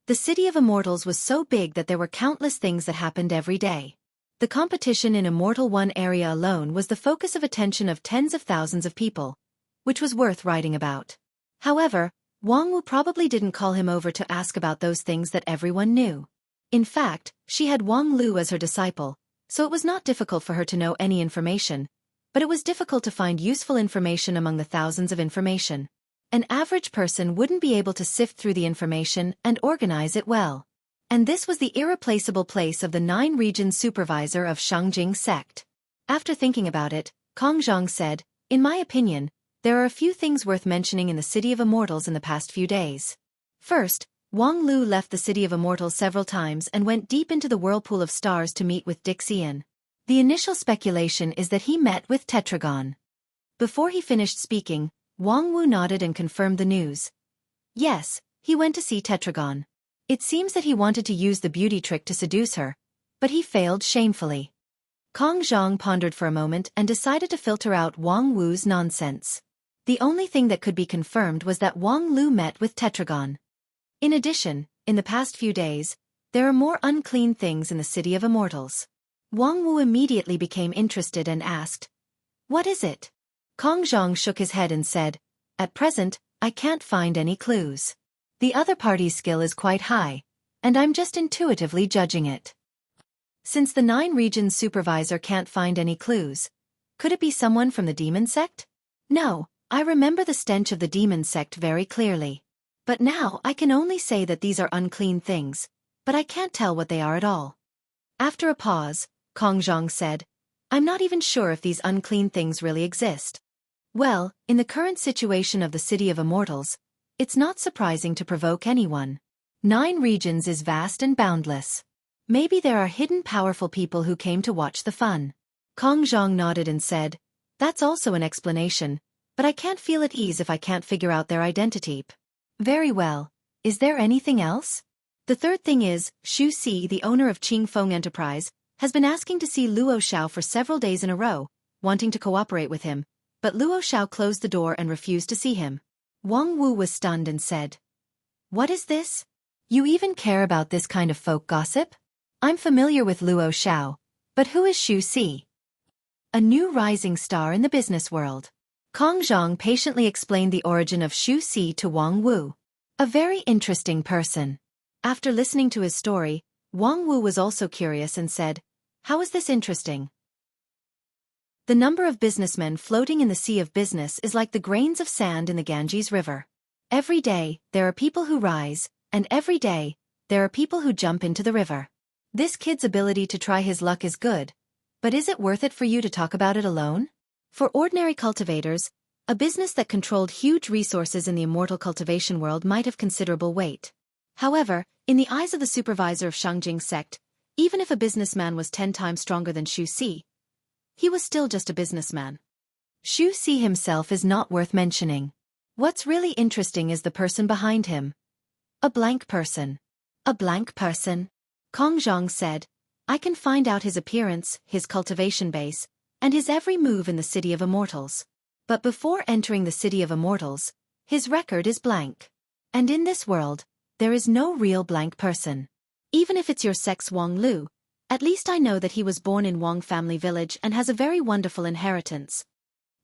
The city of immortals was so big that there were countless things that happened every day. The competition in Immortal 1 area alone was the focus of attention of tens of thousands of people, which was worth writing about. However, Wang Wu probably didn't call him over to ask about those things that everyone knew. In fact, she had Wang Lu as her disciple, so it was not difficult for her to know any information, but it was difficult to find useful information among the thousands of information. An average person wouldn't be able to sift through the information and organize it well. And this was the irreplaceable place of the 9-region supervisor of Xueqi sect. After thinking about it, Kong Zhang said, "In my opinion, there are a few things worth mentioning in the city of immortals in the past few days. First, Wang Lu left the city of immortals several times and went deep into the whirlpool of stars to meet with Dixian. The initial speculation is that he met with Tetragon. Before he finished speaking, Wang Wu nodded and confirmed the news. Yes, he went to see Tetragon. It seems that he wanted to use the beauty trick to seduce her, but he failed shamefully. Kong Zhang pondered for a moment and decided to filter out Wang Wu's nonsense. The only thing that could be confirmed was that Wang Lu met with Tetragon. In addition, in the past few days, there are more unclean things in the City of Immortals. Wang Wu immediately became interested and asked, "What is it?" Kong Zhang shook his head and said, "At present, I can't find any clues. The other party's skill is quite high, and I'm just intuitively judging it." Since the 9 regions supervisor can't find any clues, could it be someone from the demon sect? No, I remember the stench of the demon sect very clearly. But now I can only say that these are unclean things, but I can't tell what they are at all. After a pause, Kong Zhang said, "I'm not even sure if these unclean things really exist." Well, in the current situation of the City of Immortals, it's not surprising to provoke anyone. 9 regions is vast and boundless. Maybe there are hidden powerful people who came to watch the fun. Kong Zhang nodded and said, "That's also an explanation, but I can't feel at ease if I can't figure out their identity." Very well. Is there anything else? The third thing is, Xueqi, the owner of Qingfeng Enterprise, has been asking to see Luo Xiao for several days in a row, wanting to cooperate with him, but Luo Xiao closed the door and refused to see him. Wang Wu was stunned and said, "What is this? You even care about this kind of folk gossip? I'm familiar with Luo Xiao, but who is Xueqi?" A new rising star in the business world. Kong Zhang patiently explained the origin of Xueqi to Wang Wu. A very interesting person. After listening to his story, Wang Wu was also curious and said, "How is this interesting?" The number of businessmen floating in the sea of business is like the grains of sand in the Ganges River. Every day, there are people who rise, and every day, there are people who jump into the river. This kid's ability to try his luck is good, but is it worth it for you to talk about it alone? For ordinary cultivators, a business that controlled huge resources in the immortal cultivation world might have considerable weight. However, in the eyes of the supervisor of Shangjing sect, even if a businessman was 10 times stronger than Xueqi, he was still just a businessman. Xueqi himself is not worth mentioning. What's really interesting is the person behind him. A blank person. A blank person? Kong Zhang said, "I can find out his appearance, his cultivation base, and his every move in the City of Immortals. But before entering the City of Immortals, his record is blank. And in this world, there is no real blank person. Even if it's your sex Wang Lu, at least I know that he was born in Wang family village and has a very wonderful inheritance."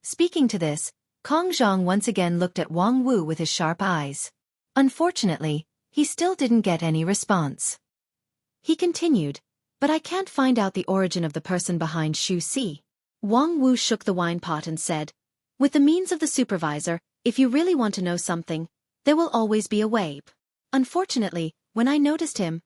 Speaking to this, Kong Zhang once again looked at Wang Wu with his sharp eyes. Unfortunately, he still didn't get any response. He continued, "But I can't find out the origin of the person behind Xueqi." Wang Wu shook the wine pot and said, "With the means of the supervisor, if you really want to know something, there will always be a way. Unfortunately, when I noticed him,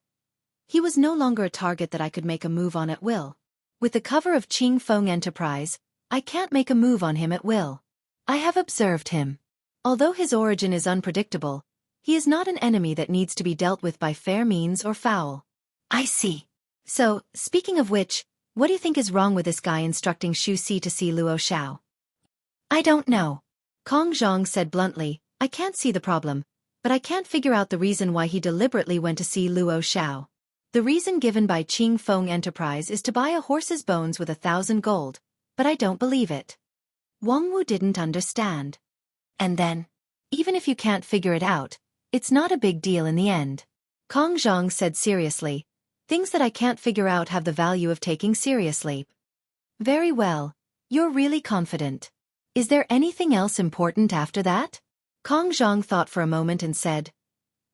he was no longer a target that I could make a move on at will. With the cover of Qingfeng Enterprise, I can't make a move on him at will. I have observed him. Although his origin is unpredictable, he is not an enemy that needs to be dealt with by fair means or foul." "I see. So, speaking of which, what do you think is wrong with this guy instructing Xueqi to see Luo Xiao?" "I don't know." Kong Zhang said bluntly, "I can't see the problem, but I can't figure out the reason why he deliberately went to see Luo Xiao. The reason given by Qingfeng Enterprise is to buy a horse's bones with 1,000 gold, but I don't believe it." Wang Wu didn't understand. "And then? Even if you can't figure it out, it's not a big deal in the end." Kong Zhang said seriously, "Things that I can't figure out have the value of taking seriously." "Very well, you're really confident. Is there anything else important after that?" Kong Zhang thought for a moment and said,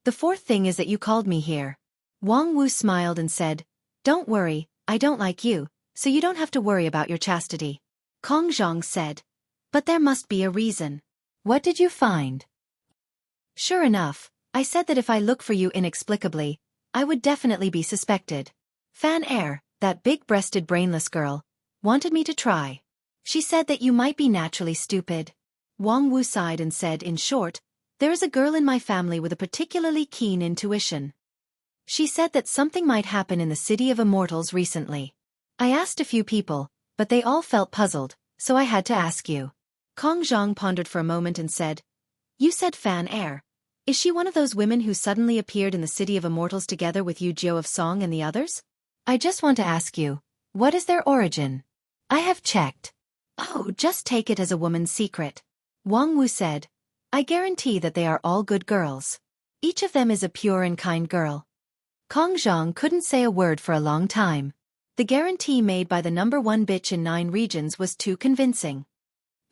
"The fourth thing is that you called me here." Wang Wu smiled and said, "Don't worry, I don't like you, so you don't have to worry about your chastity." Kong Zhang said, "But there must be a reason. What did you find?" "Sure enough, I said that if I look for you inexplicably, I would definitely be suspected. Fan Air, that big-breasted brainless girl, wanted me to try. She said that you might be naturally stupid." Wang Wu sighed and said, "In short, there is a girl in my family with a particularly keen intuition. She said that something might happen in the City of Immortals recently. I asked a few people, but they all felt puzzled, so I had to ask you. Kong Zhang pondered for a moment and said, You said Fan Air. Is she one of those women who suddenly appeared in the City of Immortals together with Yu Jiu of Song and the others? I just want to ask you, what is their origin? I have checked. Oh, just take it as a woman's secret. Wang Wu said, I guarantee that they are all good girls. Each of them is a pure and kind girl. Kong Zhang couldn't say a word for a long time. The guarantee made by the #1 bitch in 9 regions was too convincing.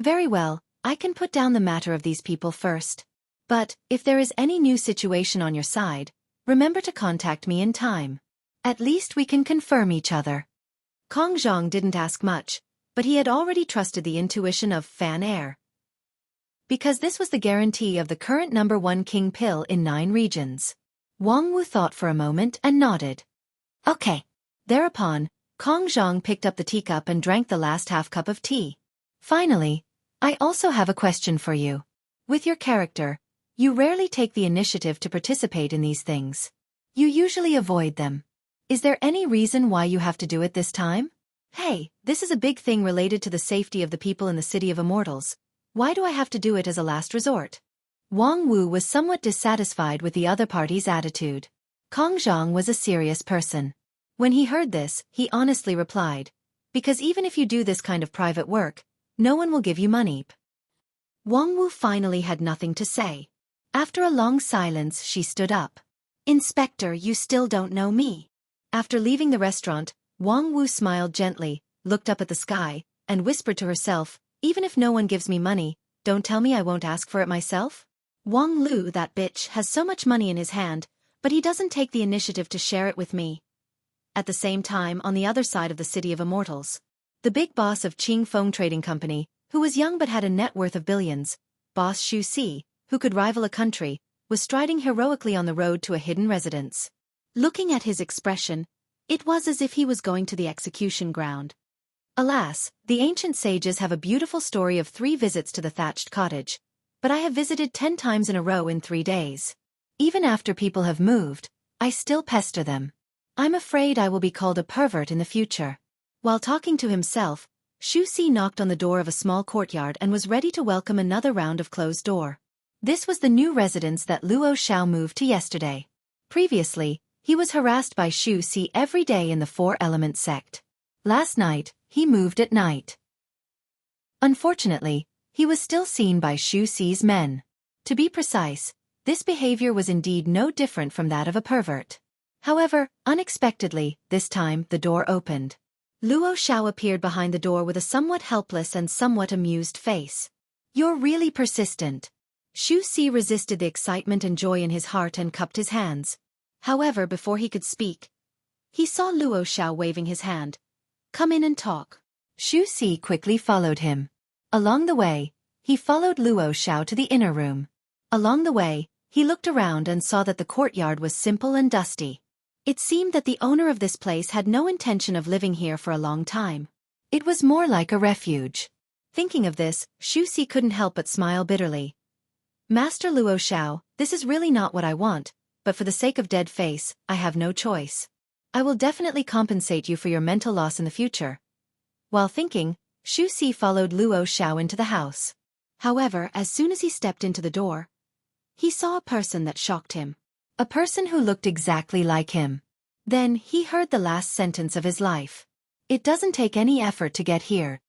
Very well, I can put down the matter of these people first. But, if there is any new situation on your side, remember to contact me in time. At least we can confirm each other. Kong Zhang didn't ask much, but he had already trusted the intuition of Fan Air. Because this was the guarantee of the current #1 king pill in 9 regions. Wang Wu thought for a moment and nodded. Okay. Thereupon, Kong Zhang picked up the teacup and drank the last half cup of tea. Finally, I also have a question for you. With your character, you rarely take the initiative to participate in these things. You usually avoid them. Is there any reason why you have to do it this time? Hey, this is a big thing related to the safety of the people in the City of Immortals. Why do I have to do it as a last resort? Wang Wu was somewhat dissatisfied with the other party's attitude. Kong Zhang was a serious person. When he heard this, he honestly replied, Because even if you do this kind of private work, no one will give you money. Wang Wu finally had nothing to say. After a long silence, she stood up. Inspector, you still don't know me. After leaving the restaurant, Wang Wu smiled gently, looked up at the sky, and whispered to herself, Even if no one gives me money, don't tell me I won't ask for it myself. Wang Lu, that bitch, has so much money in his hand, but he doesn't take the initiative to share it with me. At the same time, on the other side of the City of Immortals, the big boss of Qing Feng Trading Company, who was young but had a net worth of billions, boss Xueqi, who could rival a country, was striding heroically on the road to a hidden residence. Looking at his expression, it was as if he was going to the execution ground. Alas, the ancient sages have a beautiful story of 3 visits to the thatched cottage, but I have visited 10 times in a row in 3 days. Even after people have moved, I still pester them. I'm afraid I will be called a pervert in the future. While talking to himself, Xueqi knocked on the door of a small courtyard and was ready to welcome another round of closed door. This was the new residence that Luo Xiao moved to yesterday. Previously, he was harassed by Xueqi every day in the 4-element sect. Last night, he moved at night. Unfortunately, he was still seen by Xueqi's men. To be precise, this behavior was indeed no different from that of a pervert. However, unexpectedly, this time the door opened. Luo Xiao appeared behind the door with a somewhat helpless and somewhat amused face. You're really persistent. Xueqi resisted the excitement and joy in his heart and cupped his hands. However, before he could speak, he saw Luo Xiao waving his hand. Come in and talk. Xueqi quickly followed him. Along the way, he followed Luo Xiao to the inner room. Along the way, he looked around and saw that the courtyard was simple and dusty. It seemed that the owner of this place had no intention of living here for a long time. It was more like a refuge. Thinking of this, Xueqi couldn't help but smile bitterly. Master Luo Xiao, this is really not what I want, but for the sake of dead face, I have no choice. I will definitely compensate you for your mental loss in the future. While thinking, Xueqi followed Luo Xiao into the house. However, as soon as he stepped into the door, he saw a person that shocked him. A person who looked exactly like him. Then he heard the last sentence of his life. It doesn't take any effort to get here.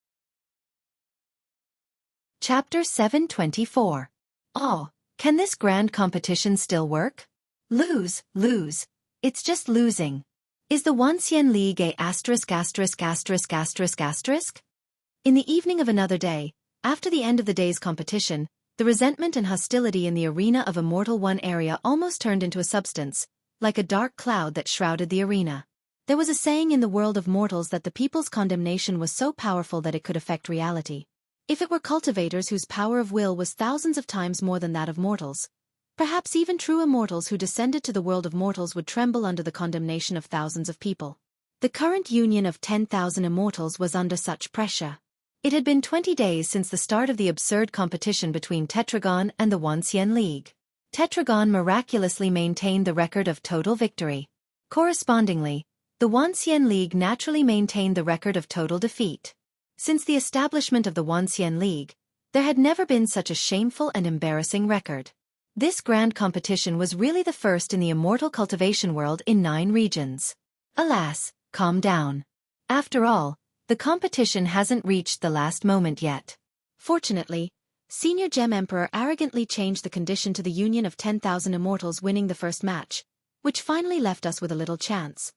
Chapter 724. Oh, can this grand competition still work? Lose. It's just losing. Is the Wanxian League a asterisk? In the evening of another day, after the end of the day's competition, the resentment and hostility in the arena of Immortal One area almost turned into a substance, like a dark cloud that shrouded the arena. There was a saying in the world of mortals that the people's condemnation was so powerful that it could affect reality. If it were cultivators whose power of will was thousands of times more than that of mortals, perhaps even true immortals who descended to the world of mortals would tremble under the condemnation of thousands of people. The current union of 10,000 immortals was under such pressure. It had been 20 days since the start of the absurd competition between Tetragon and the Wanxian League. Tetragon miraculously maintained the record of total victory. Correspondingly, The Wanxian League naturally maintained the record of total defeat. Since the establishment of the Wanxian League, there had never been such a shameful and embarrassing record. This grand competition was really the first in the immortal cultivation world in 9 regions. Alas, calm down. After all, the competition hasn't reached the last moment yet. Fortunately, Senior Gem Emperor arrogantly changed the condition to the union of 10,000 immortals winning the first match, which finally left us with a little chance.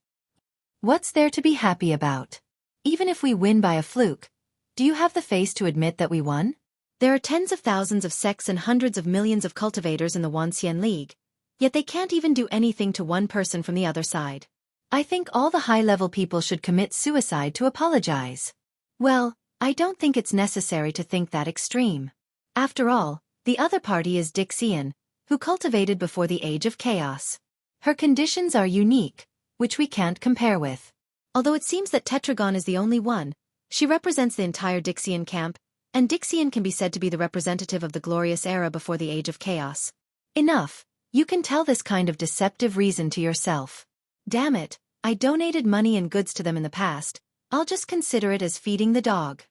What's there to be happy about? Even if we win by a fluke, do you have the face to admit that we won? There are tens of thousands of sects and hundreds of millions of cultivators in the Wanxian League, yet they can't even do anything to one person from the other side. I think all the high-level people should commit suicide to apologize. Well, I don't think it's necessary to think that extreme. After all, the other party is Dixian, who cultivated before the Age of Chaos. Her conditions are unique, which we can't compare with. Although it seems that Tetragon is the only one, she represents the entire Dixian camp, and Dixian can be said to be the representative of the glorious era before the Age of Chaos. Enough, you can tell this kind of deceptive reason to yourself. Damn it, I donated money and goods to them in the past, I'll just consider it as feeding the dog.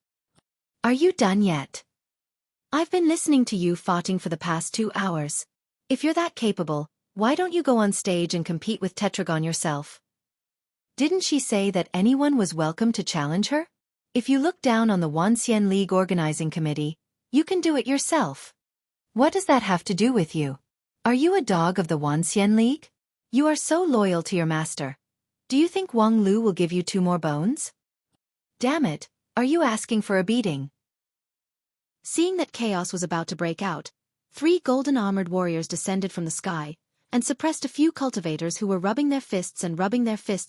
Are you done yet? I've been listening to you fighting for the past 2 hours. If you're that capable, why don't you go on stage and compete with Tetragon yourself? Didn't she say that anyone was welcome to challenge her? If you look down on the Wanxian League Organizing Committee, you can do it yourself. What does that have to do with you? Are you a dog of the Wanxian League? You are so loyal to your master. Do you think Wang Lu will give you 2 more bones? Damn it, are you asking for a beating? Seeing that chaos was about to break out, 3 golden-armored warriors descended from the sky, and suppressed a few cultivators who were rubbing their fists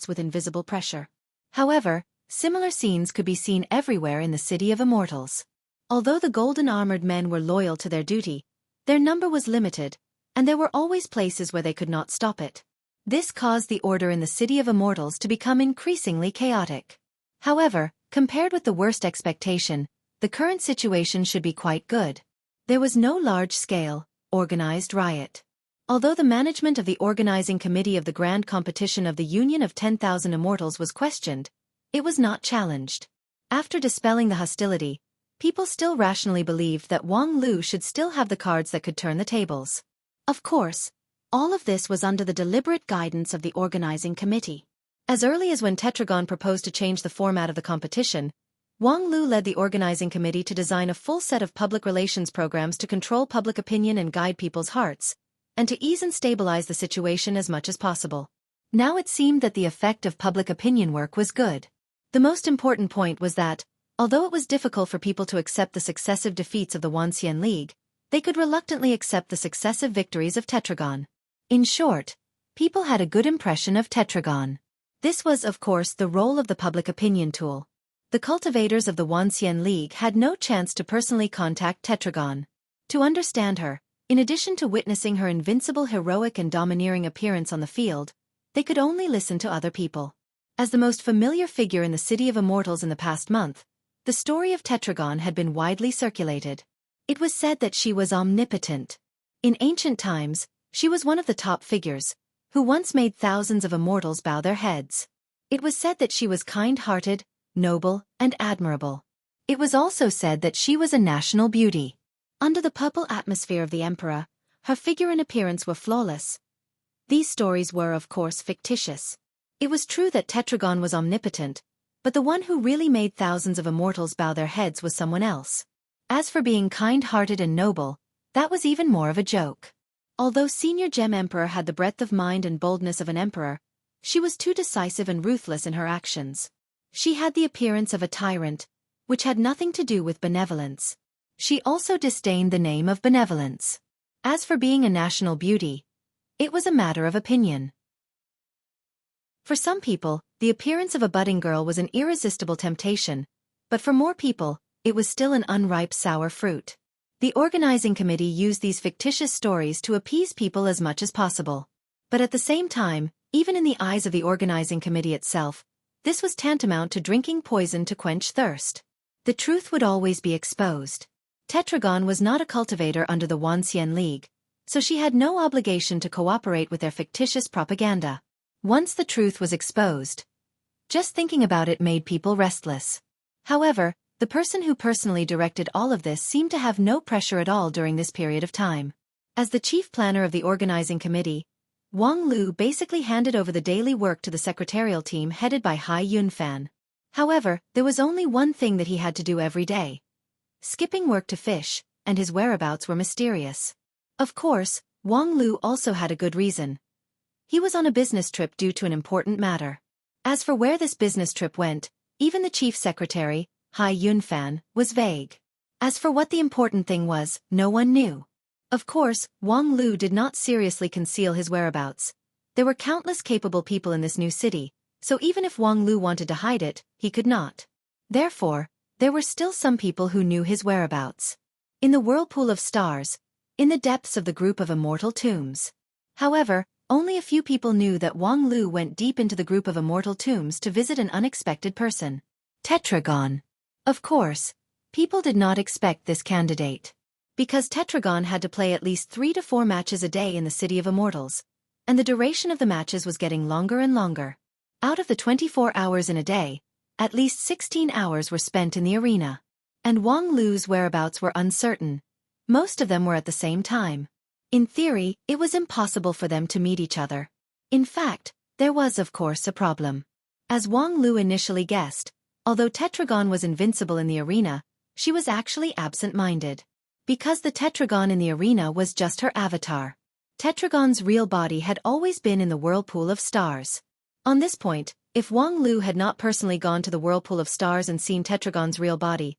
with invisible pressure. However, similar scenes could be seen everywhere in the City of Immortals. Although the golden-armored men were loyal to their duty, their number was limited, and there were always places where they could not stop it. This caused the order in the City of Immortals to become increasingly chaotic. However, compared with the worst expectation, the current situation should be quite good. There was no large-scale, organized riot. Although the management of the organizing committee of the grand competition of the Union of 10,000 Immortals was questioned, it was not challenged. After dispelling the hostility, people still rationally believed that Wang Lu should still have the cards that could turn the tables. Of course, all of this was under the deliberate guidance of the organizing committee. As early as when Tetragon proposed to change the format of the competition, Wang Lu led the organizing committee to design a full set of public relations programs to control public opinion and guide people's hearts, and to ease and stabilize the situation as much as possible. Now it seemed that the effect of public opinion work was good. The most important point was that, although it was difficult for people to accept the successive defeats of the Wanxian League, they could reluctantly accept the successive victories of Tetragon. In short, people had a good impression of Tetragon. This was, of course, the role of the public opinion tool. The cultivators of the Wanxian League had no chance to personally contact Tetragon. To understand her, in addition to witnessing her invincible heroic and domineering appearance on the field, they could only listen to other people. As the most familiar figure in the City of Immortals in the past month, the story of Tetragon had been widely circulated. It was said that she was omnipotent. In ancient times, she was one of the top figures, who once made thousands of immortals bow their heads. It was said that she was kind-hearted, noble, and admirable. It was also said that she was a national beauty. Under the purple atmosphere of the Emperor, her figure and appearance were flawless. These stories were, of course, fictitious. It was true that Tetragon was omnipotent, but the one who really made thousands of immortals bow their heads was someone else. As for being kind-hearted and noble, that was even more of a joke. Although Senior Gem Emperor had the breadth of mind and boldness of an emperor, she was too decisive and ruthless in her actions. She had the appearance of a tyrant, which had nothing to do with benevolence. She also disdained the name of benevolence. As for being a national beauty, it was a matter of opinion. For some people, the appearance of a budding girl was an irresistible temptation, but for more people, it was still an unripe sour fruit. The organizing committee used these fictitious stories to appease people as much as possible. But at the same time, even in the eyes of the organizing committee itself, this was tantamount to drinking poison to quench thirst. The truth would always be exposed. Tetragon was not a cultivator under the Wanxian League, so she had no obligation to cooperate with their fictitious propaganda. Once the truth was exposed, Just thinking about it made people restless. However, the person who personally directed all of this seemed to have no pressure at all during this period of time. As the chief planner of the organizing committee, Wang Lu basically handed over the daily work to the secretarial team headed by Hai Yunfan. However, there was only one thing that he had to do every day. Skipping work to fish, and his whereabouts were mysterious. Of course, Wang Lu also had a good reason. He was on a business trip due to an important matter. As for where this business trip went, even the chief secretary, Hai Yunfan, was vague. As for what the important thing was, no one knew. Of course, Wang Lu did not seriously conceal his whereabouts. There were countless capable people in this new city, so even if Wang Lu wanted to hide it, he could not. Therefore, there were still some people who knew his whereabouts. In the whirlpool of stars, in the depths of the group of immortal tombs. However, only a few people knew that Wang Lu went deep into the group of immortal tombs to visit an unexpected person. Tetragon. Of course, people did not expect this candidate. Because Tetragon had to play at least 3 to 4 matches a day in the City of Immortals, and the duration of the matches was getting longer and longer. Out of the 24 hours in a day, at least 16 hours were spent in the arena. And Wang Lu's whereabouts were uncertain. Most of them were at the same time. In theory, it was impossible for them to meet each other. In fact, there was of course a problem. As Wang Lu initially guessed, although Tetragon was invincible in the arena, she was actually absent-minded. Because the Tetragon in the arena was just her avatar. Tetragon's real body had always been in the whirlpool of stars. On this point, if Wang Lu had not personally gone to the whirlpool of stars and seen Tetragon's real body,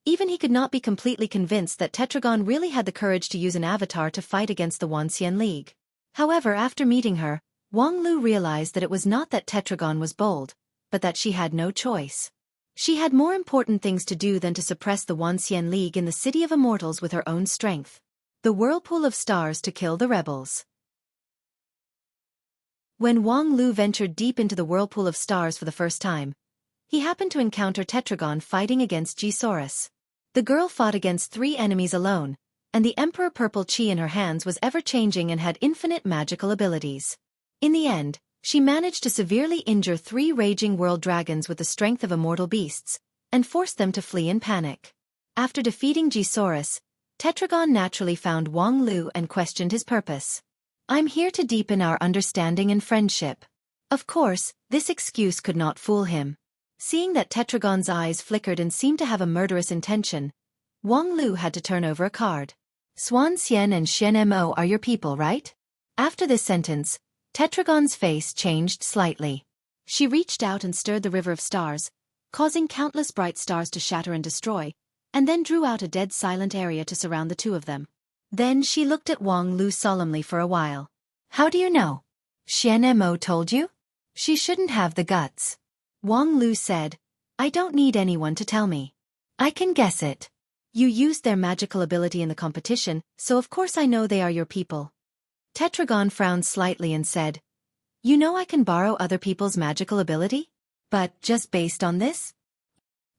even he could not be completely convinced that Tetragon really had the courage to use an avatar to fight against the Wanxian League. However, after meeting her, Wang Lu realized that it was not that Tetragon was bold, but that she had no choice. She had more important things to do than to suppress the Wanxian League in the City of Immortals with her own strength. The whirlpool of stars to kill the rebels. When Wang Lu ventured deep into the whirlpool of stars for the first time, he happened to encounter Tetragon fighting against Xueqi. The girl fought against 3 enemies alone, and the Emperor Purple Chi in her hands was ever-changing and had infinite magical abilities. In the end, she managed to severely injure 3 raging world dragons with the strength of immortal beasts, and forced them to flee in panic. After defeating Xueqi, Tetragon naturally found Wang Lu and questioned his purpose. "I'm here to deepen our understanding and friendship." Of course, this excuse could not fool him. Seeing that Tetragon's eyes flickered and seemed to have a murderous intention, Wang Lu had to turn over a card. "Xuan Xian and Xian Mo are your people, right?" After this sentence, Tetragon's face changed slightly. She reached out and stirred the river of stars, causing countless bright stars to shatter and destroy, and then drew out a dead silent area to surround the two of them. Then she looked at Wang Lu solemnly for a while. "How do you know? Xian Mo told you?" "She shouldn't have the guts." Wang Lu said, "I don't need anyone to tell me. I can guess it. You used their magical ability in the competition, so of course I know they are your people." Tetragon frowned slightly and said, "You know I can borrow other people's magical ability? But just based on this?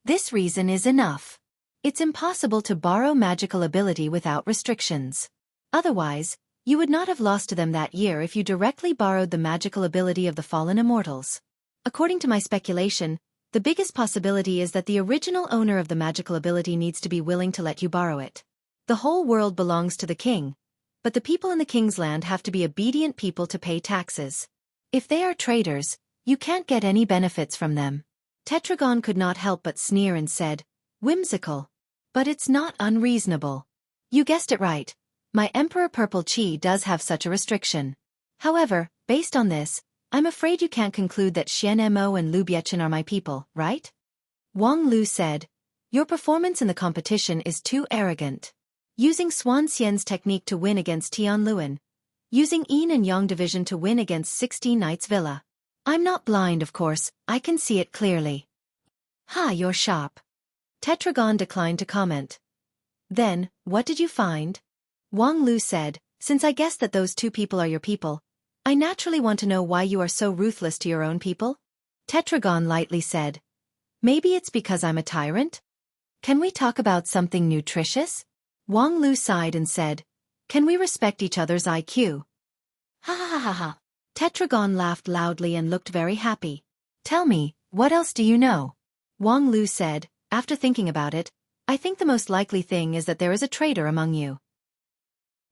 This reason is enough. It's impossible to borrow magical ability without restrictions. Otherwise, you would not have lost to them that year if you directly borrowed the magical ability of the fallen immortals. According to my speculation, the biggest possibility is that the original owner of the magical ability needs to be willing to let you borrow it. The whole world belongs to the king, but the people in the king's land have to be obedient people to pay taxes. If they are traitors, you can't get any benefits from them." Tetragon could not help but sneer and said, "Whimsical. But it's not unreasonable. You guessed it right. My Emperor Purple Chi does have such a restriction. However, based on this, I'm afraid you can't conclude that Xian Mo and Lu Biechen are my people, right?" Wang Lu said, "Your performance in the competition is too arrogant. Using Xuan Xian's technique to win against Tian Luan. Using Yin and Yang division to win against 16 Knights Villa. I'm not blind, of course, I can see it clearly." "Ha, you're sharp." Tetragon declined to comment. "Then, what did you find?" Wang Lu said, "Since I guessed that those 2 people are your people, I naturally want to know why you are so ruthless to your own people." Tetragon lightly said, "Maybe it's because I'm a tyrant? Can we talk about something nutritious?" Wang Lu sighed and said, "Can we respect each other's IQ?" "Ha ha ha ha ha." Tetragon laughed loudly and looked very happy. "Tell me, What else do you know? Wang Lu said, after thinking about it, I think the most likely thing is that there is a traitor among you.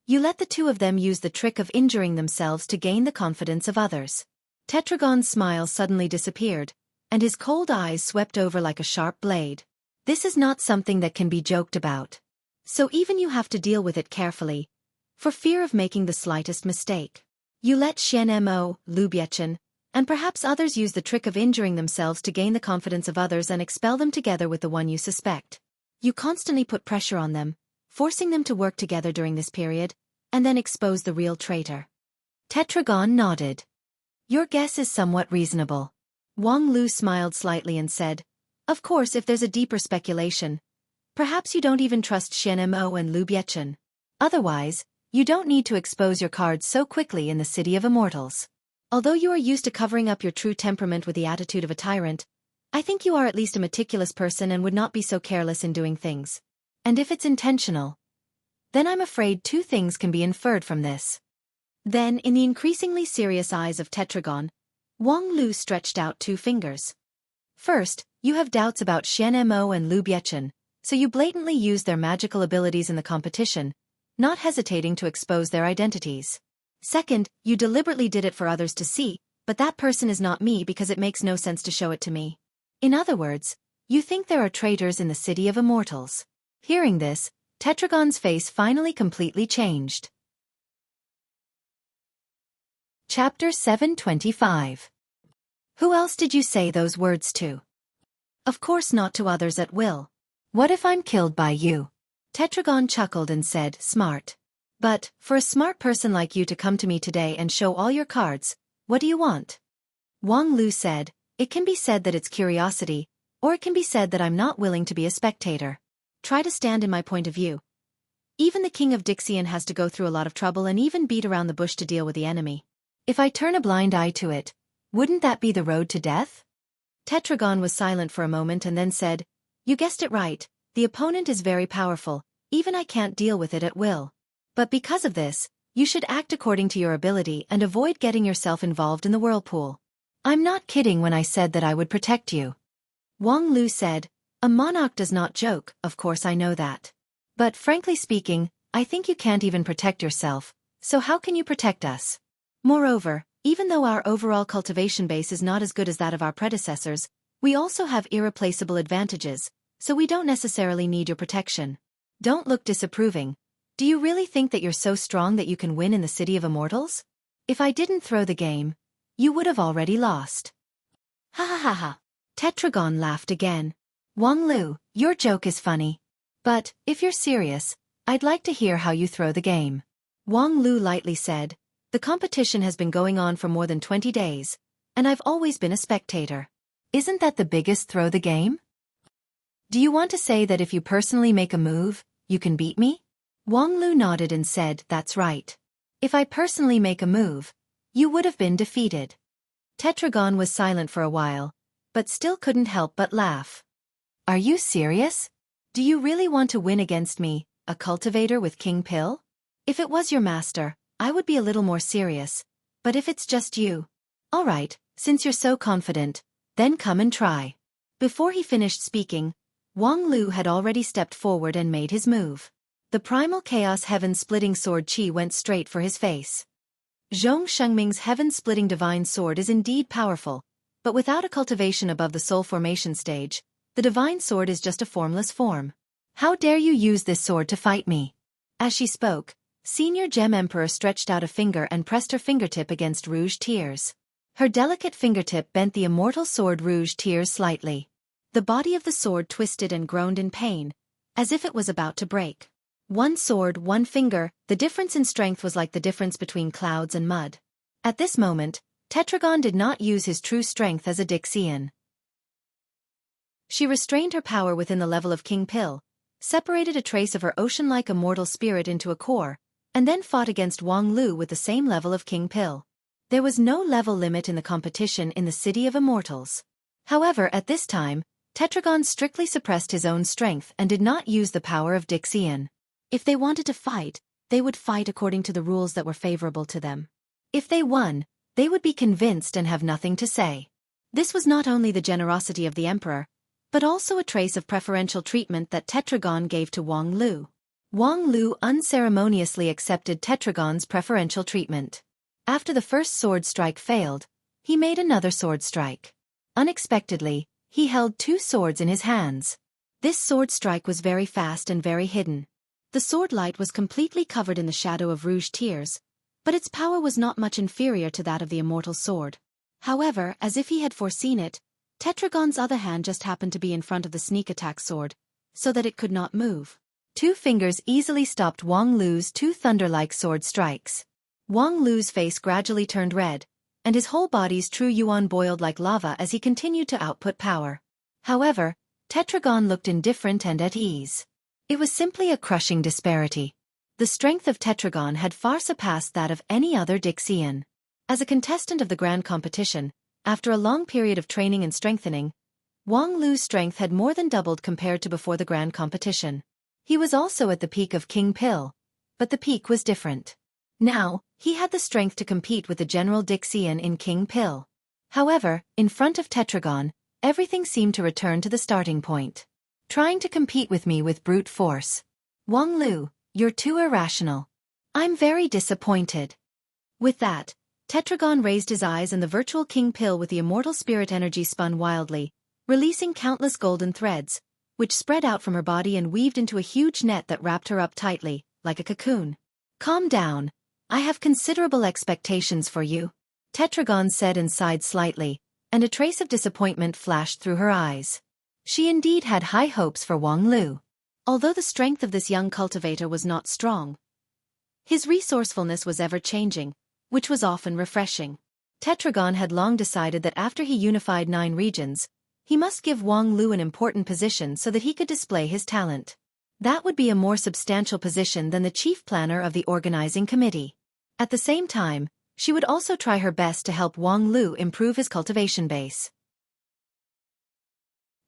You let the two of them use the trick of injuring themselves to gain the confidence of others. Tetragon's smile suddenly disappeared, and his cold eyes swept over like a sharp blade. This is not something that can be joked about. So even you have to deal with it carefully, for fear of making the slightest mistake. You let Mo, Lu Biechen, and perhaps others use the trick of injuring themselves to gain the confidence of others and expel them together with the one you suspect. You constantly put pressure on them, forcing them to work together during this period, and then expose the real traitor. Tetragon nodded. Your guess is somewhat reasonable. Wang Lu smiled slightly and said, of course if there's a deeper speculation, perhaps you don't even trust Mo and Lu Biechen. Otherwise, you don't need to expose your cards so quickly in the City of Immortals. Although you are used to covering up your true temperament with the attitude of a tyrant, I think you are at least a meticulous person and would not be so careless in doing things. And if it's intentional, then I'm afraid two things can be inferred from this. Then, in the increasingly serious eyes of Tetragon, Wang Lu stretched out two fingers. First, you have doubts about Mo and Lu Biechen, so you blatantly used their magical abilities in the competition, not hesitating to expose their identities. Second, you deliberately did it for others to see, but that person is not me because it makes no sense to show it to me. In other words, you think there are traitors in the City of Immortals. Hearing this, Tetragon's face finally completely changed. Chapter 725. Who else did you say those words to? Of course not to others at will. What if I'm killed by you? Tetragon chuckled and said, smart. But, for a smart person like you to come to me today and show all your cards, what do you want? Wang Lu said, it can be said that it's curiosity, or it can be said that I'm not willing to be a spectator. Try to stand in my point of view. Even the king of Dixian has to go through a lot of trouble and even beat around the bush to deal with the enemy. If I turn a blind eye to it, wouldn't that be the road to death? Tetragon was silent for a moment and then said, you guessed it right, the opponent is very powerful, even I can't deal with it at will. But because of this, you should act according to your ability and avoid getting yourself involved in the whirlpool. I'm not kidding when I said that I would protect you. Wang Lu said, a monarch does not joke, of course I know that. But frankly speaking, I think you can't even protect yourself, so how can you protect us? Moreover, even though our overall cultivation base is not as good as that of our predecessors, we also have irreplaceable advantages, so we don't necessarily need your protection. Don't look disapproving. Do you really think that you're so strong that you can win in the City of Immortals? If I didn't throw the game, you would have already lost. Ha ha ha ha. Tetragon laughed again. Wang Lu, your joke is funny. But, if you're serious, I'd like to hear how you throw the game. Wang Lu lightly said, the competition has been going on for more than 20 days, and I've always been a spectator. Isn't that the biggest throw the game? Do you want to say that if you personally make a move, you can beat me? Wang Lu nodded and said, that's right. If I personally make a move, you would have been defeated. Tetragon was silent for a while, but still couldn't help but laugh. Are you serious? Do you really want to win against me, a cultivator with King Pill? If it was your master, I would be a little more serious, but if it's just you... All right, since you're so confident, then come and try. Before he finished speaking, Wang Lu had already stepped forward and made his move. The primal chaos heaven-splitting sword Qi went straight for his face. Zhong Shengming's heaven-splitting divine sword is indeed powerful, but without a cultivation above the soul formation stage, the divine sword is just a formless form. How dare you use this sword to fight me? As she spoke, Senior Gem Emperor stretched out a finger and pressed her fingertip against Rouge Tears. Her delicate fingertip bent the immortal sword Rouge Tears slightly. The body of the sword twisted and groaned in pain, as if it was about to break. One sword, one finger, the difference in strength was like the difference between clouds and mud. At this moment, Tetragon did not use his true strength as a Dixian. She restrained her power within the level of King Pill, separated a trace of her ocean-like immortal spirit into a core, and then fought against Wang Lu with the same level of King Pill. There was no level limit in the competition in the City of Immortals. However, at this time, Tetragon strictly suppressed his own strength and did not use the power of Dixian. If they wanted to fight, they would fight according to the rules that were favorable to them. If they won, they would be convinced and have nothing to say. This was not only the generosity of the emperor, but also a trace of preferential treatment that Tetragon gave to Wang Lu. Wang Lu unceremoniously accepted Tetragon's preferential treatment. After the first sword strike failed, he made another sword strike. Unexpectedly, he held 2 swords in his hands. This sword strike was very fast and very hidden. The sword light was completely covered in the shadow of rouge tears, but its power was not much inferior to that of the immortal sword. However, as if he had foreseen it, Tetragon's other hand just happened to be in front of the sneak attack sword, so that it could not move. 2 fingers easily stopped Wang Lu's 2 thunder-like sword strikes. Wang Lu's face gradually turned red, and his whole body's true yuan boiled like lava as he continued to output power. However, Tetragon looked indifferent and at ease. It was simply a crushing disparity. The strength of Tetragon had far surpassed that of any other Dixian. As a contestant of the grand competition, after a long period of training and strengthening, Wang Lu's strength had more than doubled compared to before the grand competition. He was also at the peak of King Pill, but the peak was different. Now, he had the strength to compete with the general Dixian in King Pill. However, in front of Tetragon, everything seemed to return to the starting point. Trying to compete with me with brute force. Wang Lu, you're too irrational. I'm very disappointed. With that, Tetragon raised his eyes and the virtual King Pill with the immortal spirit energy spun wildly, releasing countless golden threads, which spread out from her body and weaved into a huge net that wrapped her up tightly, like a cocoon. Calm down. I have considerable expectations for you, Tetragon said and sighed slightly, and a trace of disappointment flashed through her eyes. She indeed had high hopes for Wang Lu. Although the strength of this young cultivator was not strong, his resourcefulness was ever-changing, which was often refreshing. Tetragon had long decided that after he unified 9 regions, he must give Wang Lu an important position so that he could display his talent. That would be a more substantial position than the chief planner of the organizing committee. At the same time, she would also try her best to help Wang Lu improve his cultivation base.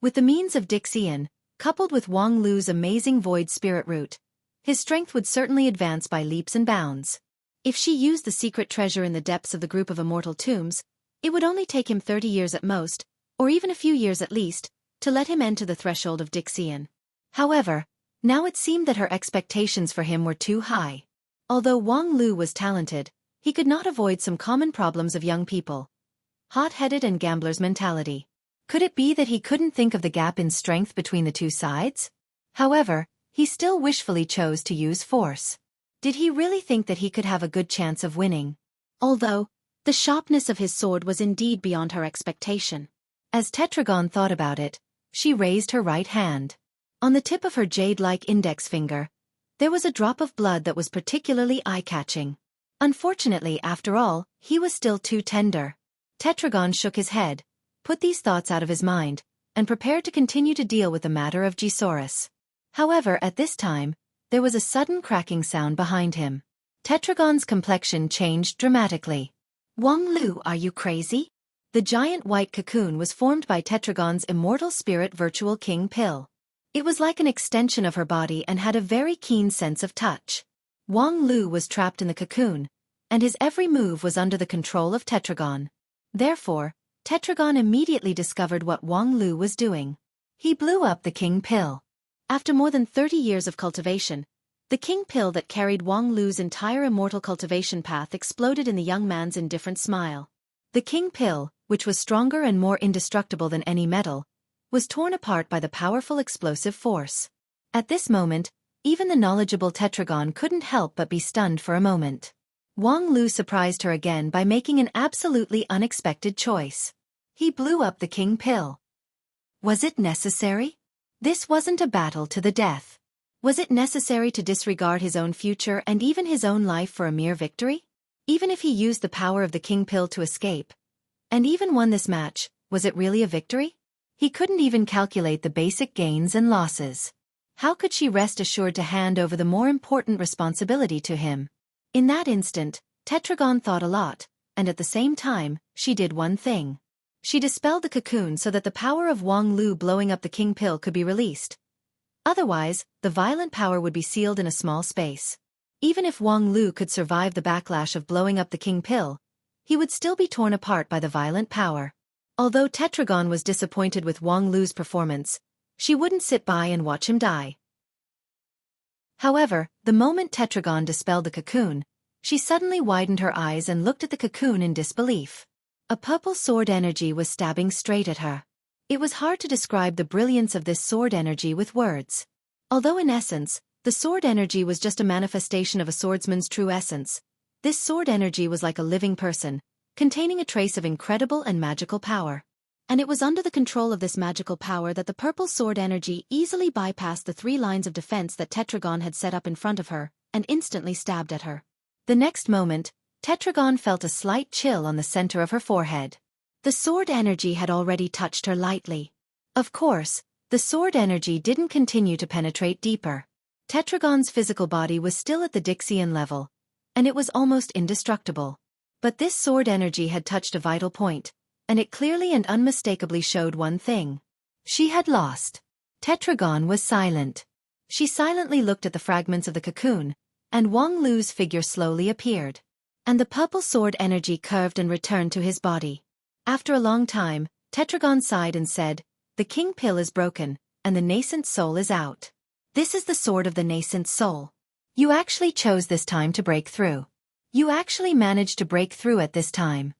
With the means of Dixian, coupled with Wang Lu's amazing void spirit root, his strength would certainly advance by leaps and bounds. If she used the secret treasure in the depths of the group of immortal tombs, it would only take him 30 years at most, or even a few years at least, to let him enter the threshold of Dixian. However, now it seemed that her expectations for him were too high. Although Wang Lu was talented, he could not avoid some common problems of young people. Hot-headed and gambler's mentality. Could it be that he couldn't think of the gap in strength between the 2 sides? However, he still wishfully chose to use force. Did he really think that he could have a good chance of winning? Although, the sharpness of his sword was indeed beyond her expectation. As Tetragon thought about it, she raised her right hand. On the tip of her jade-like index finger, there was a drop of blood that was particularly eye-catching. Unfortunately, after all, he was still too tender. Tetragon shook his head, put these thoughts out of his mind, and prepared to continue to deal with the matter of Gisaurus. However, at this time, there was a sudden cracking sound behind him. Tetragon's complexion changed dramatically. Wang Lu, are you crazy? The giant white cocoon was formed by Tetragon's immortal spirit virtual King Pill. It was like an extension of her body and had a very keen sense of touch. Wang Lu was trapped in the cocoon, and his every move was under the control of Tetragon. Therefore, Tetragon immediately discovered what Wang Lu was doing. He blew up the King Pill. After more than 30 years of cultivation, the King Pill that carried Wang Lu's entire immortal cultivation path exploded in the young man's indifferent smile. The King Pill, which was stronger and more indestructible than any metal, was torn apart by the powerful explosive force. At this moment, even the knowledgeable Tetragon couldn't help but be stunned for a moment. Wang Lu surprised her again by making an absolutely unexpected choice. He blew up the King Pill. Was it necessary? This wasn't a battle to the death. Was it necessary to disregard his own future and even his own life for a mere victory? Even if he used the power of the King Pill to escape, and even won this match, was it really a victory? He couldn't even calculate the basic gains and losses. How could she rest assured to hand over the more important responsibility to him? In that instant, Tetragon thought a lot, and at the same time, she did one thing. She dispelled the cocoon so that the power of Wang Lu blowing up the King Pill could be released. Otherwise, the violent power would be sealed in a small space. Even if Wang Lu could survive the backlash of blowing up the King Pill, he would still be torn apart by the violent power. Although Tetragon was disappointed with Wang Lu's performance, she wouldn't sit by and watch him die. However, the moment Tetragon dispelled the cocoon, she suddenly widened her eyes and looked at the cocoon in disbelief. A purple sword energy was stabbing straight at her. It was hard to describe the brilliance of this sword energy with words. Although in essence, the sword energy was just a manifestation of a swordsman's true essence, this sword energy was like a living person, containing a trace of incredible and magical power. And it was under the control of this magical power that the purple sword energy easily bypassed the 3 lines of defense that Tetragon had set up in front of her, and instantly stabbed at her. The next moment, Tetragon felt a slight chill on the center of her forehead. The sword energy had already touched her lightly. Of course, the sword energy didn't continue to penetrate deeper. Tetragon's physical body was still at the Dixian level, and it was almost indestructible. But this sword energy had touched a vital point, and it clearly and unmistakably showed one thing. She had lost. Tetragon was silent. She silently looked at the fragments of the cocoon, and Wang Lu's figure slowly appeared. And the purple sword energy curved and returned to his body. After a long time, Tetragon sighed and said, "The king pill is broken, and the nascent soul is out. This is the sword of the nascent soul. You actually chose this time to break through. You actually managed to break through at this time."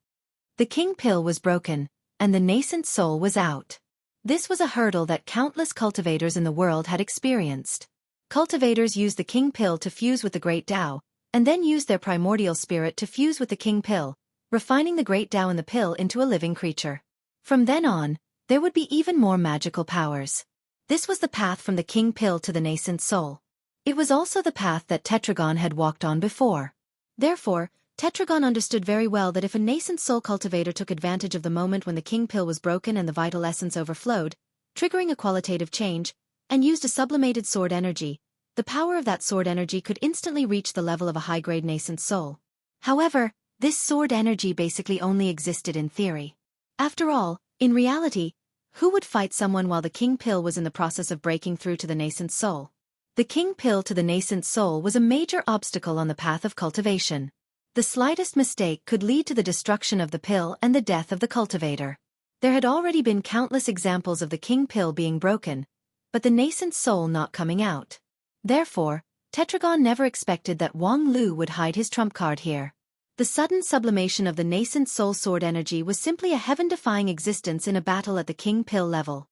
The king pill was broken, and the nascent soul was out. This was a hurdle that countless cultivators in the world had experienced. Cultivators used the king pill to fuse with the great Tao, and then used their primordial spirit to fuse with the king pill, refining the great Tao in the pill into a living creature. From then on, there would be even more magical powers. This was the path from the king pill to the nascent soul. It was also the path that Tetragon had walked on before. Therefore, Tetragon understood very well that if a nascent soul cultivator took advantage of the moment when the king pill was broken and the vital essence overflowed, triggering a qualitative change, and used a sublimated sword energy, the power of that sword energy could instantly reach the level of a high-grade nascent soul. However, this sword energy basically only existed in theory. After all, in reality, who would fight someone while the king pill was in the process of breaking through to the nascent soul? The king pill to the nascent soul was a major obstacle on the path of cultivation. The slightest mistake could lead to the destruction of the pill and the death of the cultivator. There had already been countless examples of the king pill being broken, but the nascent soul not coming out. Therefore, Tetragon never expected that Wang Lu would hide his trump card here. The sudden sublimation of the nascent soul sword energy was simply a heaven-defying existence in a battle at the king pill level.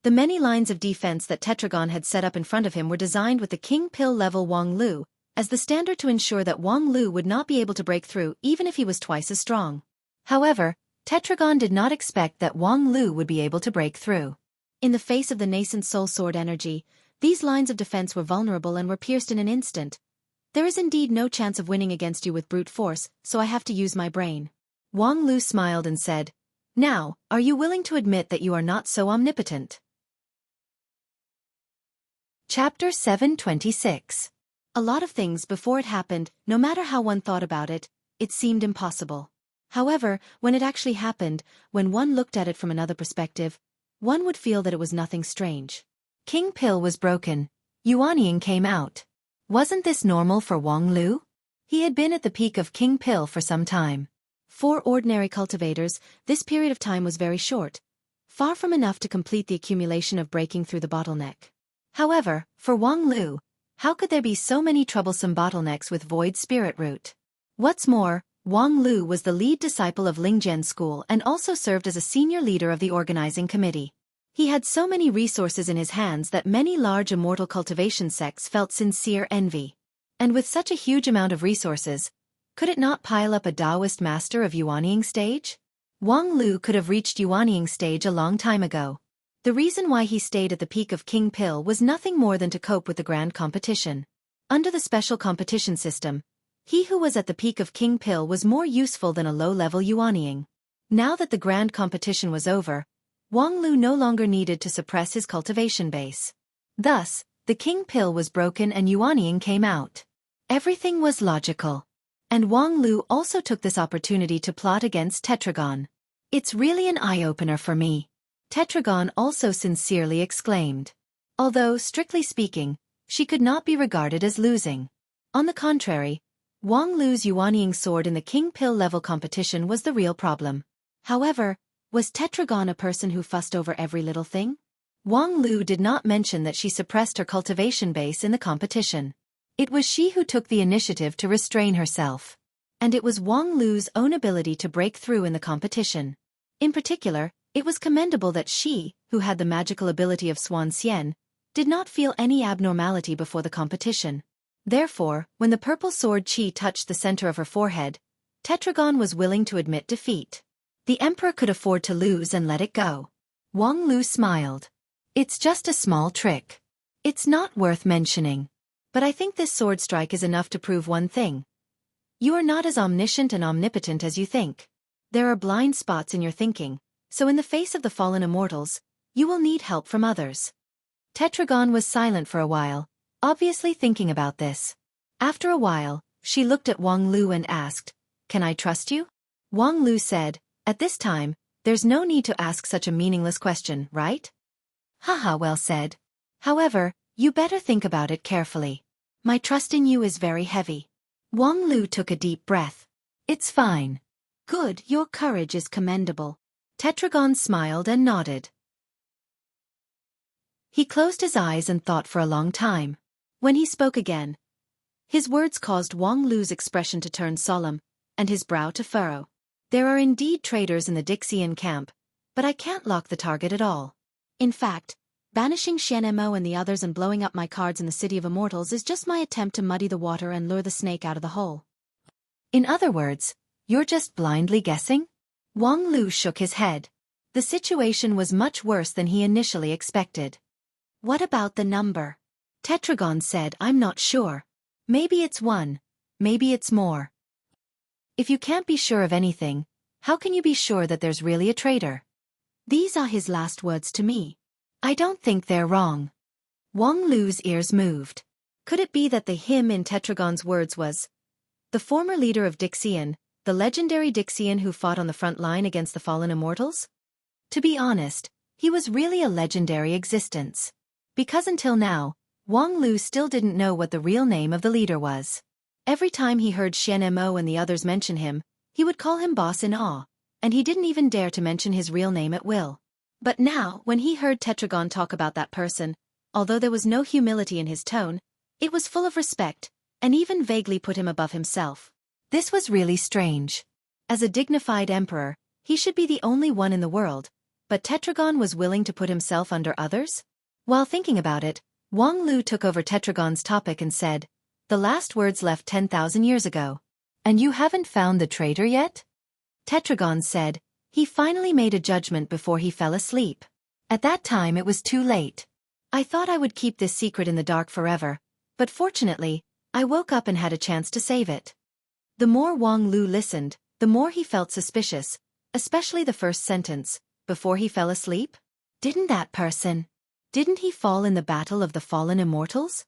The many lines of defense that Tetragon had set up in front of him were designed with the king pill level Wang Lu as the standard to ensure that Wang Lu would not be able to break through even if he was twice as strong. However, Tetragon did not expect that Wang Lu would be able to break through. In the face of the nascent soul sword energy, these lines of defense were vulnerable and were pierced in an instant. There is indeed no chance of winning against you with brute force, so I have to use my brain. Wang Lu smiled and said, "Now, are you willing to admit that you are not so omnipotent?" Chapter 726. A lot of things before it happened, no matter how one thought about it, it seemed impossible. However, when it actually happened, when one looked at it from another perspective, one would feel that it was nothing strange. King Pill was broken. Yuanying came out. Wasn't this normal for Wang Lu? He had been at the peak of King Pill for some time. For ordinary cultivators, this period of time was very short, far from enough to complete the accumulation of breaking through the bottleneck. However, for Wang Lu, how could there be so many troublesome bottlenecks with Void Spirit Root? What's more, Wang Lu was the lead disciple of Lingjian School and also served as a senior leader of the organizing committee. He had so many resources in his hands that many large immortal cultivation sects felt sincere envy. And with such a huge amount of resources, could it not pile up a Taoist master of Yuanying stage? Wang Lu could have reached Yuanying stage a long time ago. The reason why he stayed at the peak of King Pill was nothing more than to cope with the grand competition. Under the special competition system, he who was at the peak of King Pill was more useful than a low-level Yuanying. Now that the grand competition was over, Wang Lu no longer needed to suppress his cultivation base. Thus, the King Pill was broken and Yuanying came out. Everything was logical. And Wang Lu also took this opportunity to plot against Tetragon. "It's really an eye-opener for me," Tetragon also sincerely exclaimed. Although, strictly speaking, she could not be regarded as losing. On the contrary, Wang Lu's Yuanying sword in the King Pill level competition was the real problem. However, was Tetragon a person who fussed over every little thing? Wang Lu did not mention that she suppressed her cultivation base in the competition. It was she who took the initiative to restrain herself. And it was Wang Lu's own ability to break through in the competition. In particular, it was commendable that she, who had the magical ability of Swan Xian, did not feel any abnormality before the competition. Therefore, when the purple sword qi touched the center of her forehead, Tetragon was willing to admit defeat. The emperor could afford to lose and let it go. Wang Lu smiled. It's just a small trick. It's not worth mentioning. But I think this sword strike is enough to prove one thing. You are not as omniscient and omnipotent as you think. There are blind spots in your thinking, so in the face of the fallen immortals, you will need help from others. Tetragon was silent for a while, obviously thinking about this. After a while, she looked at Wang Lu and asked, "Can I trust you?" Wang Lu said, "At this time, there's no need to ask such a meaningless question, right?" Haha, well said. However, you better think about it carefully. My trust in you is very heavy. Wang Lu took a deep breath. It's fine. Good, your courage is commendable. Tetragon smiled and nodded. He closed his eyes and thought for a long time. When he spoke again, his words caused Wang Lu's expression to turn solemn, and his brow to furrow. There are indeed traitors in the Dixian camp, but I can't lock the target at all. In fact, banishing Xianmo and the others and blowing up my cards in the City of Immortals is just my attempt to muddy the water and lure the snake out of the hole. In other words, you're just blindly guessing? Wang Lu shook his head. The situation was much worse than he initially expected. What about the number? Tetragon said, I'm not sure. Maybe it's 1. Maybe it's more. If you can't be sure of anything, how can you be sure that there's really a traitor? These are his last words to me. I don't think they're wrong. Wang Lu's ears moved. Could it be that the him in Tetragon's words was the former leader of Dixian, the legendary Dixian who fought on the front line against the fallen immortals? To be honest, he was really a legendary existence. Because until now, Wang Lu still didn't know what the real name of the leader was. Every time he heard Xianmo and the others mention him, he would call him boss in awe, and he didn't even dare to mention his real name at will. But now, when he heard Tetragon talk about that person, although there was no humility in his tone, it was full of respect, and even vaguely put him above himself. This was really strange. As a dignified emperor, he should be the only one in the world, but Tetragon was willing to put himself under others? While thinking about it, Wang Lu took over Tetragon's topic and said, the last words left 10,000 years ago. And you haven't found the traitor yet? Tetragon said, he finally made a judgment before he fell asleep. At that time it was too late. I thought I would keep this secret in the dark forever, but fortunately, I woke up and had a chance to save it. The more Wang Lu listened, the more he felt suspicious, especially the first sentence, before he fell asleep? Didn't he fall in the battle of the fallen immortals?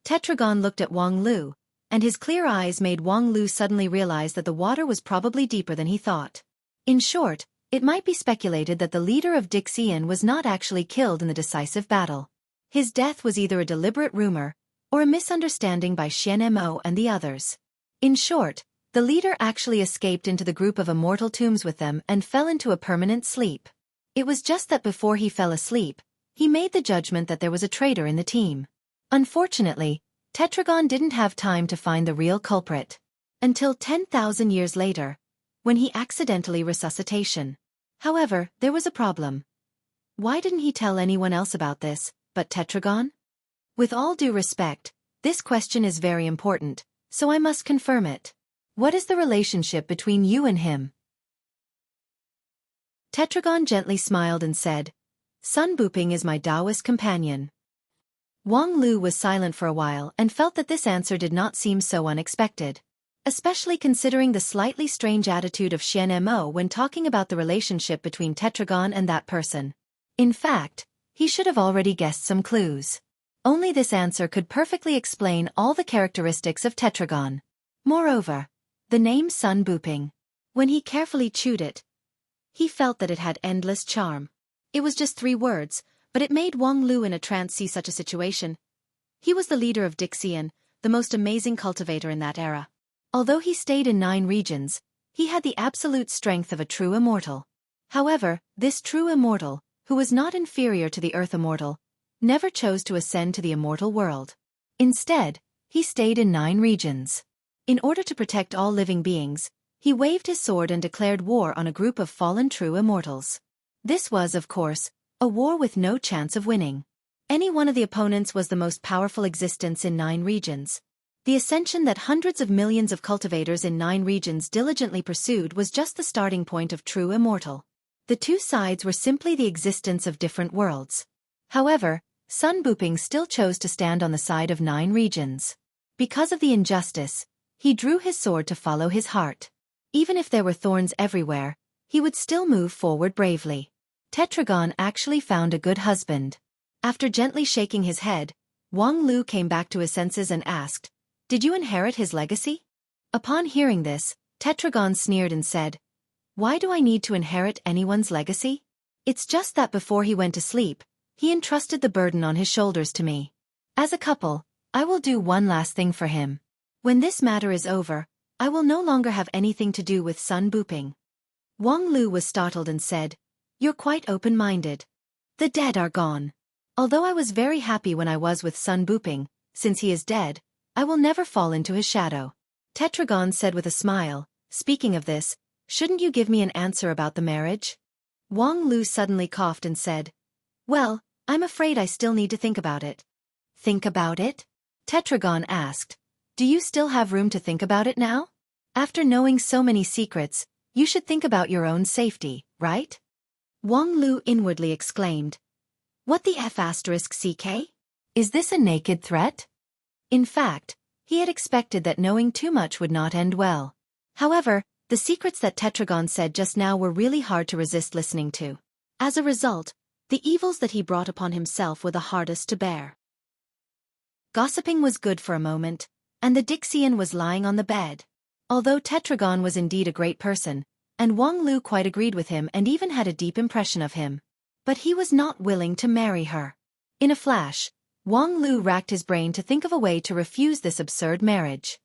Tetragon looked at Wang Lu, and his clear eyes made Wang Lu suddenly realize that the water was probably deeper than he thought. In short, it might be speculated that the leader of Dixian was not actually killed in the decisive battle. His death was either a deliberate rumor, or a misunderstanding by Xianmo and the others. In short, the leader actually escaped into the group of immortal tombs with them and fell into a permanent sleep. It was just that before he fell asleep, he made the judgment that there was a traitor in the team. Unfortunately, Tetragon didn't have time to find the real culprit. Until 10,000 years later, when he accidentally resuscitation. However, there was a problem. Why didn't he tell anyone else about this, but Tetragon? With all due respect, this question is very important, so I must confirm it. What is the relationship between you and him? Tetragon gently smiled and said, Sun Buping is my Taoist companion. Wang Lu was silent for a while and felt that this answer did not seem so unexpected. Especially considering the slightly strange attitude of Xianmo when talking about the relationship between Tetragon and that person. In fact, he should have already guessed some clues. Only this answer could perfectly explain all the characteristics of Tetragon. Moreover, the name Sun Buping. When he carefully chewed it, he felt that it had endless charm. It was just 3 words, but it made Wang Lu in a trance see such a situation. He was the leader of Dixian, the most amazing cultivator in that era. Although he stayed in 9 regions, he had the absolute strength of a true immortal. However, this true immortal, who was not inferior to the earth immortal, never chose to ascend to the immortal world. Instead, he stayed in 9 regions. In order to protect all living beings, he waved his sword and declared war on a group of fallen true immortals. This was, of course, a war with no chance of winning. Any one of the opponents was the most powerful existence in 9 regions. The ascension that hundreds of millions of cultivators in 9 regions diligently pursued was just the starting point of true immortal. The two sides were simply the existence of different worlds. However, Sun Buping still chose to stand on the side of 9 regions. Because of the injustice, he drew his sword to follow his heart. Even if there were thorns everywhere, he would still move forward bravely. Tetragon actually found a good husband. After gently shaking his head, Wang Lu came back to his senses and asked, "Did you inherit his legacy?" Upon hearing this, Tetragon sneered and said, "Why do I need to inherit anyone's legacy? It's just that before he went to sleep, he entrusted the burden on his shoulders to me. As a couple, I will do one last thing for him. When this matter is over, I will no longer have anything to do with Sun Buping." Wang Lu was startled and said, "You're quite open-minded. The dead are gone. Although I was very happy when I was with Sun Buping, since he is dead, I will never fall into his shadow." Tetragon said with a smile, "Speaking of this, shouldn't you give me an answer about the marriage?" Wang Lu suddenly coughed and said, "Well, I'm afraid I still need to think about it." "Think about it?" Tetragon asked. "Do you still have room to think about it now? After knowing so many secrets, you should think about your own safety, right?" Wang Lu inwardly exclaimed, "What the F***CK? Is this a naked threat?" In fact, he had expected that knowing too much would not end well. However, the secrets that Tetragon said just now were really hard to resist listening to. As a result, the evils that he brought upon himself were the hardest to bear. Gossiping was good for a moment, and the Dixian was lying on the bed. Although Tetragon was indeed a great person, and Wang Lu quite agreed with him and even had a deep impression of him, but he was not willing to marry her. In a flash, Wang Lu racked his brain to think of a way to refuse this absurd marriage.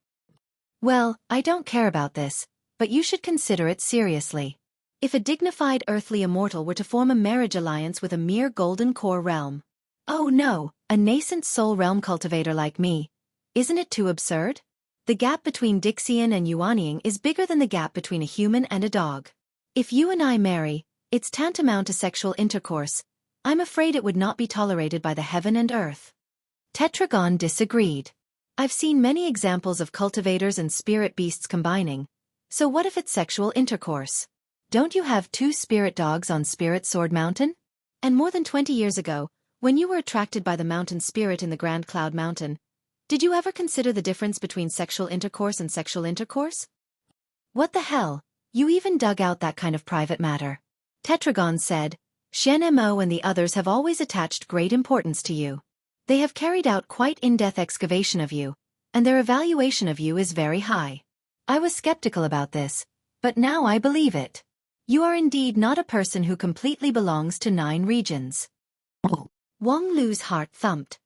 "Well, I don't care about this, but you should consider it seriously. If a dignified earthly immortal were to form a marriage alliance with a mere golden core realm. Oh no, a nascent soul realm cultivator like me. Isn't it too absurd? The gap between Dixian and Yuanying is bigger than the gap between a human and a dog. If you and I marry, it's tantamount to sexual intercourse. I'm afraid it would not be tolerated by the heaven and earth." Tetragon disagreed. "I've seen many examples of cultivators and spirit beasts combining, so what if it's sexual intercourse? Don't you have 2 spirit dogs on Spirit Sword Mountain? And more than 20 years ago, when you were attracted by the mountain spirit in the Grand Cloud Mountain, did you ever consider the difference between sexual intercourse and sexual intercourse? What the hell, you even dug out that kind of private matter." Tetragon said, "Shen Mo and the others have always attached great importance to you. They have carried out quite in-depth excavation of you, and their evaluation of you is very high. I was skeptical about this, but now I believe it. You are indeed not a person who completely belongs to 9 regions." Wang Lu's heart thumped.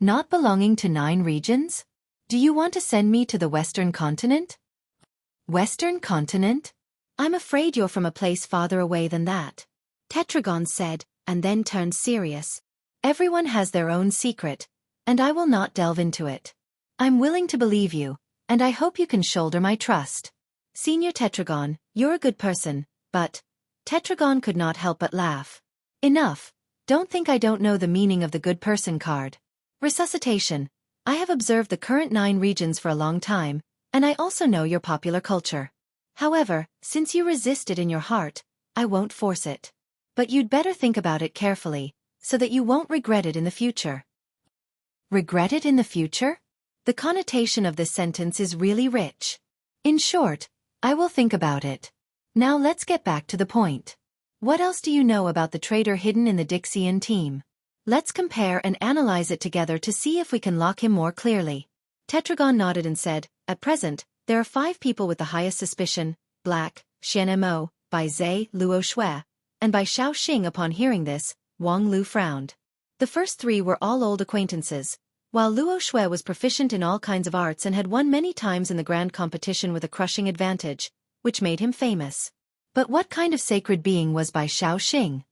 "Not belonging to 9 regions? Do you want to send me to the Western continent?" "Western continent? I'm afraid you're from a place farther away than that," Tetragon said, and then turned serious. "Everyone has their own secret, and I will not delve into it. I'm willing to believe you, and I hope you can shoulder my trust. Senior Tetragon, you're a good person, but..." Tetragon could not help but laugh. "Enough. Don't think I don't know the meaning of the good person card. Resuscitation. I have observed the current 9 regions for a long time, and I also know your popular culture. However, since you resist it in your heart, I won't force it. But you'd better think about it carefully, so that you won't regret it in the future." Regret it in the future? The connotation of this sentence is really rich. In short, I will think about it. Now let's get back to the point. What else do you know about the traitor hidden in the Dixian team? Let's compare and analyze it together to see if we can lock him more clearly. Tetragon nodded and said, "At present, there are 5 people with the highest suspicion: Black, Shen Mo, Bai Zhe, Luo Shui, and by Xiao Xing." Upon hearing this, Wang Lu frowned. The first 3 were all old acquaintances, while Luo Shui was proficient in all kinds of arts and had won many times in the grand competition with a crushing advantage, which made him famous. But what kind of sacred being was Bai Shaoxing?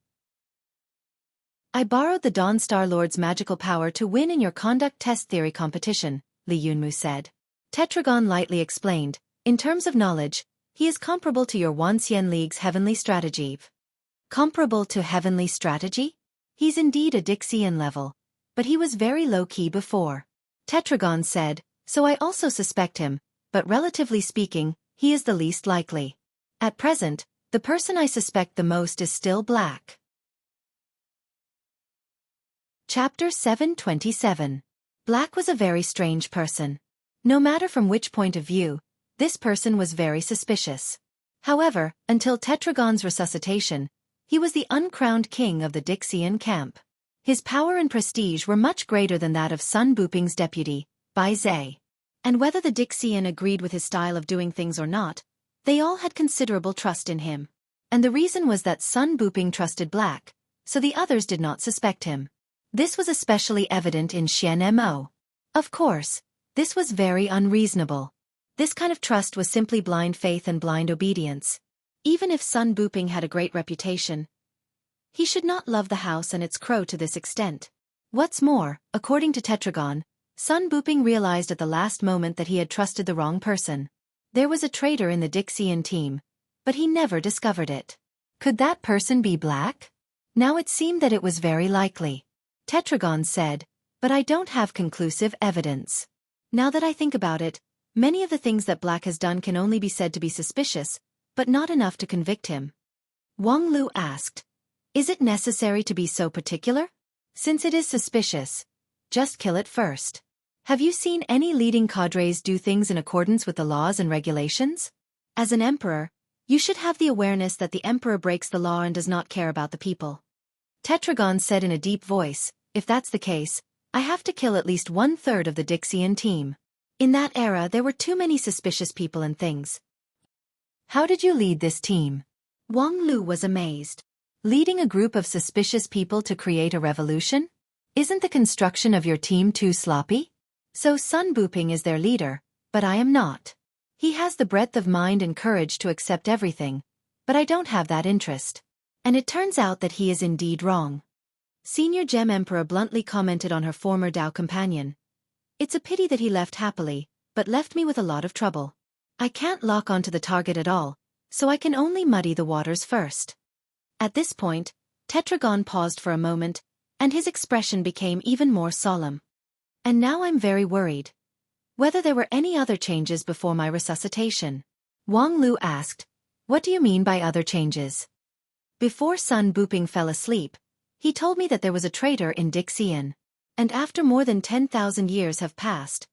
I borrowed the Dawn Star Lord's magical power to win in your conduct test theory competition, Li Yunmu said. Tetragon lightly explained, in terms of knowledge, he is comparable to your Wanxian League's heavenly strategy. Comparable to heavenly strategy? He's indeed a Dixian level, but he was very low-key before. Tetragon said, so I also suspect him, but relatively speaking, he is the least likely. At present, the person I suspect the most is still black. Chapter 727. Black was a very strange person. No matter from which point of view, this person was very suspicious. However, until Tetragon's resuscitation, he was the uncrowned king of the Dixian camp. His power and prestige were much greater than that of Sun Buping's deputy, Bai Zhe. And whether the Dixian agreed with his style of doing things or not, they all had considerable trust in him. And the reason was that Sun Buping trusted Black, so the others did not suspect him. This was especially evident in Xian Mo. Of course, this was very unreasonable. This kind of trust was simply blind faith and blind obedience. Even if Sun Buping had a great reputation, he should not love the house and its crow to this extent. What's more, according to Tetragon, Sun Buping realized at the last moment that he had trusted the wrong person. There was a traitor in the Dixian team, but he never discovered it. Could that person be Black? Now it seemed that it was very likely. Tetragon said, but I don't have conclusive evidence. Now that I think about it, many of the things that Black has done can only be said to be suspicious, but not enough to convict him. Wang Lu asked, is it necessary to be so particular? Since it is suspicious, just kill it first. Have you seen any leading cadres do things in accordance with the laws and regulations? As an emperor, you should have the awareness that the emperor breaks the law and does not care about the people. Tetragon said in a deep voice, if that's the case, I have to kill at least 1/3 of the Dixian team. In that era there were too many suspicious people and things. How did you lead this team? Wang Lu was amazed. Leading a group of suspicious people to create a revolution? Isn't the construction of your team too sloppy? So Sun Buping is their leader, but I am not. He has the breadth of mind and courage to accept everything, but I don't have that interest. And it turns out that he is indeed wrong. Senior Gem Emperor bluntly commented on her former Dao companion. It's a pity that he left happily, but left me with a lot of trouble. I can't lock onto the target at all, so I can only muddy the waters first. At this point, Tetragon paused for a moment, and his expression became even more solemn. And now I'm very worried. Whether there were any other changes before my resuscitation. Wang Lu asked, what do you mean by other changes? Before Sun Buping fell asleep, he told me that there was a traitor in Dixian. And after more than 10,000 years have passed,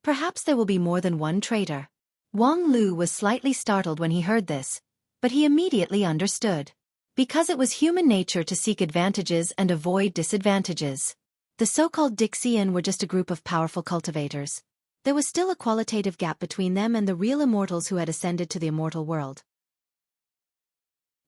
perhaps there will be more than one traitor. Wang Lu was slightly startled when he heard this, but he immediately understood. Because it was human nature to seek advantages and avoid disadvantages. The so-called Dixian were just a group of powerful cultivators. There was still a qualitative gap between them and the real immortals who had ascended to the immortal world.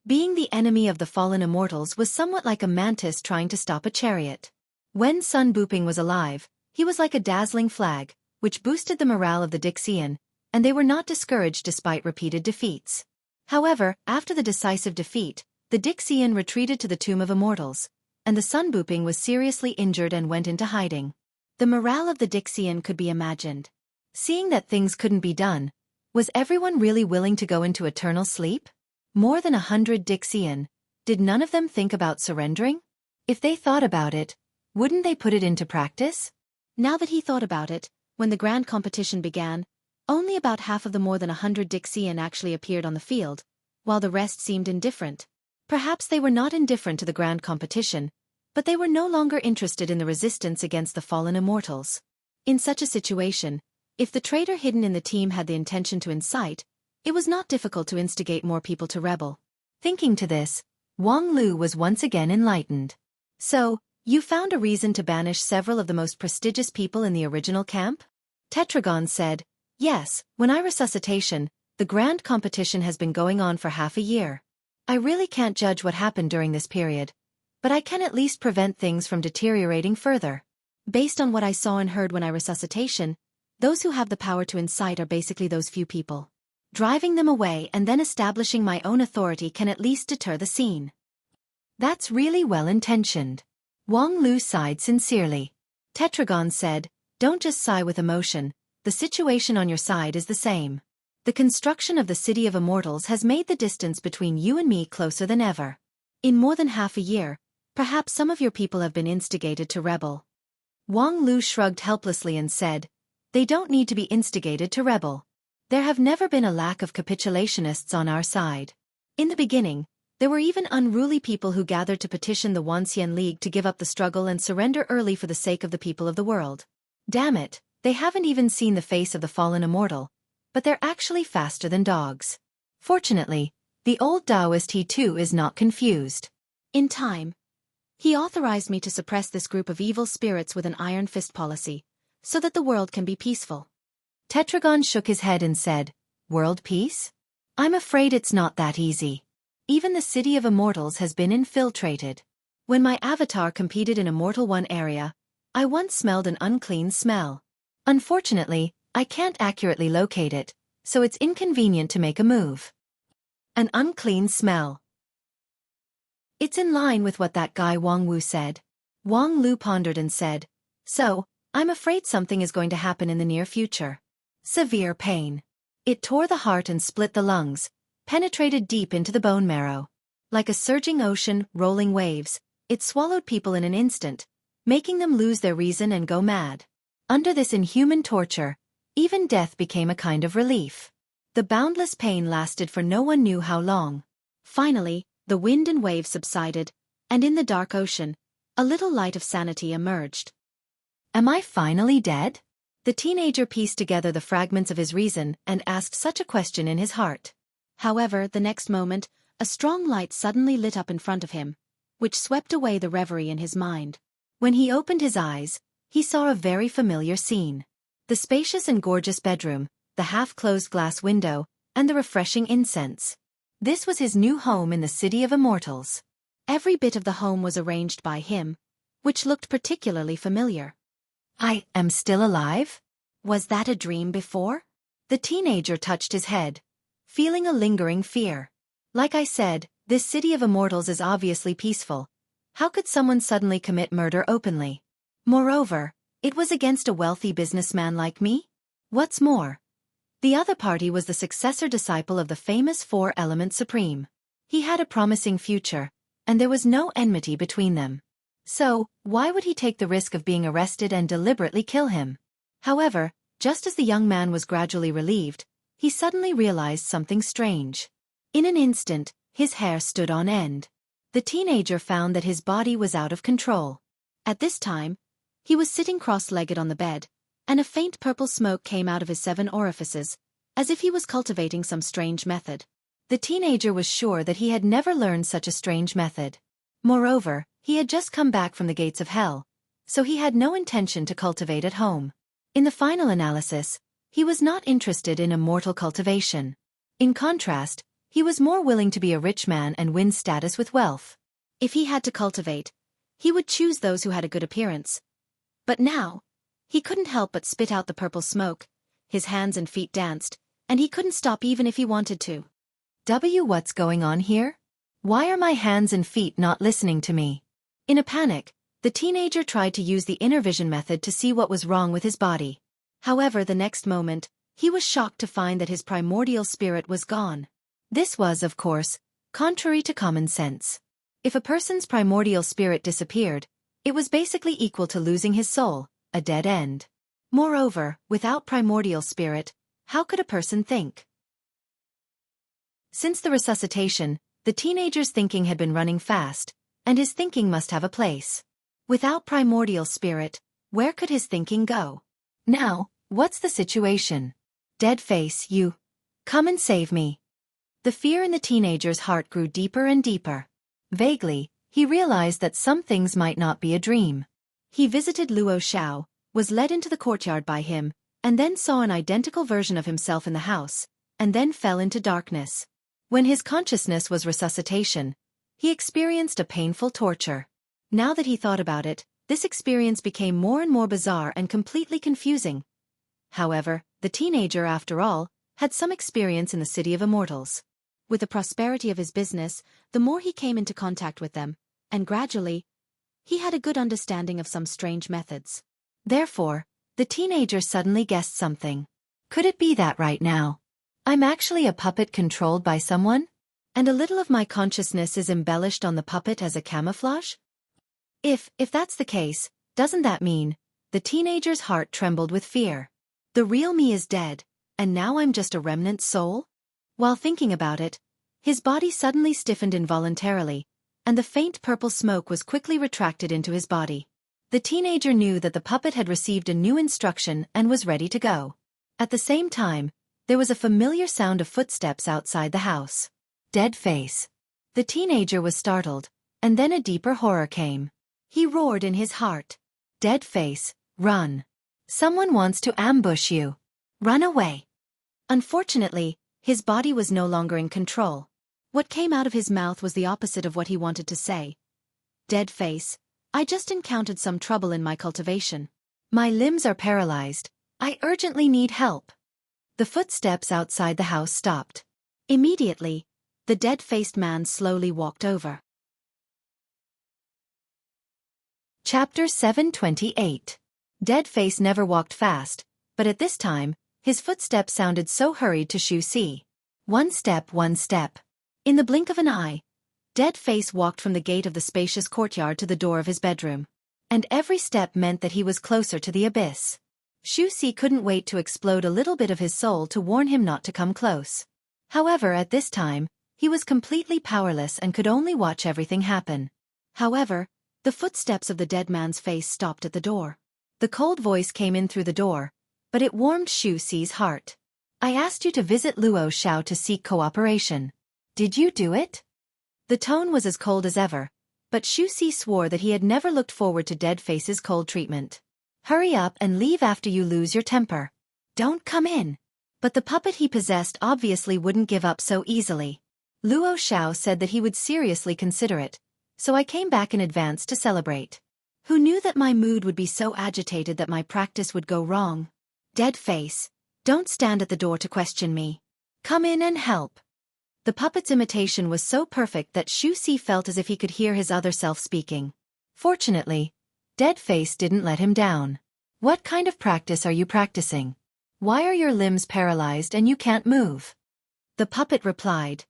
Being the enemy of the fallen immortals was somewhat like a mantis trying to stop a chariot. When Sun Buping was alive, he was like a dazzling flag, which boosted the morale of the Dixian, and they were not discouraged despite repeated defeats. However, after the decisive defeat, the Dixian retreated to the Tomb of Immortals, and the Sun Buping was seriously injured and went into hiding. The morale of the Dixian could be imagined. Seeing that things couldn't be done, was everyone really willing to go into eternal sleep? More than 100 Dixian, did none of them think about surrendering? If they thought about it, wouldn't they put it into practice? Now that he thought about it, when the grand competition began, only about half of the more than 100 Dixian actually appeared on the field, while the rest seemed indifferent. Perhaps they were not indifferent to the grand competition, but they were no longer interested in the resistance against the fallen immortals. In such a situation, if the traitor hidden in the team had the intention to incite, it was not difficult to instigate more people to rebel. Thinking to this, Wang Lu was once again enlightened. So, you found a reason to banish several of the most prestigious people in the original camp? Tetragon said, yes, when I resuscitation, the grand competition has been going on for half a year. I really can't judge what happened during this period, but I can at least prevent things from deteriorating further. Based on what I saw and heard when I resuscitation, those who have the power to incite are basically those few people. Driving them away and then establishing my own authority can at least deter the scene. That's really well-intentioned. Wang Lu sighed sincerely. Tetragon said, don't just sigh with emotion, the situation on your side is the same. The construction of the City of Immortals has made the distance between you and me closer than ever. In more than half a year, perhaps some of your people have been instigated to rebel. Wang Lu shrugged helplessly and said, they don't need to be instigated to rebel. There have never been a lack of capitulationists on our side. In the beginning, there were even unruly people who gathered to petition the Wanxian League to give up the struggle and surrender early for the sake of the people of the world. Damn it, they haven't even seen the face of the fallen immortal, but they're actually faster than dogs. Fortunately, the old Taoist he too is not confused. In time, he authorized me to suppress this group of evil spirits with an iron fist policy, so that the world can be peaceful. Tetragon shook his head and said, world peace? I'm afraid it's not that easy. Even the City of Immortals has been infiltrated. When my avatar competed in Immortal 1 area, I once smelled an unclean smell. Unfortunately, I can't accurately locate it, so it's inconvenient to make a move. An unclean smell. It's in line with what that guy Wang Wu said. Wang Lu pondered and said, so, I'm afraid something is going to happen in the near future. Severe pain. It tore the heart and split the lungs, penetrated deep into the bone marrow. Like a surging ocean, rolling waves, it swallowed people in an instant, making them lose their reason and go mad. Under this inhuman torture, even death became a kind of relief. The boundless pain lasted for no one knew how long. Finally, the wind and waves subsided, and in the dark ocean, a little light of sanity emerged. Am I finally dead? The teenager pieced together the fragments of his reason and asked such a question in his heart. However, the next moment, a strong light suddenly lit up in front of him, which swept away the reverie in his mind. When he opened his eyes, he saw a very familiar scene. The spacious and gorgeous bedroom, the half-closed glass window, and the refreshing incense. This was his new home in the City of Immortals. Every bit of the home was arranged by him, which looked particularly familiar. I am still alive? Was that a dream before? The teenager touched his head, feeling a lingering fear. Like I said, this City of Immortals is obviously peaceful. How could someone suddenly commit murder openly? Moreover, it was against a wealthy businessman like me? What's more, the other party was the successor disciple of the famous Four-Element Supreme. He had a promising future, and there was no enmity between them. So, why would he take the risk of being arrested and deliberately kill him? However, just as the young man was gradually relieved, he suddenly realized something strange. In an instant, his hair stood on end. The teenager found that his body was out of control. At this time, he was sitting cross-legged on the bed, and a faint purple smoke came out of his 7 orifices, as if he was cultivating some strange method. The teenager was sure that he had never learned such a strange method. Moreover, he had just come back from the gates of hell, so he had no intention to cultivate at home. In the final analysis, he was not interested in immortal cultivation. In contrast, he was more willing to be a rich man and win status with wealth. If he had to cultivate, he would choose those who had a good appearance. But now, he couldn't help but spit out the purple smoke, his hands and feet danced, and he couldn't stop even if he wanted to. What's going on here? Why are my hands and feet not listening to me? In a panic, the teenager tried to use the inner vision method to see what was wrong with his body. However, the next moment, he was shocked to find that his primordial spirit was gone. This was, of course, contrary to common sense. If a person's primordial spirit disappeared, it was basically equal to losing his soul, a dead end. Moreover, without primordial spirit, how could a person think? Since the resuscitation, the teenager's thinking had been running fast, and his thinking must have a place. Without primordial spirit, where could his thinking go? Now, what's the situation? Dead face, you. Come and save me. The fear in the teenager's heart grew deeper and deeper. Vaguely, he realized that some things might not be a dream. He visited Luo Xiao, was led into the courtyard by him, and then saw an identical version of himself in the house, and then fell into darkness. When his consciousness was resuscitation, he experienced a painful torture. Now that he thought about it, this experience became more and more bizarre and completely confusing. However, the teenager, after all, had some experience in the city of immortals. With the prosperity of his business, the more he came into contact with them, and gradually, he had a good understanding of some strange methods. Therefore, the teenager suddenly guessed something. Could it be that right now I'm actually a puppet controlled by someone? And a little of my consciousness is embellished on the puppet as a camouflage? If that's the case, doesn't that mean? The teenager's heart trembled with fear. The real me is dead, and now I'm just a remnant soul? While thinking about it, his body suddenly stiffened involuntarily, and the faint purple smoke was quickly retracted into his body. The teenager knew that the puppet had received a new instruction and was ready to go. At the same time, there was a familiar sound of footsteps outside the house. Dead face. The teenager was startled, and then a deeper horror came. He roared in his heart. Dead face, run. Someone wants to ambush you. Run away. Unfortunately, his body was no longer in control. What came out of his mouth was the opposite of what he wanted to say. Dead face, I just encountered some trouble in my cultivation. My limbs are paralyzed. I urgently need help. The footsteps outside the house stopped. Immediately, the dead-faced man slowly walked over. Chapter 728. Deadface never walked fast, but at this time, his footsteps sounded so hurried to Xueqi. One step, one step. In the blink of an eye, Deadface walked from the gate of the spacious courtyard to the door of his bedroom. And every step meant that he was closer to the abyss. Xueqi couldn't wait to explode a little bit of his soul to warn him not to come close. However, at this time, he was completely powerless and could only watch everything happen. However, the footsteps of the dead man's face stopped at the door. The cold voice came in through the door, but it warmed Xueqi's heart. I asked you to visit Luo Xiao to seek cooperation. Did you do it? The tone was as cold as ever, but Xueqi swore that he had never looked forward to Deadface's cold treatment. Hurry up and leave after you lose your temper. Don't come in. But the puppet he possessed obviously wouldn't give up so easily. Luo Xiao said that he would seriously consider it, so I came back in advance to celebrate. Who knew that my mood would be so agitated that my practice would go wrong? Deadface, don't stand at the door to question me. Come in and help. The puppet's imitation was so perfect that Xueqi felt as if he could hear his other self speaking. Fortunately, Deadface didn't let him down. What kind of practice are you practicing? Why are your limbs paralyzed and you can't move? The puppet replied.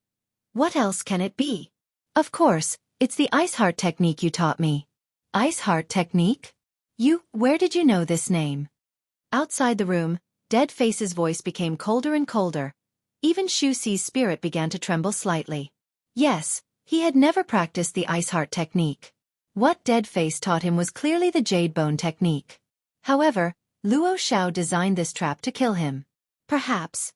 What else can it be? Of course, it's the ice heart technique you taught me. Ice heart technique? Where did you know this name? Outside the room, Deadface's voice became colder and colder. Even Xueqi's spirit began to tremble slightly. Yes, he had never practiced the ice heart technique. What Deadface taught him was clearly the jade bone technique. However, Luo Xiao designed this trap to kill him. Perhaps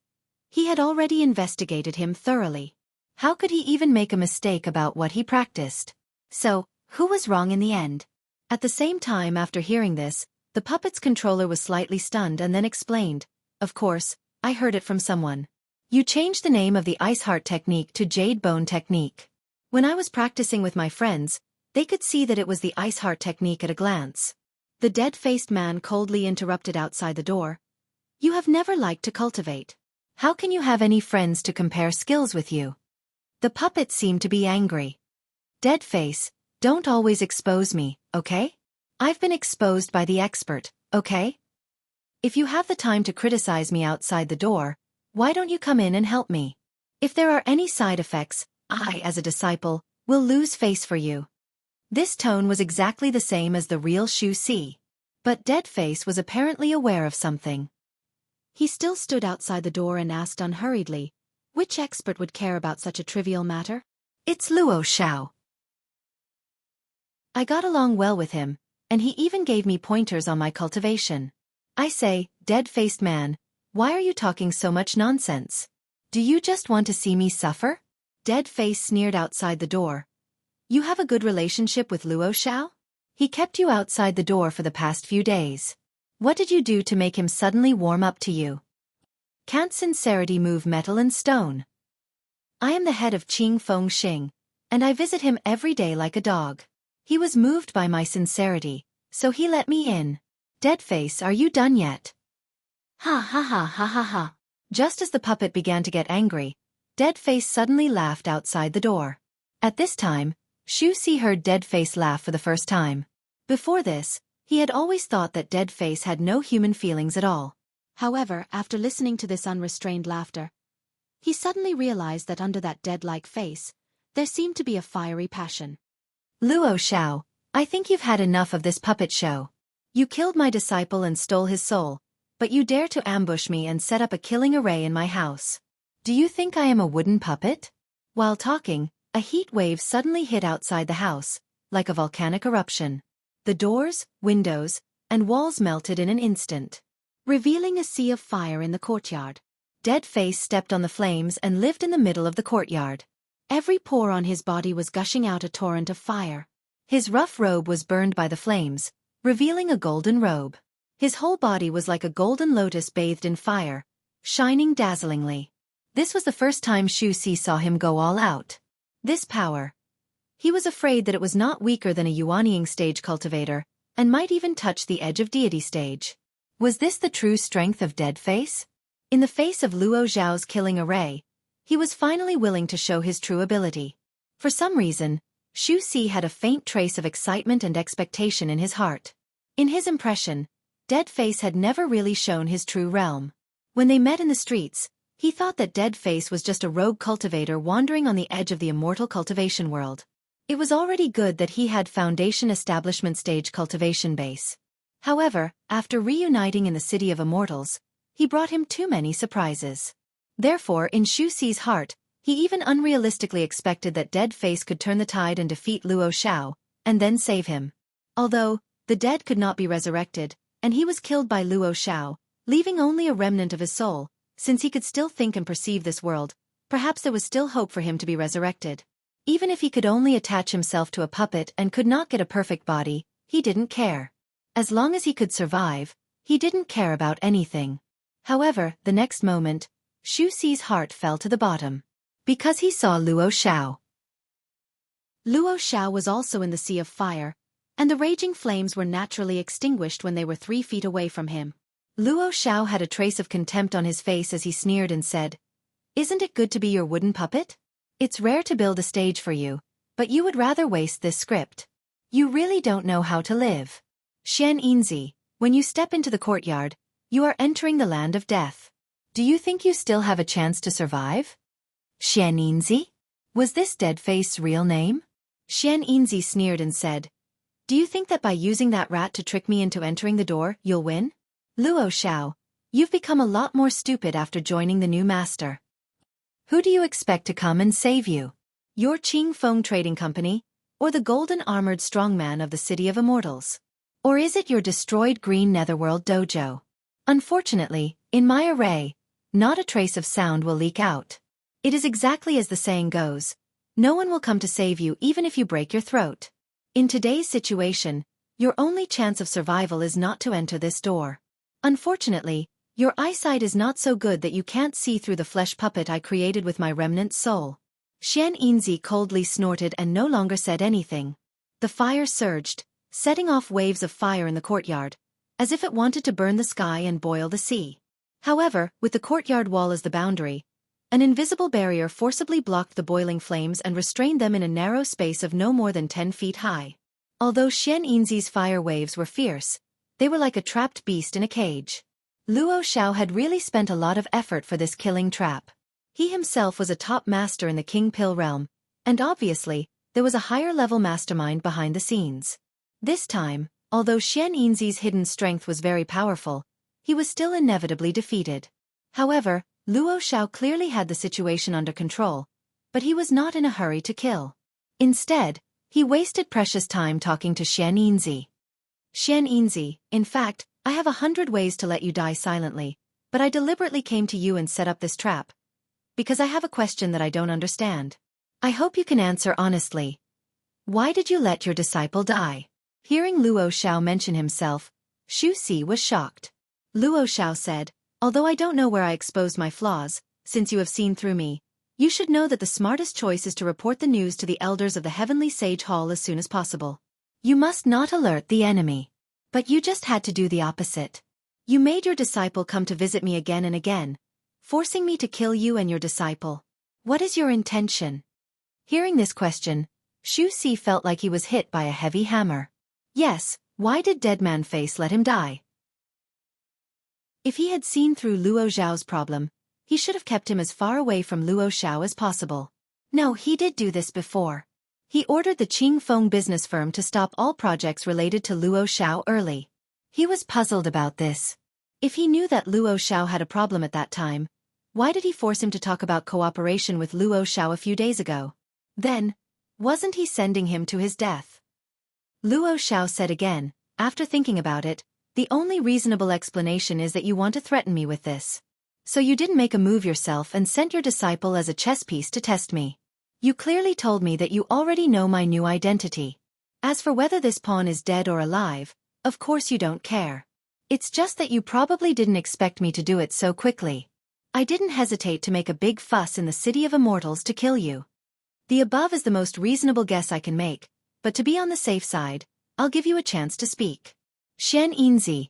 he had already investigated him thoroughly. How could he even make a mistake about what he practiced? So, who was wrong in the end? At the same time, after hearing this, the puppet's controller was slightly stunned and then explained, of course, I heard it from someone. You changed the name of the ice heart technique to jade bone technique. When I was practicing with my friends, they could see that it was the ice heart technique at a glance. The dead-faced man coldly interrupted outside the door. You have never liked to cultivate. How can you have any friends to compare skills with you? The puppet seemed to be angry. Deadface, don't always expose me, okay? I've been exposed by the expert, okay? If you have the time to criticize me outside the door, why don't you come in and help me? If there are any side effects, I, as a disciple, will lose face for you. This tone was exactly the same as the real Xueqi. But Deadface was apparently aware of something. He still stood outside the door and asked unhurriedly, which expert would care about such a trivial matter? It's Luo Xiao. I got along well with him, and he even gave me pointers on my cultivation. I say, dead-faced man, why are you talking so much nonsense? Do you just want to see me suffer? Deadface sneered outside the door. You have a good relationship with Luo Xiao? He kept you outside the door for the past few days. What did you do to make him suddenly warm up to you? Can't sincerity move metal and stone? I am the head of Qing Feng Xing, and I visit him every day like a dog. He was moved by my sincerity, so he let me in. Deadface, are you done yet? Ha ha ha ha ha ha. Just as the puppet began to get angry, Deadface suddenly laughed outside the door. At this time, Xueqi heard Deadface laugh for the first time. Before this, he had always thought that Deadface had no human feelings at all. However, after listening to this unrestrained laughter, he suddenly realized that under that dead-like face, there seemed to be a fiery passion. Luo Xiao, I think you've had enough of this puppet show. You killed my disciple and stole his soul, but you dare to ambush me and set up a killing array in my house. Do you think I am a wooden puppet? While talking, a heat wave suddenly hit outside the house, like a volcanic eruption. The doors, windows, and walls melted in an instant, revealing a sea of fire in the courtyard. Deadface stepped on the flames and lived in the middle of the courtyard. Every pore on his body was gushing out a torrent of fire. His rough robe was burned by the flames, revealing a golden robe. His whole body was like a golden lotus bathed in fire, shining dazzlingly. This was the first time Xueqi saw him go all out. This power. He was afraid that it was not weaker than a Yuanying stage cultivator, and might even touch the edge of deity stage. Was this the true strength of Deadface? In the face of Luo Xiao's killing array, he was finally willing to show his true ability. For some reason, Xueqi had a faint trace of excitement and expectation in his heart. In his impression, Deadface had never really shown his true realm. When they met in the streets, he thought that Deadface was just a rogue cultivator wandering on the edge of the immortal cultivation world. It was already good that he had foundation establishment stage cultivation base. However, after reuniting in the City of Immortals, he brought him too many surprises. Therefore, in Xueqi's heart, he even unrealistically expected that Deadface could turn the tide and defeat Luo Xiao, and then save him. Although, the dead could not be resurrected, and he was killed by Luo Xiao, leaving only a remnant of his soul, since he could still think and perceive this world, perhaps there was still hope for him to be resurrected. Even if he could only attach himself to a puppet and could not get a perfect body, he didn't care. As long as he could survive, he didn't care about anything. However, the next moment, Xueqi's heart fell to the bottom. Because he saw Luo Xiao. Luo Xiao was also in the sea of fire, and the raging flames were naturally extinguished when they were 3 feet away from him. Luo Xiao had a trace of contempt on his face as he sneered and said, "Isn't it good to be your wooden puppet? It's rare to build a stage for you, but you would rather waste this script. You really don't know how to live. Xian Yinzi, when you step into the courtyard, you are entering the land of death. Do you think you still have a chance to survive?" Xian Yinzi? Was this Deadface's real name? Xian Yinzi sneered and said, "Do you think that by using that rat to trick me into entering the door, you'll win? Luo Xiao, you've become a lot more stupid after joining the new master. Who do you expect to come and save you? Your Qing Feng Trading Company, or the golden armored strongman of the City of Immortals? Or is it your destroyed green netherworld dojo? Unfortunately, in my array, not a trace of sound will leak out. It is exactly as the saying goes, no one will come to save you even if you break your throat. In today's situation, your only chance of survival is not to enter this door. Unfortunately, your eyesight is not so good that you can't see through the flesh puppet I created with my remnant soul." Xian Yinzi coldly snorted and no longer said anything. The fire surged, setting off waves of fire in the courtyard, as if it wanted to burn the sky and boil the sea. However, with the courtyard wall as the boundary, an invisible barrier forcibly blocked the boiling flames and restrained them in a narrow space of no more than 10 feet high. Although Xian Yinzi's fire waves were fierce, they were like a trapped beast in a cage. Luo Xiao had really spent a lot of effort for this killing trap. He himself was a top master in the King Pill realm, and obviously, there was a higher-level mastermind behind the scenes. This time, although Xian Yinzi's hidden strength was very powerful, he was still inevitably defeated. However, Luo Xiao clearly had the situation under control, but he was not in a hurry to kill. Instead, he wasted precious time talking to Xian Yinzi. "Xian Yinzi, in fact, I have 100 ways to let you die silently, but I deliberately came to you and set up this trap, because I have a question that I don't understand. I hope you can answer honestly. Why did you let your disciple die?" Hearing Luo Xiao mention himself, Xueqi was shocked. Luo Xiao said, "Although I don't know where I exposed my flaws, since you have seen through me, you should know that the smartest choice is to report the news to the elders of the Heavenly Sage Hall as soon as possible. You must not alert the enemy. But you just had to do the opposite. You made your disciple come to visit me again and again, forcing me to kill you and your disciple. What is your intention? Hearing this question, Xueqi felt like he was hit by a heavy hammer. Yes, why did Deadman Face let him die? If he had seen through Luo Zhao's problem, he should have kept him as far away from Luo Xiao as possible. No, he did do this before. He ordered the Qingfeng business firm to stop all projects related to Luo Xiao early. He was puzzled about this. If he knew that Luo Xiao had a problem at that time, why did he force him to talk about cooperation with Luo Xiao a few days ago? Then, wasn't he sending him to his death? Luo Xiao said again, after thinking about it, the only reasonable explanation is that you want to threaten me with this. So you didn't make a move yourself and sent your disciple as a chess piece to test me. You clearly told me that you already know my new identity. As for whether this pawn is dead or alive, of course you don't care. It's just that you probably didn't expect me to do it so quickly. I didn't hesitate to make a big fuss in the City of Immortals to kill you. The above is the most reasonable guess I can make, but to be on the safe side, I'll give you a chance to speak. Xian Yinzi,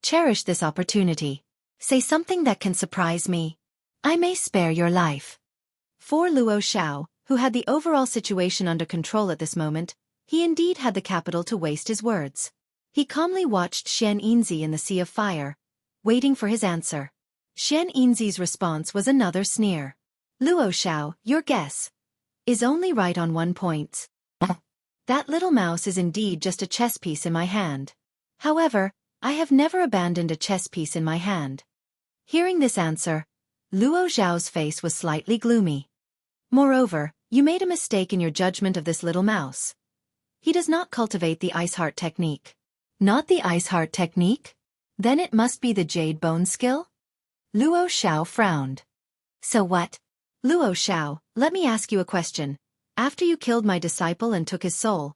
cherish this opportunity. Say something that can surprise me. I may spare your life. For Luo Xiao, who had the overall situation under control at this moment, he indeed had the capital to waste his words. He calmly watched Xian Yinzi in the sea of fire, waiting for his answer. Xian Yinzi's response was another sneer. Luo Xiao, your guess is only right on one point. That little mouse is indeed just a chess piece in my hand. However, I have never abandoned a chess piece in my hand. Hearing this answer, Luo Zhao's face was slightly gloomy. Moreover, you made a mistake in your judgment of this little mouse. He does not cultivate the ice heart technique. Not the ice heart technique? Then it must be the jade bone skill? Luo Xiao frowned. So what? Luo Xiao, let me ask you a question. After you killed my disciple and took his soul,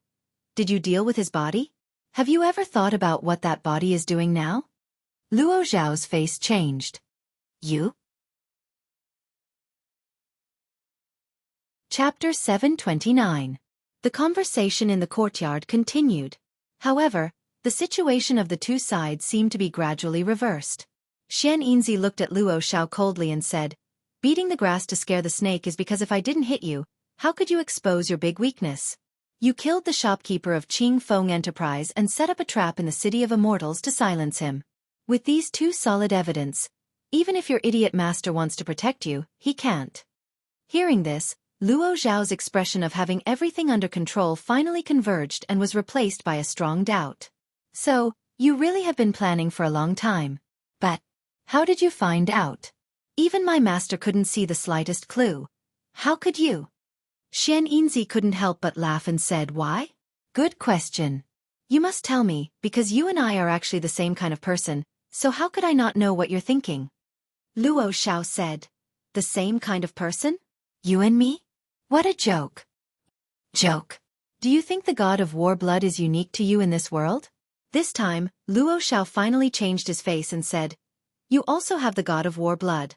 did you deal with his body? Have you ever thought about what that body is doing now? Luo Zhao's face changed. You? Chapter 729. The conversation in the courtyard continued. However, the situation of the two sides seemed to be gradually reversed. Xian Yinzi looked at Luo Xiao coldly and said, beating the grass to scare the snake is because if I didn't hit you, how could you expose your big weakness? You killed the shopkeeper of Qingfeng Enterprise and set up a trap in the City of Immortals to silence him. With these two solid evidence, even if your idiot master wants to protect you, he can't. Hearing this, Luo Zhao's expression of having everything under control finally converged and was replaced by a strong doubt. So, you really have been planning for a long time. But, how did you find out? Even my master couldn't see the slightest clue. How could you? Xian Yinzi couldn't help but laugh and said, why? Good question. You must tell me, because you and I are actually the same kind of person, so how could I not know what you're thinking? Luo Xiao said, the same kind of person? You and me? What a joke. Joke. Do you think the god of war blood is unique to you in this world? This time, Luo Xiao finally changed his face and said, you also have the god of war blood.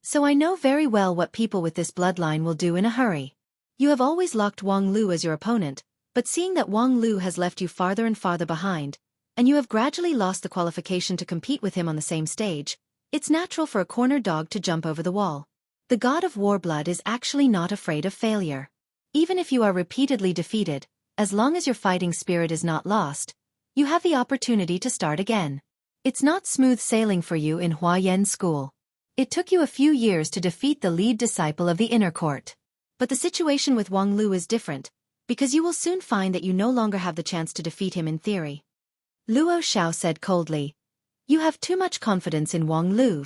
So I know very well what people with this bloodline will do in a hurry. You have always locked Wang Lu as your opponent, but seeing that Wang Lu has left you farther and farther behind, and you have gradually lost the qualification to compete with him on the same stage, it's natural for a cornered dog to jump over the wall. The god of war blood is actually not afraid of failure. Even if you are repeatedly defeated, as long as your fighting spirit is not lost, you have the opportunity to start again. It's not smooth sailing for you in Huayan School. It took you a few years to defeat the lead disciple of the inner court. But the situation with Wang Lu is different, because you will soon find that you no longer have the chance to defeat him in theory. Luo Xiao said coldly, you have too much confidence in Wang Lu.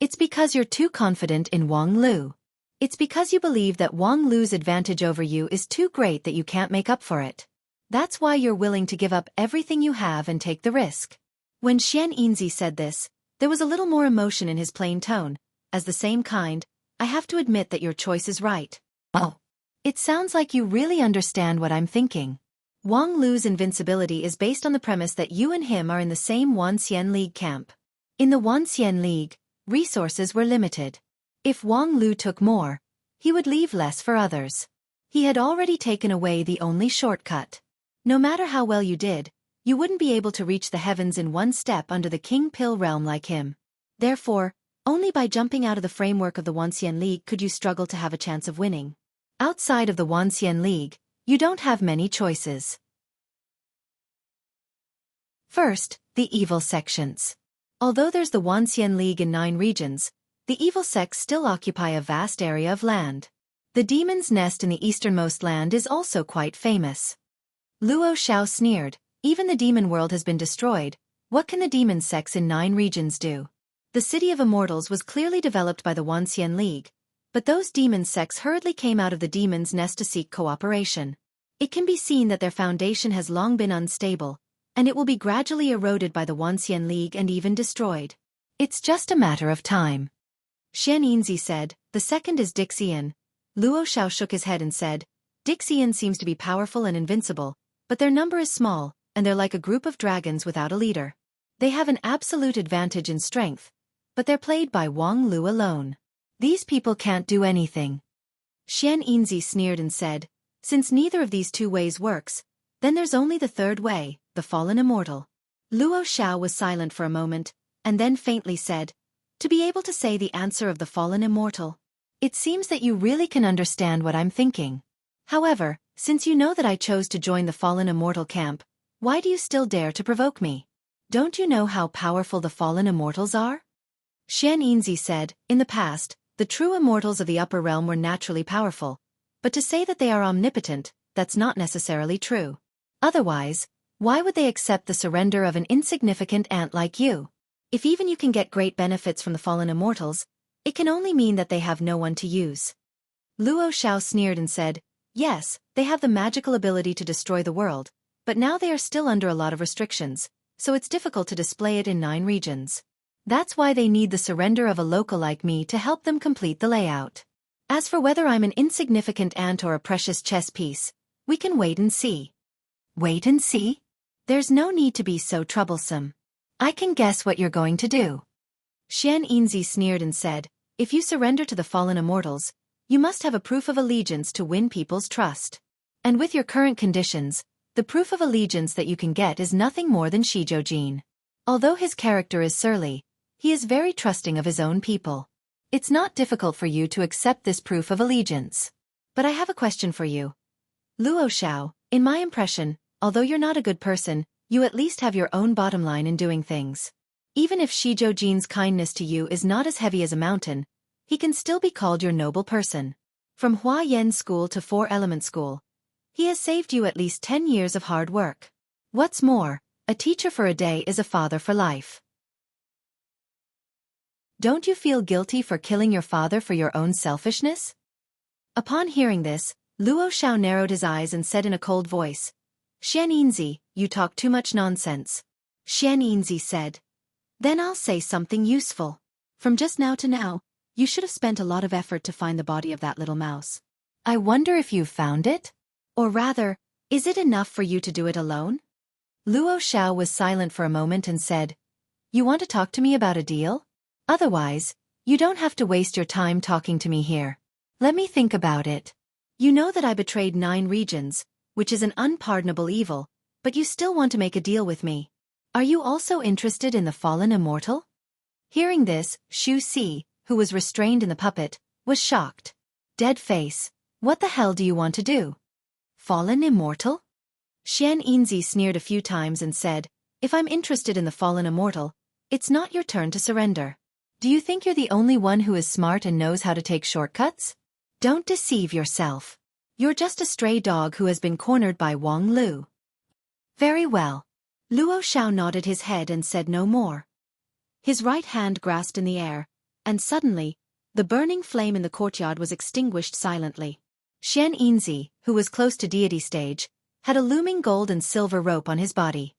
It's because you're too confident in Wang Lu. It's because you believe that Wang Lu's advantage over you is too great that you can't make up for it. That's why you're willing to give up everything you have and take the risk. When Xian Yinzi said this, there was a little more emotion in his plain tone. As the same kind, I have to admit that your choice is right. Oh. It sounds like you really understand what I'm thinking. Wang Lu's invincibility is based on the premise that you and him are in the same Wanxian League camp. In the Wanxian League, resources were limited. If Wang Lu took more, he would leave less for others. He had already taken away the only shortcut. No matter how well you did, you wouldn't be able to reach the heavens in one step under the King Pill realm like him. Therefore, Only by jumping out of the framework of the Wanxian League could you struggle to have a chance of winning. Outside of the Wanxian League, you don't have many choices. First, the evil sections. Although there's the Wanxian League in 9 regions, the evil sects still occupy a vast area of land. The Demon's Nest in the easternmost land is also quite famous. Luo Xiao sneered, even the demon world has been destroyed, what can the demon sects in 9 regions do? The City of Immortals was clearly developed by the Wanxian League, but those demon sects hurriedly came out of the Demon's Nest to seek cooperation. It can be seen that their foundation has long been unstable, and it will be gradually eroded by the Wanxian League and even destroyed. It's just a matter of time. Xian Yinzi said, the second is Dixian. Luo Xiao shook his head and said, Dixian seems to be powerful and invincible, but their number is small, and they're like a group of dragons without a leader. They have an absolute advantage in strength, but they're played by Wang Lu alone. These people can't do anything. Xian Yinzi sneered and said, since neither of these 2 ways works, then there's only the third way, the fallen immortal. Luo Xiao was silent for a moment, and then faintly said, to be able to say the answer of the fallen immortal. It seems that you really can understand what I'm thinking. However, since you know that I chose to join the fallen immortal camp, why do you still dare to provoke me? Don't you know how powerful the fallen immortals are? Xian Yinzi said, in the past, the true immortals of the upper realm were naturally powerful, but to say that they are omnipotent, that's not necessarily true. Otherwise, why would they accept the surrender of an insignificant ant like you? If even you can get great benefits from the fallen immortals, it can only mean that they have no one to use. Luo Xiao sneered and said, yes, they have the magical ability to destroy the world, but now they are still under a lot of restrictions, so it's difficult to display it in 9 regions. That's why they need the surrender of a local like me to help them complete the layout. As for whether I'm an insignificant ant or a precious chess piece, we can wait and see. Wait and see? There's no need to be so troublesome. I can guess what you're going to do. Xian Yinzi sneered and said, if you surrender to the fallen immortals, you must have a proof of allegiance to win people's trust. And with your current conditions, the proof of allegiance that you can get is nothing more than Shizhou. Although his character is surly, he is very trusting of his own people. It's not difficult for you to accept this proof of allegiance. But I have a question for you. Luo Xiao, in my impression, although you're not a good person, you at least have your own bottom line in doing things. Even if Shizhou's kindness to you is not as heavy as a mountain, he can still be called your noble person. From Hua Yan School to 4 Element School, he has saved you at least 10 years of hard work. What's more, a teacher for a day is a father for life. Don't you feel guilty for killing your father for your own selfishness? Upon hearing this, Luo Xiao narrowed his eyes and said in a cold voice, Xian Yinzi, you talk too much nonsense. Xian Yinzi said, then I'll say something useful. From just now to now, you should have spent a lot of effort to find the body of that little mouse. I wonder if you've found it? Or rather, is it enough for you to do it alone? Luo Xiao was silent for a moment and said, you want to talk to me about a deal? Otherwise, you don't have to waste your time talking to me here. Let me think about it. You know that I betrayed 9 regions, which is an unpardonable evil, but you still want to make a deal with me. Are you also interested in the fallen immortal? Hearing this, Xueqi, who was restrained in the puppet, was shocked. Dead face, what the hell do you want to do? Fallen immortal? Xian Yinzi sneered a few times and said, if I'm interested in the fallen immortal, it's not your turn to surrender. Do you think you're the only one who is smart and knows how to take shortcuts? Don't deceive yourself. You're just a stray dog who has been cornered by Wang Lu. Very well. Luo Xiao nodded his head and said no more. His right hand grasped in the air, and suddenly, the burning flame in the courtyard was extinguished silently. Xian Yinzi, who was close to deity stage, had a looming gold and silver rope on his body.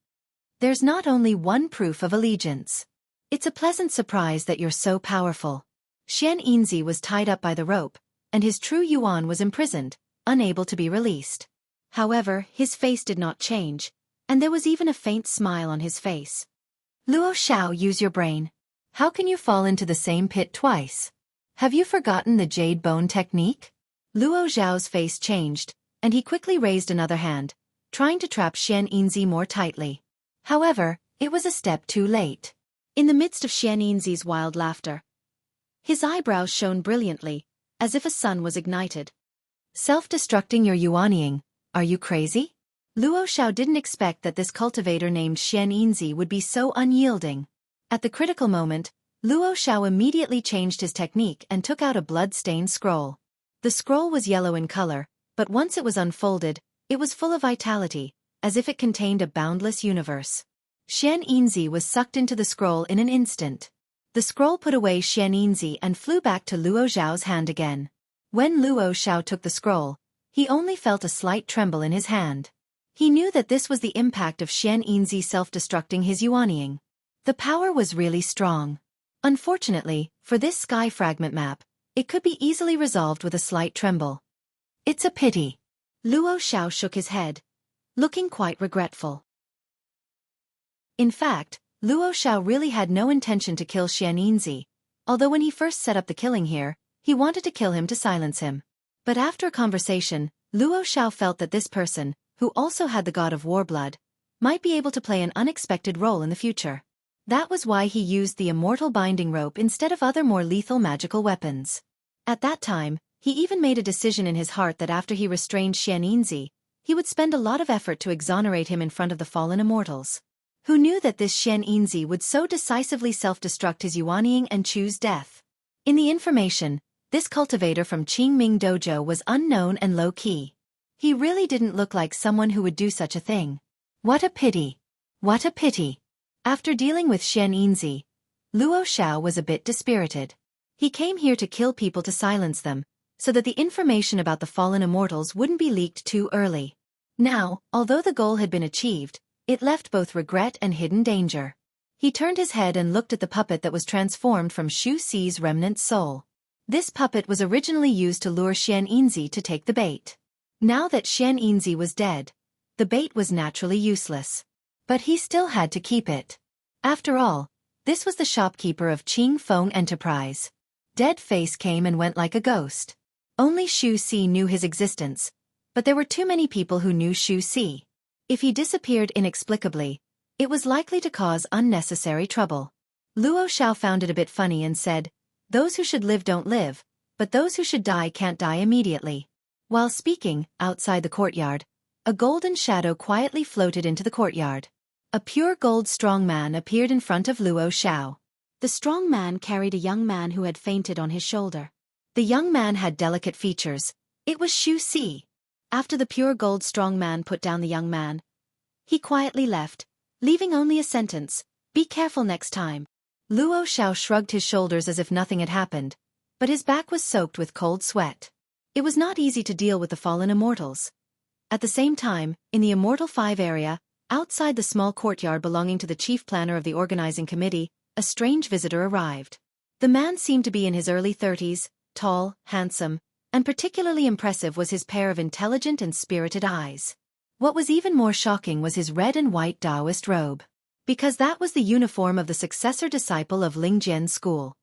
There's not only one proof of allegiance. It's a pleasant surprise that you're so powerful. Xian Yinzi was tied up by the rope, and his true Yuan was imprisoned, unable to be released. However, his face did not change, and there was even a faint smile on his face. Luo Xiao, use your brain. How can you fall into the same pit twice? Have you forgotten the jade bone technique? Luo Xiao's face changed, and he quickly raised another hand, trying to trap Xian Yinzi more tightly. However, it was a step too late. In the midst of Xian Yinzi's wild laughter, His eyebrows shone brilliantly, as if a sun was ignited. Self-destructing your yuanying, are you crazy? Luo Xiao didn't expect that this cultivator named Xian Yinzi would be so unyielding. At the critical moment, Luo Xiao immediately changed his technique and took out a blood-stained scroll. The scroll was yellow in color, but once it was unfolded, it was full of vitality, as if it contained a boundless universe. Xian Yinzi was sucked into the scroll in an instant. The scroll put away Xian Yinzi and flew back to Luo Xiao's hand again. When Luo Xiao took the scroll, he only felt a slight tremble in his hand. He knew that this was the impact of Xian Yinzi self-destructing his yuanying. The power was really strong. Unfortunately, for this sky fragment map, it could be easily resolved with a slight tremble. It's a pity. Luo Xiao shook his head, looking quite regretful. In fact, Luo Xiao really had no intention to kill Xian Yinzi, although when he first set up the killing here, he wanted to kill him to silence him. But after a conversation, Luo Xiao felt that this person, who also had the god of war blood, might be able to play an unexpected role in the future. That was why he used the immortal binding rope instead of other more lethal magical weapons. At that time, he even made a decision in his heart that after he restrained Xian Yinzi, he would spend a lot of effort to exonerate him in front of the fallen immortals. Who knew that this Xian Yinzi would so decisively self-destruct his yuanying and choose death? In the information, this cultivator from Qingming Dojo was unknown and low-key. He really didn't look like someone who would do such a thing. What a pity. What a pity. After dealing with Xian Yinzi, Luo Xiao was a bit dispirited. He came here to kill people to silence them, so that the information about the fallen immortals wouldn't be leaked too early. Now, although the goal had been achieved, it left both regret and hidden danger. He turned his head and looked at the puppet that was transformed from Xueqi's remnant soul. This puppet was originally used to lure Xian Yinzi to take the bait. Now that Xian Yinzi was dead, the bait was naturally useless. But he still had to keep it. After all, this was the shopkeeper of Qing Feng Enterprise. Dead Face came and went like a ghost. Only Xueqi knew his existence, but there were too many people who knew Xueqi. If he disappeared inexplicably, it was likely to cause unnecessary trouble. Luo Xiao found it a bit funny and said, "Those who should live don't live, but those who should die can't die immediately." While speaking, outside the courtyard, a golden shadow quietly floated into the courtyard. A pure gold strong man appeared in front of Luo Xiao. The strong man carried a young man who had fainted on his shoulder. The young man had delicate features. It was Xueqi. After the pure gold strong man put down the young man, he quietly left, leaving only a sentence, "Be careful next time." Luo Xiao shrugged his shoulders as if nothing had happened, but his back was soaked with cold sweat. It was not easy to deal with the fallen immortals. At the same time, in the Immortal 5 area, outside the small courtyard belonging to the chief planner of the organizing committee, a strange visitor arrived. The man seemed to be in his early 30s, tall, handsome, and particularly impressive was his pair of intelligent and spirited eyes. What was even more shocking was his red and white Taoist robe. Because that was the uniform of the successor disciple of Lingjian School.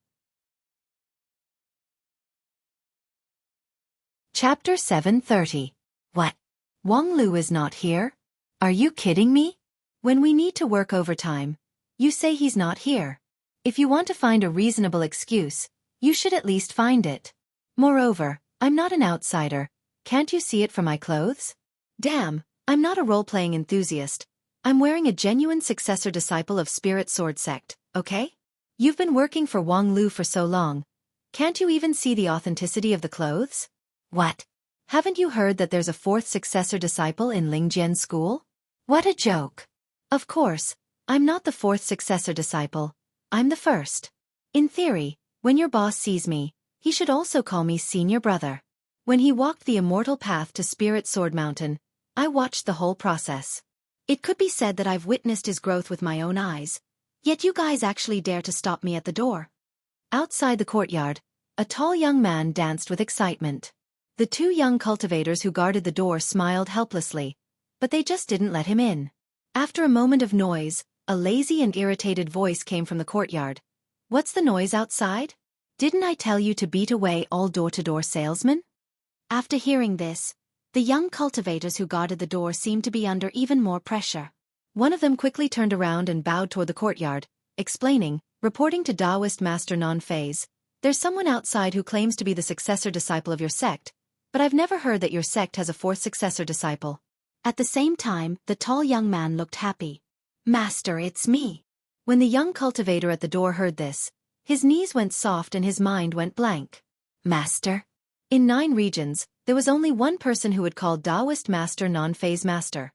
Chapter 730. What? Wang Lu is not here? Are you kidding me? When we need to work overtime, you say he's not here. If you want to find a reasonable excuse, you should at least find it. Moreover, I'm not an outsider. Can't you see it from my clothes? Damn, I'm not a role-playing enthusiast. I'm wearing a genuine successor disciple of Spirit Sword Sect, okay? You've been working for Wang Lu for so long. Can't you even see the authenticity of the clothes? What? Haven't you heard that there's a fourth successor disciple in Lingjian School? What a joke. Of course, I'm not the fourth successor disciple. I'm the first. In theory, when your boss sees me, he should also call me senior brother. When he walked the immortal path to Spirit Sword Mountain, I watched the whole process. It could be said that I've witnessed his growth with my own eyes. Yet you guys actually dare to stop me at the door. Outside the courtyard, a tall young man danced with excitement. The two young cultivators who guarded the door smiled helplessly, but they just didn't let him in. After a moment of noise, a lazy and irritated voice came from the courtyard. What's the noise outside? Didn't I tell you to beat away all door-to-door salesmen? After hearing this, the young cultivators who guarded the door seemed to be under even more pressure. One of them quickly turned around and bowed toward the courtyard, explaining, reporting to Taoist Master Non-Phase, There's someone outside who claims to be the successor disciple of your sect, but I've never heard that your sect has a fourth successor disciple." At the same time, the tall young man looked happy. "Master, it's me." When the young cultivator at the door heard this, his knees went soft and his mind went blank. "Master?" In 9 regions, there was only one person who would call Taoist Master non-phase master.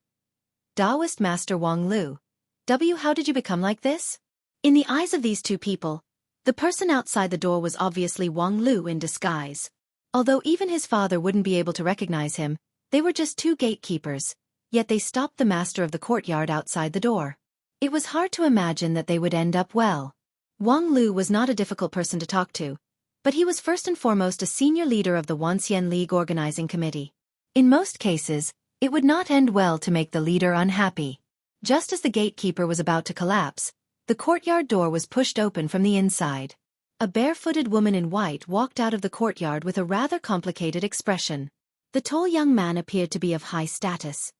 Taoist Master Wang Lu. How did you become like this? In the eyes of these two people, the person outside the door was obviously Wang Lu in disguise. Although even his father wouldn't be able to recognize him, they were just 2 gatekeepers, yet they stopped the master of the courtyard outside the door. It was hard to imagine that they would end up well. Wang Lu was not a difficult person to talk to, but he was first and foremost a senior leader of the Wanxian League organizing committee. In most cases, it would not end well to make the leader unhappy. Just as the gatekeeper was about to collapse, the courtyard door was pushed open from the inside. A barefooted woman in white walked out of the courtyard with a rather complicated expression. The tall young man appeared to be of high status.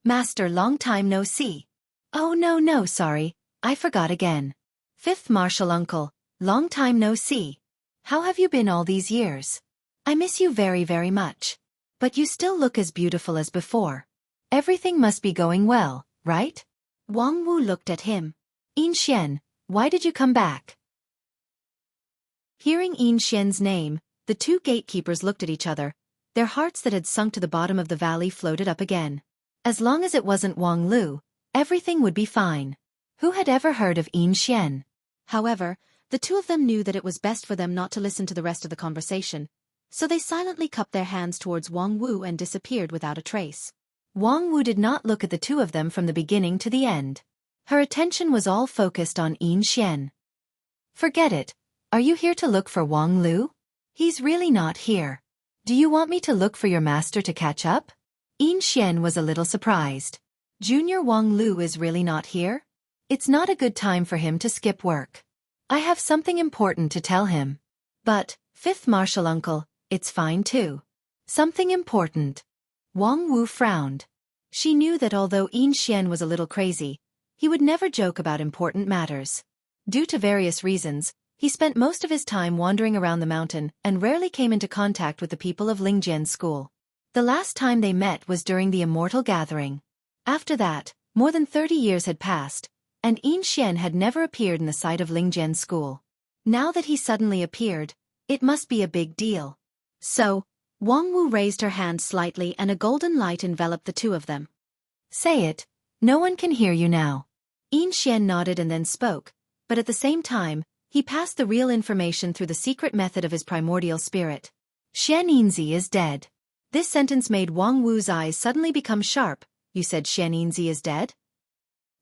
"Master, long time no see." "Oh no, sorry, I forgot again." "Fifth Marshal Uncle, long time no see. How have you been all these years? I miss you very, very much. But you still look as beautiful as before. Everything must be going well, right?" Wang Wu looked at him. "Yin Xian, why did you come back?" Hearing Yin Xian's name, the 2 gatekeepers looked at each other. Their hearts that had sunk to the bottom of the valley floated up again. As long as it wasn't Wang Lu, everything would be fine. Who had ever heard of Yin Xian? However, the 2 of them knew that it was best for them not to listen to the rest of the conversation, so they silently cupped their hands towards Wang Wu and disappeared without a trace. Wang Wu did not look at the 2 of them from the beginning to the end. Her attention was all focused on Yin Xian. "Forget it. Are you here to look for Wang Lu? He's really not here. Do you want me to look for your master to catch up?" Yin Xian was a little surprised. "Junior Wang Lu is really not here? It's not a good time for him to skip work. I have something important to tell him." "But, Fifth Marshal Uncle, it's fine too." "Something important?" Wang Wu frowned. She knew that although Yin Xian was a little crazy, he would never joke about important matters. Due to various reasons, he spent most of his time wandering around the mountain and rarely came into contact with the people of Lingjian's school. The last time they met was during the Immortal Gathering. After that, more than 30 years had passed, and Yin Xian had never appeared in the sight of Lingjian's school. Now that he suddenly appeared, it must be a big deal. So, Wang Wu raised her hand slightly and a golden light enveloped the 2 of them. "Say it. No one can hear you now." Yin Xian nodded and then spoke, but at the same time, he passed the real information through the secret method of his primordial spirit. "Xian Yinzi is dead." This sentence made Wang Wu's eyes suddenly become sharp. "You said Xian Yinzi is dead?"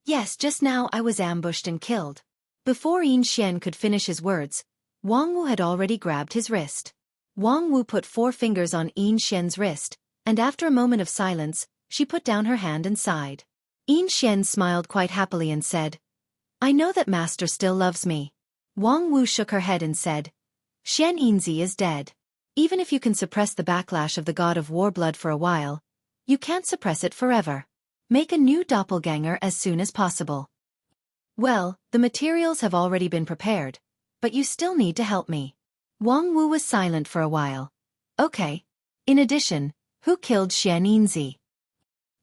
"Yes, just now I was ambushed and killed." Before Yin Xian could finish his words, Wang Wu had already grabbed his wrist. Wang Wu put 4 fingers on Yin Xian's wrist, and after a moment of silence, she put down her hand and sighed. Yin Xian smiled quite happily and said, "I know that Master still loves me." Wang Wu shook her head and said, "Xian Yinzi is dead. Even if you can suppress the backlash of the god of war blood for a while, you can't suppress it forever. Make a new doppelganger as soon as possible." "Well, the materials have already been prepared, but you still need to help me." Wang Wu was silent for a while. "Okay. In addition, who killed Xian Yinzi?"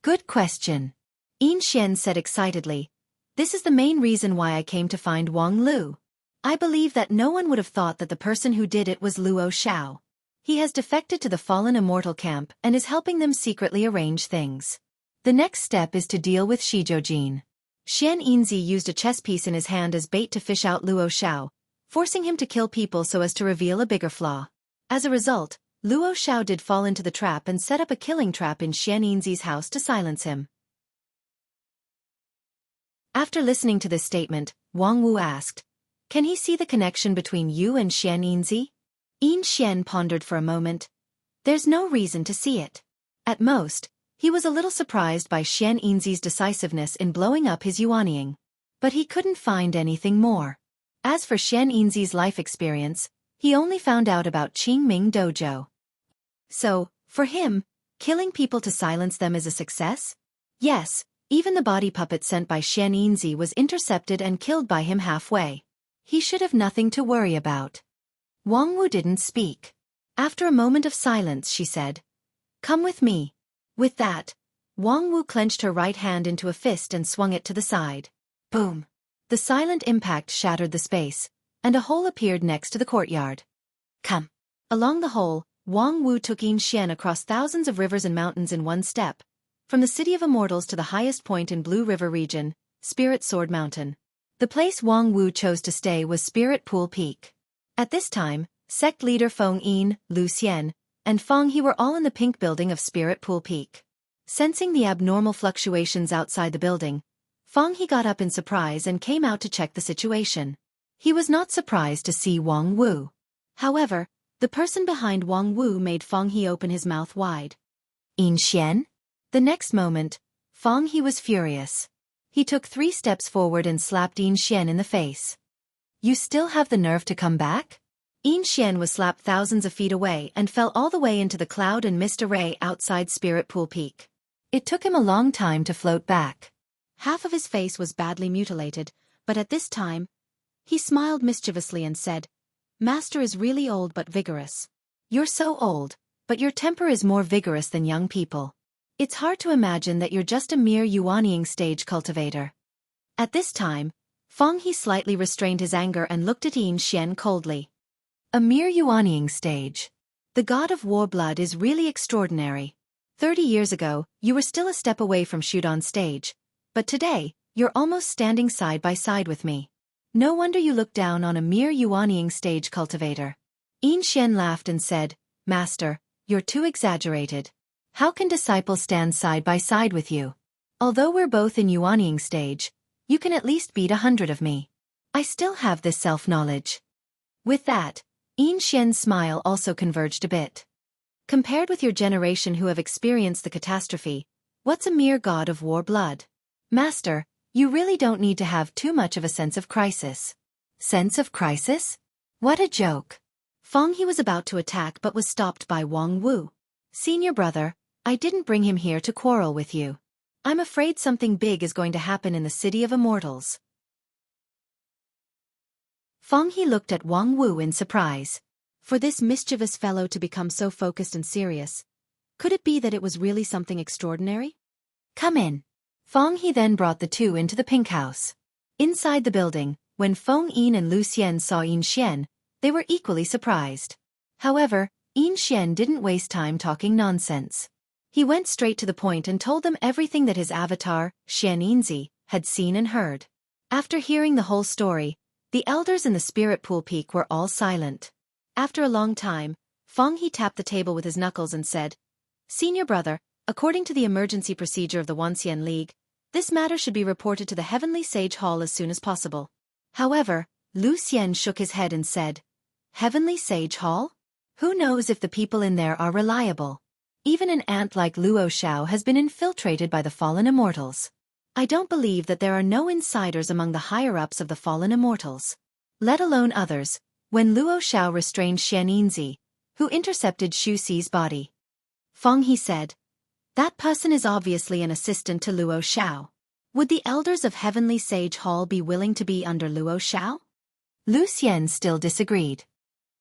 "Good question." Yin Xian said excitedly, "This is the main reason why I came to find Wang Lu. I believe that no one would have thought that the person who did it was Luo Xiao. He has defected to the fallen immortal camp and is helping them secretly arrange things. The next step is to deal with Shizhou. Xian Yinzi used a chess piece in his hand as bait to fish out Luo Xiao, forcing him to kill people so as to reveal a bigger flaw. As a result, Luo Xiao did fall into the trap and set up a killing trap in Xian Yinzi's house to silence him." After listening to this statement, Wang Wu asked, "Can he see the connection between you and Xian Yinzi?" Yin Xian pondered for a moment. "There's no reason to see it." At most, he was a little surprised by Xian Yinzi's decisiveness in blowing up his Yuanying. But he couldn't find anything more. As for Xian Yinzi's life experience, he only found out about Qingming Dojo. So, for him, killing people to silence them is a success? Yes, even the body puppet sent by Xian Yinzi was intercepted and killed by him halfway. He should have nothing to worry about. Wang Wu didn't speak. After a moment of silence, she said, "Come with me." With that, Wang Wu clenched her right hand into a fist and swung it to the side. Boom! The silent impact shattered the space, and a hole appeared next to the courtyard. Come. Along the hole, Wang Wu took Yin Xian across thousands of rivers and mountains in one step, from the City of Immortals to the highest point in Blue River region, Spirit Sword Mountain. The place Wang Wu chose to stay was Spirit Pool Peak. At this time, sect leader Feng Yin, Lu Xian, and Feng He were all in the pink building of Spirit Pool Peak. Sensing the abnormal fluctuations outside the building, Feng He got up in surprise and came out to check the situation. He was not surprised to see Wang Wu. However, the person behind Wang Wu made Feng He open his mouth wide. "Yin Xian?" The next moment, Feng He was furious. He took 3 steps forward and slapped Yin Xian in the face. "You still have the nerve to come back?" Yin Xian was slapped thousands of feet away and fell all the way into the cloud and mist array outside Spirit Pool Peak. It took him a long time to float back. Half of his face was badly mutilated, but at this time, he smiled mischievously and said, "Master is really old but vigorous. You're so old, but your temper is more vigorous than young people. It's hard to imagine that you're just a mere Yuanying stage cultivator." At this time, Feng He slightly restrained his anger and looked at Yin Xian coldly. "A mere Yuanying stage. The god of war blood is really extraordinary. 30 years ago, you were still a step away from Shudan stage, but today, you're almost standing side by side with me. No wonder you look down on a mere Yuanying stage cultivator." Yin Xian laughed and said, "Master, you're too exaggerated. How can disciples stand side by side with you? Although we're both in Yuanying stage, you can at least beat 100 of me. I still have this self-knowledge." With that, Yin Xian's smile also converged a bit. "Compared with your generation who have experienced the catastrophe, what's a mere god of war blood? Master, you really don't need to have too much of a sense of crisis." Sense of crisis? What a joke. Feng He was about to attack but was stopped by Wang Wu. "Senior brother, I didn't bring him here to quarrel with you. I'm afraid something big is going to happen in the City of Immortals." Feng He looked at Wang Wu in surprise. For this mischievous fellow to become so focused and serious, could it be that it was really something extraordinary? "Come in." Feng He then brought the two into the pink house. Inside the building, when Feng Yin and Lu Xian saw Yin Xian, they were equally surprised. However, Yin Xian didn't waste time talking nonsense. He went straight to the point and told them everything that his avatar, Xian Yinzi, had seen and heard. After hearing the whole story, the elders in the Spirit Pool Peak were all silent. After a long time, Feng He tapped the table with his knuckles and said, "Senior brother, according to the emergency procedure of the Wanxian League, this matter should be reported to the Heavenly Sage Hall as soon as possible." However, Lu Xian shook his head and said, "Heavenly Sage Hall? Who knows if the people in there are reliable? Even an ant like Luo Xiao has been infiltrated by the fallen immortals. I don't believe that there are no insiders among the higher-ups of the fallen immortals. Let alone others, when Luo Xiao restrained Xian Yinzi, who intercepted Xueqi's body." Feng He said, "That person is obviously an assistant to Luo Xiao. Would the elders of Heavenly Sage Hall be willing to be under Luo Xiao?" Lu Xian still disagreed.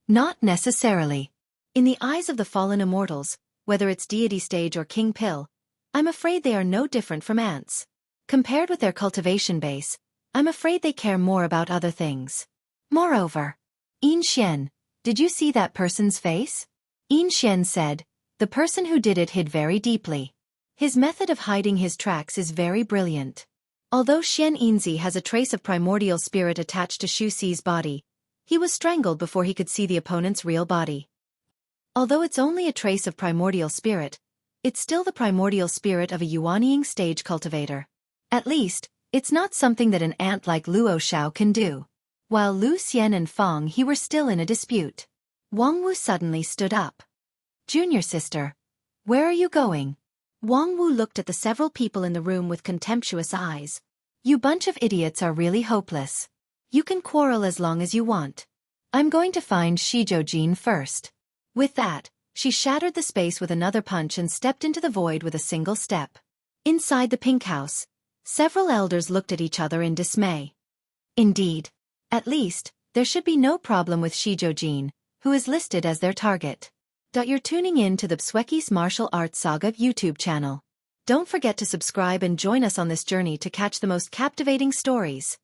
"Not necessarily. In the eyes of the fallen immortals, whether it's deity stage or king pill, I'm afraid they are no different from ants. Compared with their cultivation base, I'm afraid they care more about other things. Moreover, Yin Xian, did you see that person's face?" Yin Xian said, "The person who did it hid very deeply. His method of hiding his tracks is very brilliant. Although Xian Yinzi has a trace of primordial spirit attached to Xueqi's body, he was strangled before he could see the opponent's real body. Although it's only a trace of primordial spirit, it's still the primordial spirit of a Yuanying stage cultivator. At least, it's not something that an ant like Luo Xiao can do." While Lu Xian and Feng He were still in a dispute, Wang Wu suddenly stood up. "Junior sister, where are you going?" Wang Wu looked at the several people in the room with contemptuous eyes. "You bunch of idiots are really hopeless. You can quarrel as long as you want. I'm going to find Shizhou first." With that, she shattered the space with another punch and stepped into the void with a single step. Inside the pink house, several elders looked at each other in dismay. Indeed. At least, there should be no problem with Shizhou, who is listed as their target. You're tuning in to the Xueqi's Martial Arts Saga YouTube channel. Don't forget to subscribe and join us on this journey to catch the most captivating stories.